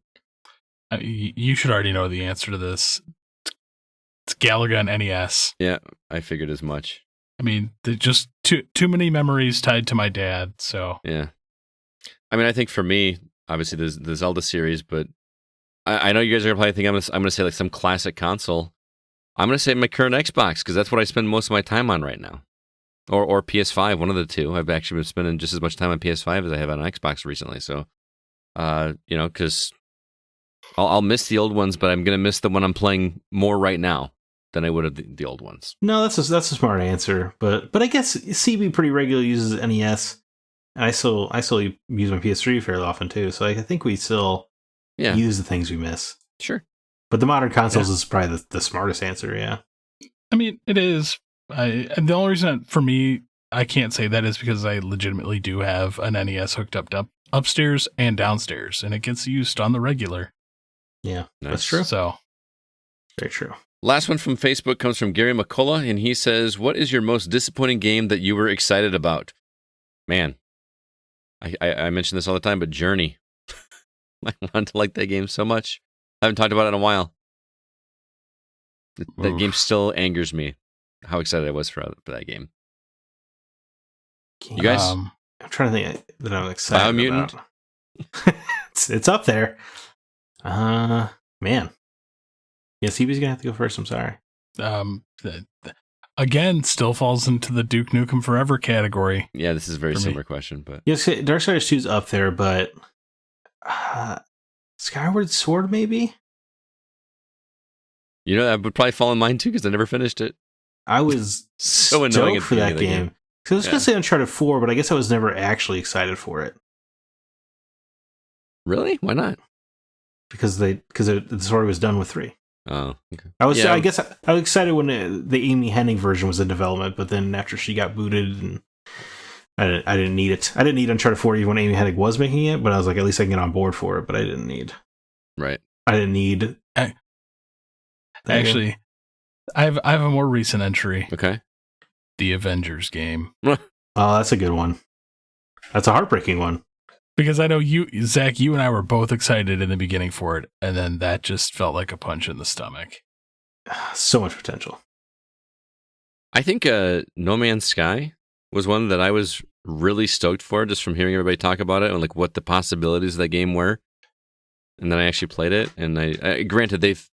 You should already know the answer to this. It's Galaga and NES. Yeah, I figured as much. I mean, just too many memories tied to my dad. So yeah, I mean, I think for me, obviously, there's the Zelda series, but I know you guys are probably thinking I'm gonna say like some classic console. I'm gonna say my current Xbox because that's what I spend most of my time on right now, or PS5, one of the two. I've actually been spending just as much time on PS5 as I have on Xbox recently. So, because I'll miss the old ones, but I'm gonna miss the one I'm playing more right now than I would have the old ones. No, that's a smart answer, but I guess CB pretty regularly uses NES, and I still use my PS3 fairly often too. So I think we still use the things we miss. Sure, but the modern consoles is probably the smartest answer. Yeah, I mean it is. The only reason for me I can't say that is because I legitimately do have an NES hooked up upstairs and downstairs, and it gets used on the regular. Yeah, nice. That's true. So very true. Last one from Facebook comes from Gary McCullough, and he says, what is your most disappointing game that you were excited about? Man, I mention this all the time, but Journey. I wanted to like that game so much. I haven't talked about it in a while. That game still angers me. How excited I was for that game. You guys? I'm trying to think that I'm excited Biomutant? about. It's up there. Man. Yeah, CB's gonna have to go first. I'm sorry. Again, still falls into the Duke Nukem Forever category. Yeah, this is a very similar question, but Yes, Darksiders 2's up there, but Skyward Sword maybe. you know that would probably fall in mine too because I never finished it. I was So annoying stoked at for the that beginning of the game. So I was gonna say Uncharted 4, but I guess I was never actually excited for it Really? Why not? because the story was done with 3. Oh, okay. I guess I was excited when the Amy Hennig version was in development, but then after she got booted, and I didn't need it. I didn't need Uncharted 4 even when Amy Hennig was making it, but I was like, at least I can get on board for it. But I didn't need. Right. I didn't need. Actually, I have a more recent entry. Okay. The Avengers game. Oh, that's a good one. That's a heartbreaking one. Because I know you, Zach, you and I were both excited in the beginning for it, and then that just felt like a punch in the stomach. So much potential. I think No Man's Sky was one that I was really stoked for just from hearing everybody talk about it and like what the possibilities of that game were. And then I actually played it, and I granted they've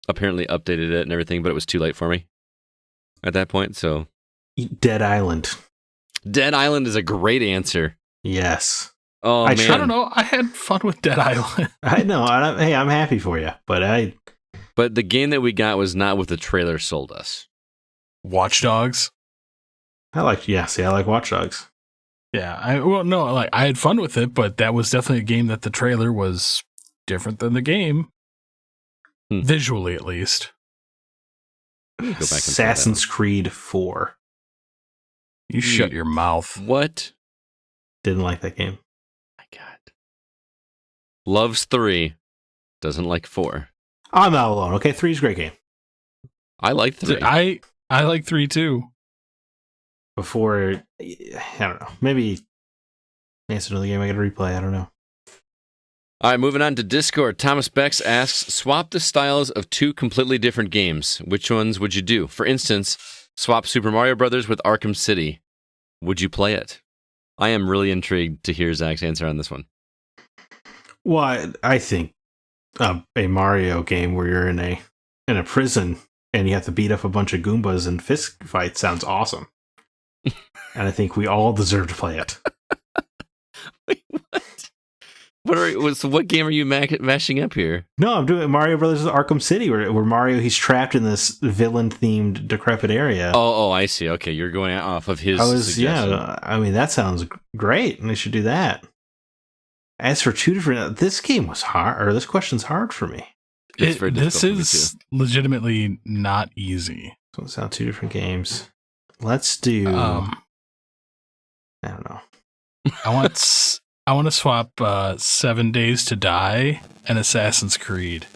apparently updated it and everything, but it was too late for me at that point. So Dead Island. Dead Island is a great answer. Yes. Oh, I man. I don't know. I had fun with Dead Island. I know. Hey, I'm happy for you, but But the game that we got was not what the trailer sold us. Watch Dogs. I like Watch Dogs. Yeah. I had fun with it, but that was definitely a game that the trailer was different than the game. Visually, at least. Go back and play Assassin's Creed 4. You shut your mouth. What? Didn't like that game. My God. Loves 3. Doesn't like 4. I'm not alone. Okay, 3's a great game. I like 3. I like 3 too. Before, I don't know. Maybe it's another game I got to replay. I don't know. All right, moving on to Discord. Thomas Bex asks, swap the styles of 2 completely different games. Which ones would you do? For instance, swap Super Mario Brothers with Arkham City. Would you play it? I am really intrigued to hear Zach's answer on this one. Well, I think a Mario game where you're in a prison and you have to beat up a bunch of Goombas and fist fights sounds awesome. And I think we all deserve to play it. Wait, what? What game are you mashing up here? No, I'm doing Mario Brothers Arkham City, where Mario, he's trapped in this villain-themed, decrepit area. Oh, I see. Okay, you're going off of his suggestion. I mean, that sounds great, and they should do that. As for 2 different, this game was hard, or this question's hard for me. This is legitimately not easy. So let's have 2 different games. Let's do. I don't know. I want to swap 7 Days to Die and Assassin's Creed.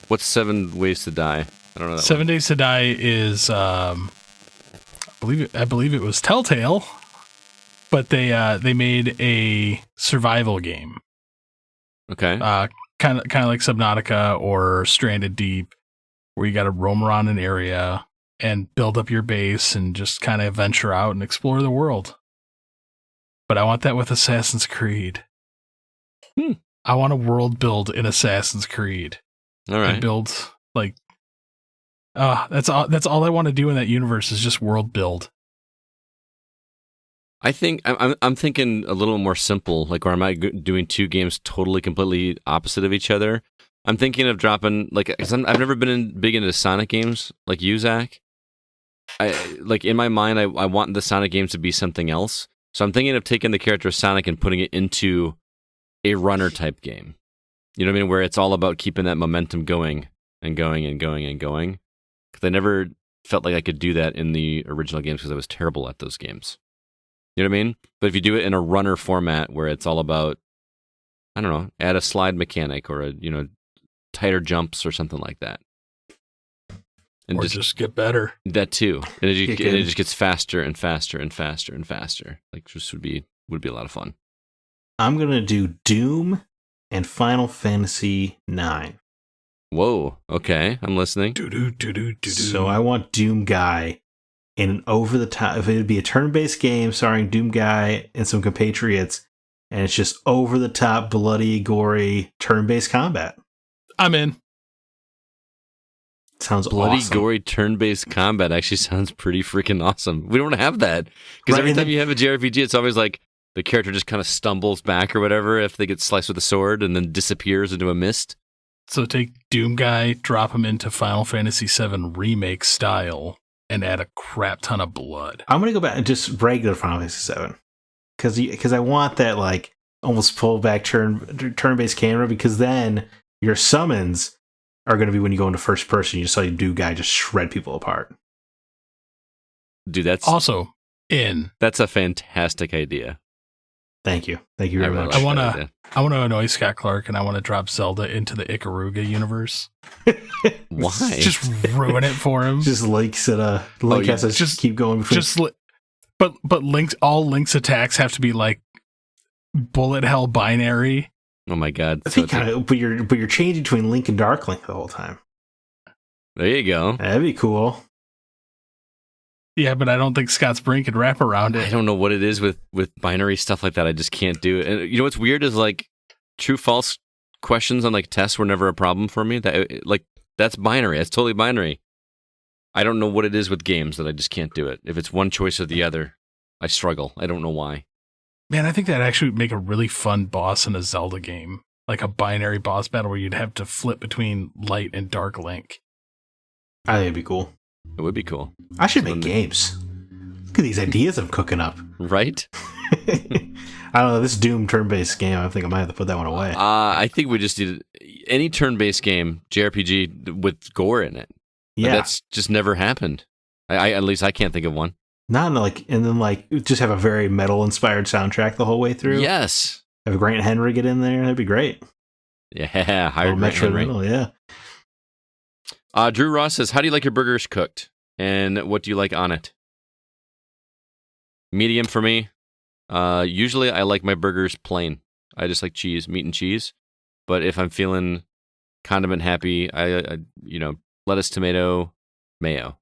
What's 7 Ways to Die? I don't know that 7 Days to Die is I believe it was Telltale, but they made a survival game. Okay. Kind of like Subnautica or Stranded Deep, where you got to roam around an area and build up your base and just kind of venture out and explore the world. But I want that with Assassin's Creed. I want a world build in Assassin's Creed. All right. And build that's all I want to do in that universe is just world build. I think I'm thinking a little more simple, like where am I doing 2 games totally completely opposite of each other? I'm thinking of dropping because I've never been big into Sonic games like you, Zach. In my mind, I want the Sonic games to be something else. So I'm thinking of taking the character of Sonic and putting it into a runner type game. You know what I mean? Where it's all about keeping that momentum going and going and going and going. Because I never felt like I could do that in the original games because I was terrible at those games. You know what I mean? But if you do it in a runner format where it's all about, I don't know, add a slide mechanic or tighter jumps or something like that. And or just get better. That too. And it just gets faster and faster and faster and faster. Like just would be a lot of fun. I'm gonna do Doom and Final Fantasy 9. Whoa. Okay, I'm listening. So I want Doom Guy in an over the top. If it would be a turn-based game starring Doom Guy and some compatriots, and it's just over the top, bloody, gory, turn-based combat. I'm in. Sounds Bloody, awesome. gory, turn-based combat actually sounds pretty freaking awesome. We don't have that. Because Right, every and time you have a JRPG, it's always like the character just kind of stumbles back or whatever if they get sliced with a sword and then disappears into a mist. So take Doom Guy, drop him into Final Fantasy VII Remake style, and add a crap ton of blood. I'm going to go back and just regular Final Fantasy VII. Because I want that, like, almost pull-back turn-based camera, because then your summons are going to be when you go into first person. You just saw you Doom Guy just shred people apart. Dude, that's Also, that's a fantastic idea. Thank you. Thank you very really much. like I want that to idea. I want to annoy Scott Clark, and I want to drop Zelda into the Ikaruga universe. Why? Just ruin it for him. Just Link's at a Link you has to just- keep going. But Link's attacks have to be like bullet hell binary. Oh my god. I So think it's a- kind of, but you're changing between Link and Dark Link the whole time. there you go. That'd be cool. Yeah, but I don't think Scott's Brain could wrap around I it. don't know what it is with binary stuff like that. I just can't do it. And you know what's weird is like true false questions on like tests were never a problem for me. That like that's binary. That's totally binary. I don't know what it is with games that I just can't do it. If it's one choice or the other, I struggle. I don't know why. Man, I think that actually would make a really fun boss in a Zelda game. Like a binary boss battle where you'd have to flip between light and dark Link. I think it'd be cool. It would be cool, I should make games. Look at these ideas I'm cooking up. right? I don't know, this Doom turn-based game, I think I might have to put that one away. I think we just need any turn-based game, JRPG with gore in it. But Yeah. that's just never happened. I at least I can't think of one. Not like, and then like, just have a very metal-inspired soundtrack the whole way through. Yes. Have Grant Henry get in there, that'd be great. Yeah. Higher Little Metro Metal, yeah. Drew Ross says, how do you like your burgers cooked? And what do you like on it? Medium for me. Usually I like my burgers plain. I just like cheese, meat and cheese. But if I'm feeling condiment happy, I lettuce, tomato, mayo.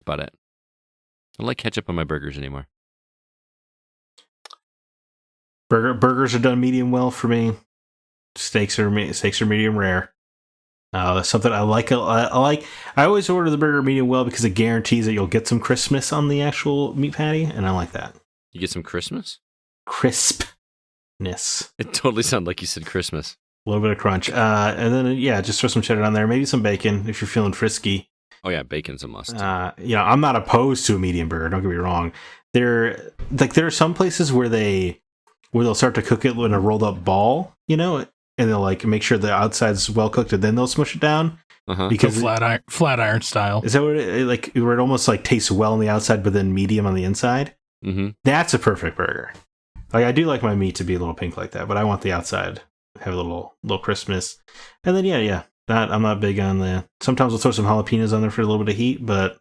About it. I don't like ketchup on my burgers anymore. Burgers are done medium well for me. Steaks are medium rare. That's something I like. I always order the burger medium well because it guarantees that you'll get some crispness on the actual meat patty, and I like that. You get some Christmas? Crispness. It totally sounded like you said Christmas. A little bit of crunch. And then, just throw some cheddar on there. Maybe some bacon if you're feeling frisky. Oh yeah, bacon's a must. I'm not opposed to a medium burger. Don't get me wrong. There are some places where they'll start to cook it in a rolled up ball, and they'll like make sure the outside's well cooked, and then they'll smush it down. Uh-huh. Because flat iron style. is that what where it almost like tastes well on the outside, but then medium on the inside? Mm-hmm. That's a perfect burger. Like, I do like my meat to be a little pink like that, but I want the outside to have a little crispness. And then I'm not big on the. Sometimes we'll throw some jalapenos on there for a little bit of heat, but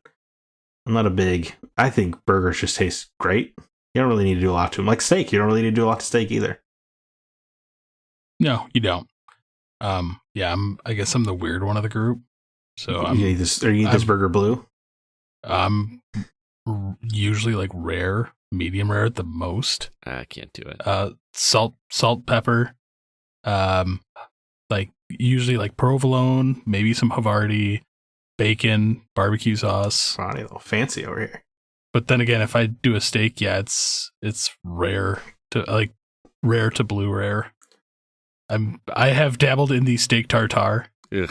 I'm not a big. I think burgers just taste great. You don't really need to do a lot to them. Like steak, you don't really need to do a lot to steak either. No, you don't. I guess I'm the weird one of the group. So you eat this burger blue. I'm usually like rare, medium rare at the most. I can't do it. Salt, pepper, like usually like provolone, maybe some Havarti, bacon, barbecue sauce. Funny, a little fancy over here. But then again, if I do a steak, it's rare to blue rare. I have dabbled in the steak tartare. Ugh.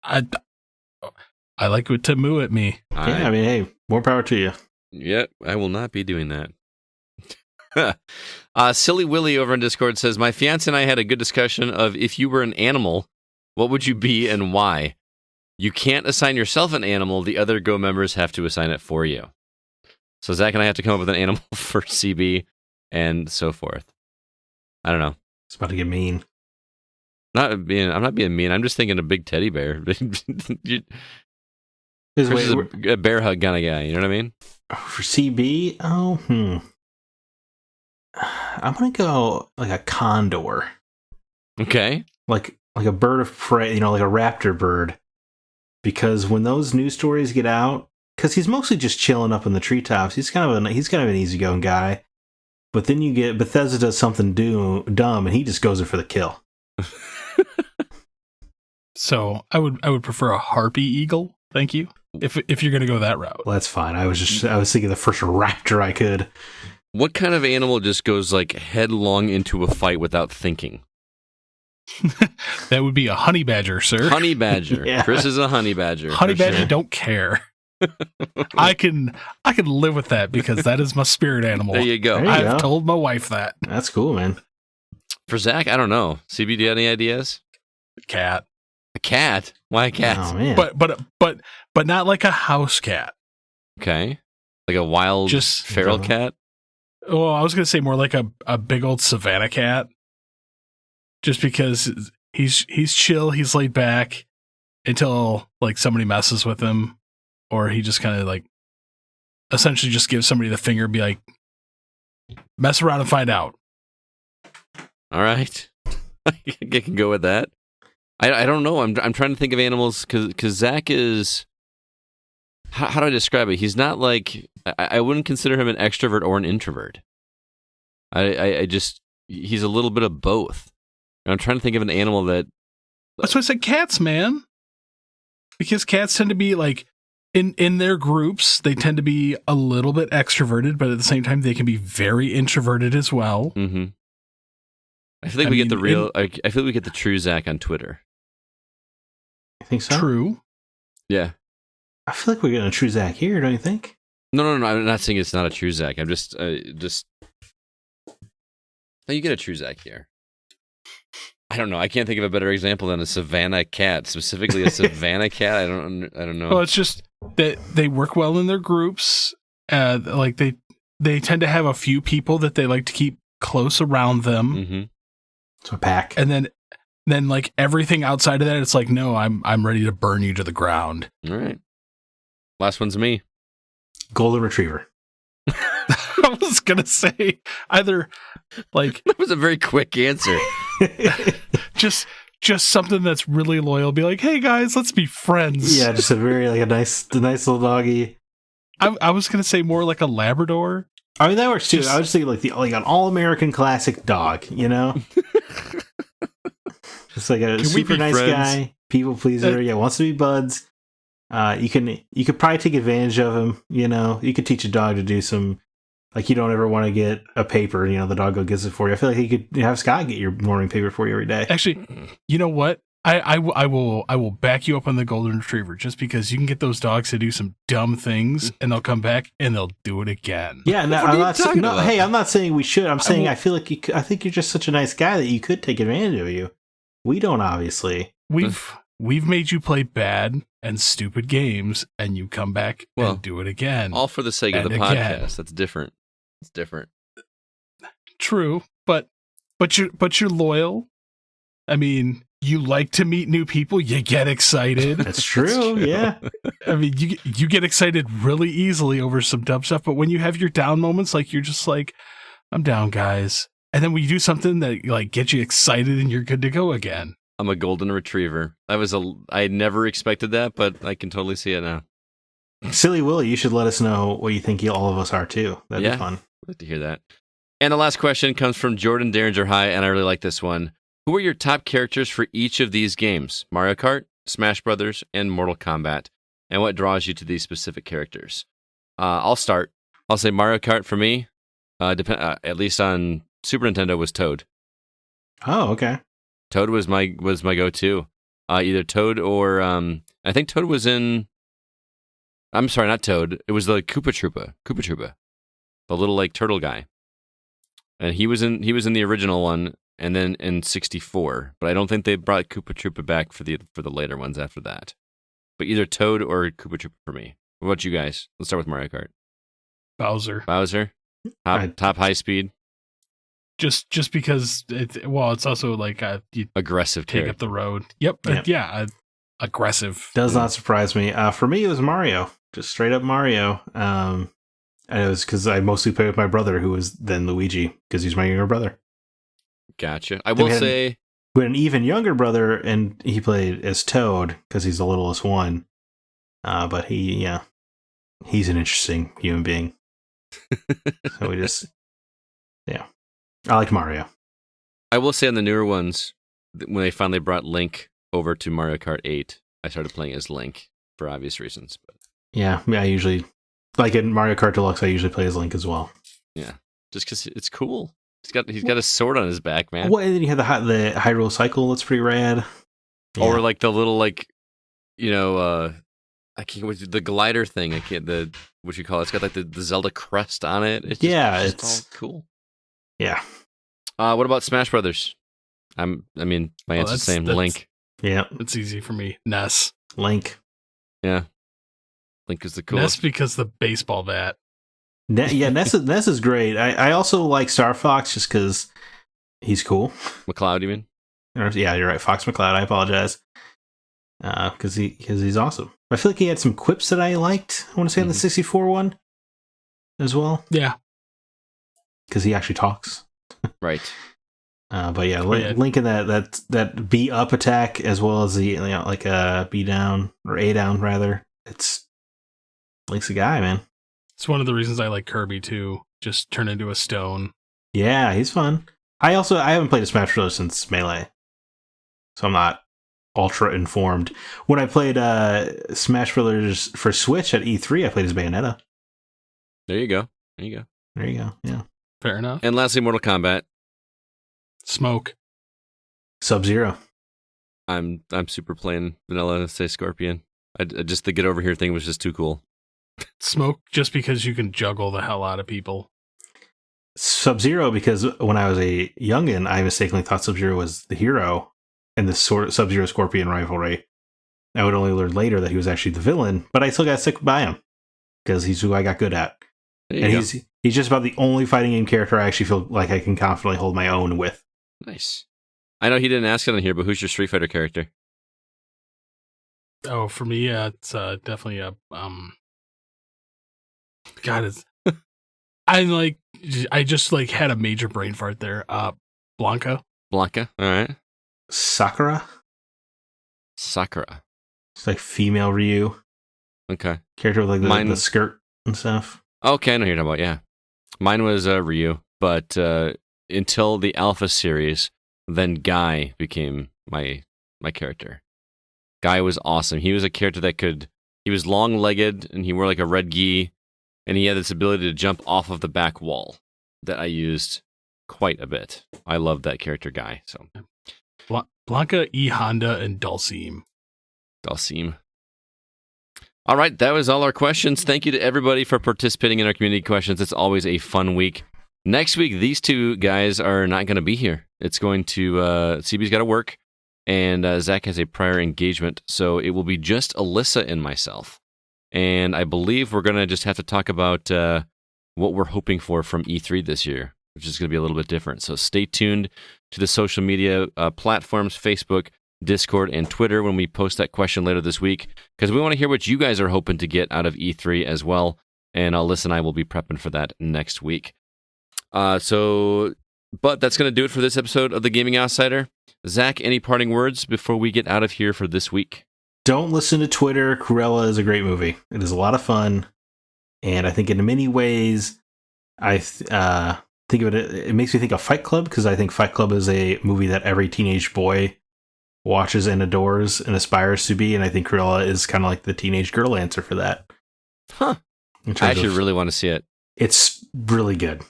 I like it to moo at me. I mean, hey, more power to you. Yep, I will not be doing that. Silly Willy over on Discord says, my fiance and I had a good discussion of if you were an animal, what would you be and why? You can't assign yourself an animal. The other Go members have to assign it for you. So Zach and I have to come up with an animal for CB and so forth. I don't know. It's about to get mean. I'm not being mean. I'm just thinking a big teddy bear. Chris Wait, is a bear hug kind of guy. You know what I mean? for CB, I'm gonna go like a condor. Okay. Like like a bird of prey, like a raptor bird, because when those news stories get out, because he's mostly just chilling up in the treetops. He's kind of an easygoing guy, but then you get Bethesda does something dumb, and he just goes in for the kill. So I would prefer a harpy eagle. Thank you. If you're gonna go that route, well, that's fine. I was thinking the first raptor I could. What kind of animal just goes like headlong into a fight without thinking? That would be a honey badger, sir. Honey badger. Yeah. Chris is a honey badger. Honey badger sure. don't care. I can live with that because that is my spirit animal. There you go. There you I've go. told my wife that. That's cool, man. For Zach, I don't know. CB, do you have any ideas? Cat. A cat? Why a cat? Oh man. But not like a house cat. Okay. Like a wild Just- feral cat? Well, I was gonna say more like a big old savannah cat. Just because he's chill, he's laid back until like somebody messes with him, or he just kind of like essentially just gives somebody the finger and be like, mess around and find out. All right. I can go with that. I don't know. I'm trying to think of animals because Zach is. How do I describe it? He's not like I wouldn't consider him an extrovert or an introvert. I just he's a little bit of both. I'm trying to think of an animal that. That's why I said cats, man. Because cats tend to be like in their groups, they tend to be a little bit extroverted, but at the same time, they can be very introverted as well. Mm-hmm. I feel like we get the real. I feel like we get the true Zach on Twitter. I think so. True. Yeah. I feel like we're getting a true Zach here, don't you think? No. I'm not saying it's not a true Zach. I'm just. No, you get a true Zach here. I don't know. I can't think of a better example than a Savannah cat. Specifically, a Savannah cat. I don't know. Well, it's just that they work well in their groups. Like they tend to have a few people that they like to keep close around them. Mm-hmm. It's a pack. And then like everything outside of that, it's like, no, I'm ready to burn you to the ground. All right. Last one's me. Golden Retriever. I was gonna say either like That was a very quick answer. just something that's really loyal. Be like, hey guys, let's be friends. Yeah, just a very a nice little doggy. I was gonna say more like a Labrador. I mean that works too. I was just thinking like an all American classic dog, Just like a super nice guy, people pleaser. Yeah, wants to be buds. You could probably take advantage of him. You could teach a dog to do some. Like you don't ever want to get a paper, the dog gets it for you. I feel like he could have Scott get your morning paper for you every day. Actually, you know what? I will back you up on the Golden Retriever just because you can get those dogs to do some dumb things and they'll come back and they'll do it again. Yeah, no, I'm not saying. No, hey, I'm not saying we should. I'm saying I feel like I think you're just such a nice guy that you could take advantage of you. We don't obviously. We've made you play bad and stupid games, and you come back and do it again. All for the sake of the podcast. That's different. It's different. True, but you're loyal. I mean, you like to meet new people. You get excited. That's true. Yeah. I mean, you get excited really easily over some dumb stuff, but when you have your down moments, like you're just like, I'm down, guys, and then when you do something that like gets you excited and you're good to go again. I'm a golden retriever. I never expected that, but I can totally see it now. Silly Willy, you should let us know what you think all of us are too. That'd be fun. I'd like to hear that. And the last question comes from Jordan Derringer High, and I really like this one. Who are your top characters for each of these games? Mario Kart, Smash Brothers, and Mortal Kombat. And what draws you to these specific characters? I'll start. I'll say Mario Kart for me. At least on Super Nintendo was Toad. Oh, okay. Toad was my go-to. Either Toad or I think Toad was in. I'm sorry, not Toad. It was the Koopa Troopa, the little like turtle guy, and he was in the original one, and then in 64. But I don't think they brought Koopa Troopa back for the later ones after that. But either Toad or Koopa Troopa for me. What about you guys? Let's start with Mario Kart. Bowser. Top high speed. Just because it's also like you aggressive take up the road. Yep. Aggressive. Does not surprise me. For me, it was Mario. Just straight up Mario. And it was because I mostly played with my brother, who was then Luigi, because he's my younger brother. Gotcha. I will say But an even younger brother, and he played as Toad because he's the littlest one. But he's an interesting human being. So we just, I liked Mario. I will say on the newer ones, when they finally brought Link over to Mario Kart 8, I started playing as Link for obvious reasons. But I usually, like in Mario Kart Deluxe, I usually play as Link as well. Yeah, just because it's cool. He's got a sword on his back, man. Well, and then you have the Hyrule Cycle. That's pretty rad. Yeah. Or like the little I can't wait the glider thing. I can't what you call it. It's got like the Zelda crest on it. It's all cool. Yeah. What about Smash Brothers? My answer's the same. Link. Yeah, it's easy for me. Ness. Link. Yeah. Link is the coolest. Ness because the baseball bat. Ness is great. I also like Star Fox just because he's cool. McCloud, you mean? Yeah, you're right. Fox McCloud. I apologize. Because he's awesome. I feel like he had some quips that I liked. I want to say on the 64 one as well. Yeah. Because he actually talks. Right. But yeah, Link in that B up attack as well as the like a B down or A down rather. It's Link's a guy, man. It's one of the reasons I like Kirby too. Just turn into a stone. Yeah, he's fun. I haven't played a Smash Bros. Since Melee, so I'm not ultra informed. When I played Smash Bros. For Switch at E3, I played as Bayonetta. There you go. Yeah. Fair enough. And lastly, Mortal Kombat. Smoke. Sub-Zero. I'm super playing vanilla, say Scorpion. Just the get over here thing was just too cool. Smoke just because you can juggle the hell out of people. Sub-Zero because when I was a youngin', I mistakenly thought Sub-Zero was the hero in the Sub-Zero Scorpion rivalry. I would only learn later that he was actually the villain, but I still got to stick by him because he's who I got good at. He's just about the only fighting game character I actually feel like I can confidently hold my own with. Nice. I know he didn't ask it on here, but who's your Street Fighter character? Oh, for me, it's definitely a God, it's I just had a major brain fart there. Blanca. All right. Sakura. It's like female Ryu. Okay. Character with like the skirt and stuff. Okay, I know who you're talking about. Yeah, mine was Ryu, but until the Alpha series, then Guy became my character. Guy was awesome. He was a character he was long-legged and he wore like a red gi, and he had this ability to jump off of the back wall that I used quite a bit. I loved that character, Guy. So Blanca, E Honda, and Dulcim. All right, that was all our questions. Thank you to everybody for participating in our community questions. It's always a fun week. Next week, these two guys are not going to be here. It's going to, CB's got to work, and Zack has a prior engagement, so it will be just Alyssa and myself. And I believe we're going to just have to talk about what we're hoping for from E3 this year, which is going to be a little bit different. So stay tuned to the social media platforms, Facebook, Discord, and Twitter when we post that question later this week, because we want to hear what you guys are hoping to get out of E3 as well, and Alyssa and I will be prepping for that next week. But that's going to do it for this episode of The Gaming Outsider. Zack, any parting words before we get out of here for this week? Don't listen to Twitter. Relle is a great movie. It is a lot of fun, and I think in many ways, I think of it makes me think of Fight Club, because I think Fight Club is a movie that every teenage boy watches and adores and aspires to be, and I think Relle is kind of like the teenage girl answer for that. Huh. I actually really want to see it. It's really good.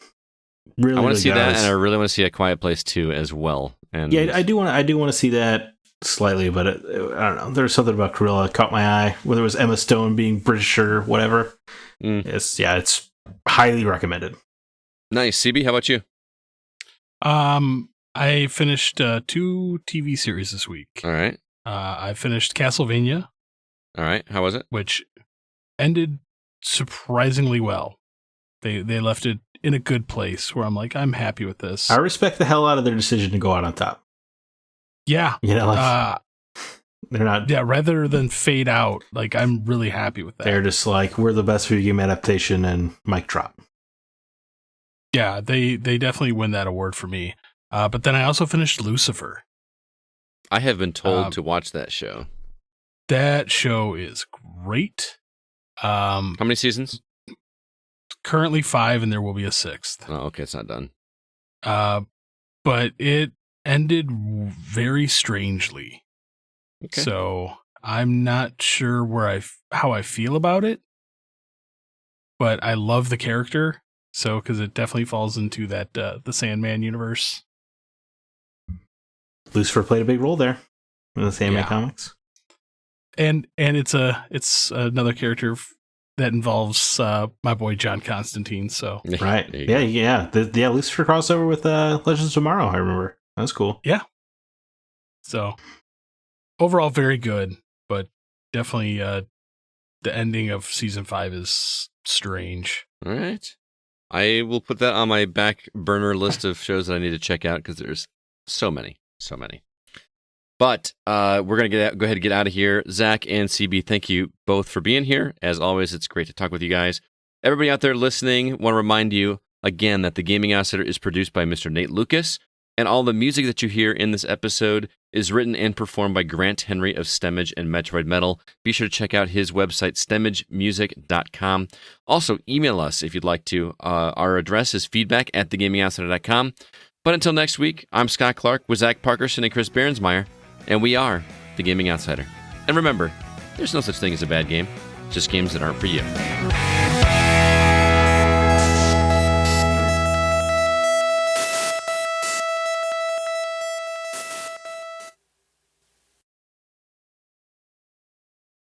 I want to see that, and I really want to see A Quiet Place 2 as well. And yeah, I do want to see that slightly, but I don't know. There's something about Relle that caught my eye, whether it was Emma Stone being British or whatever. It's highly recommended. Nice. CB, how about you? I finished 2 TV series this week. All right. I finished Castlevania. All right. How was it? Which ended surprisingly well. They left it in a good place where I'm like, I'm happy with this. I respect the hell out of their decision to go out on top. Yeah. They're not. Yeah, rather than fade out, like, I'm really happy with that. They're just like, we're the best video game adaptation, and mic drop. Yeah, they definitely win that award for me. But then I also finished Lucifer. I have been told to watch that show. That show is great. How many seasons? Currently 5, and there will be a 6th. Oh, okay, it's not done. But it ended very strangely. Okay. So I'm not sure how I feel about it, but I love the character. So because it definitely falls into that the Sandman universe. Lucifer played a big role there in the Sandman comics. And it's another character that involves my boy John Constantine. So right, yeah. Lucifer crossover with Legends of Tomorrow. I remember that's cool. Yeah. So overall, very good, but definitely the ending of season 5 is strange. All right, I will put that on my back burner list of shows that I need to check out because there's so many. But we're going to go ahead and get out of here. Zach and CB, thank you both for being here. As always, it's great to talk with you guys. Everybody out there listening, want to remind you again that The Gaming Outsider is produced by Mr. Nate Lucas, and all the music that you hear in this episode is written and performed by Grant Henry of Stemmage and Metroid Metal. Be sure to check out his website, stemmagemusic.com. Also, email us if you'd like to. Our address is feedback@thegamingoutsider.com. But until next week, I'm Scott Clark with Zach Parkerson and Chris Behrensmeyer, and we are The Gaming Outsider. And remember, there's no such thing as a bad game, just games that aren't for you.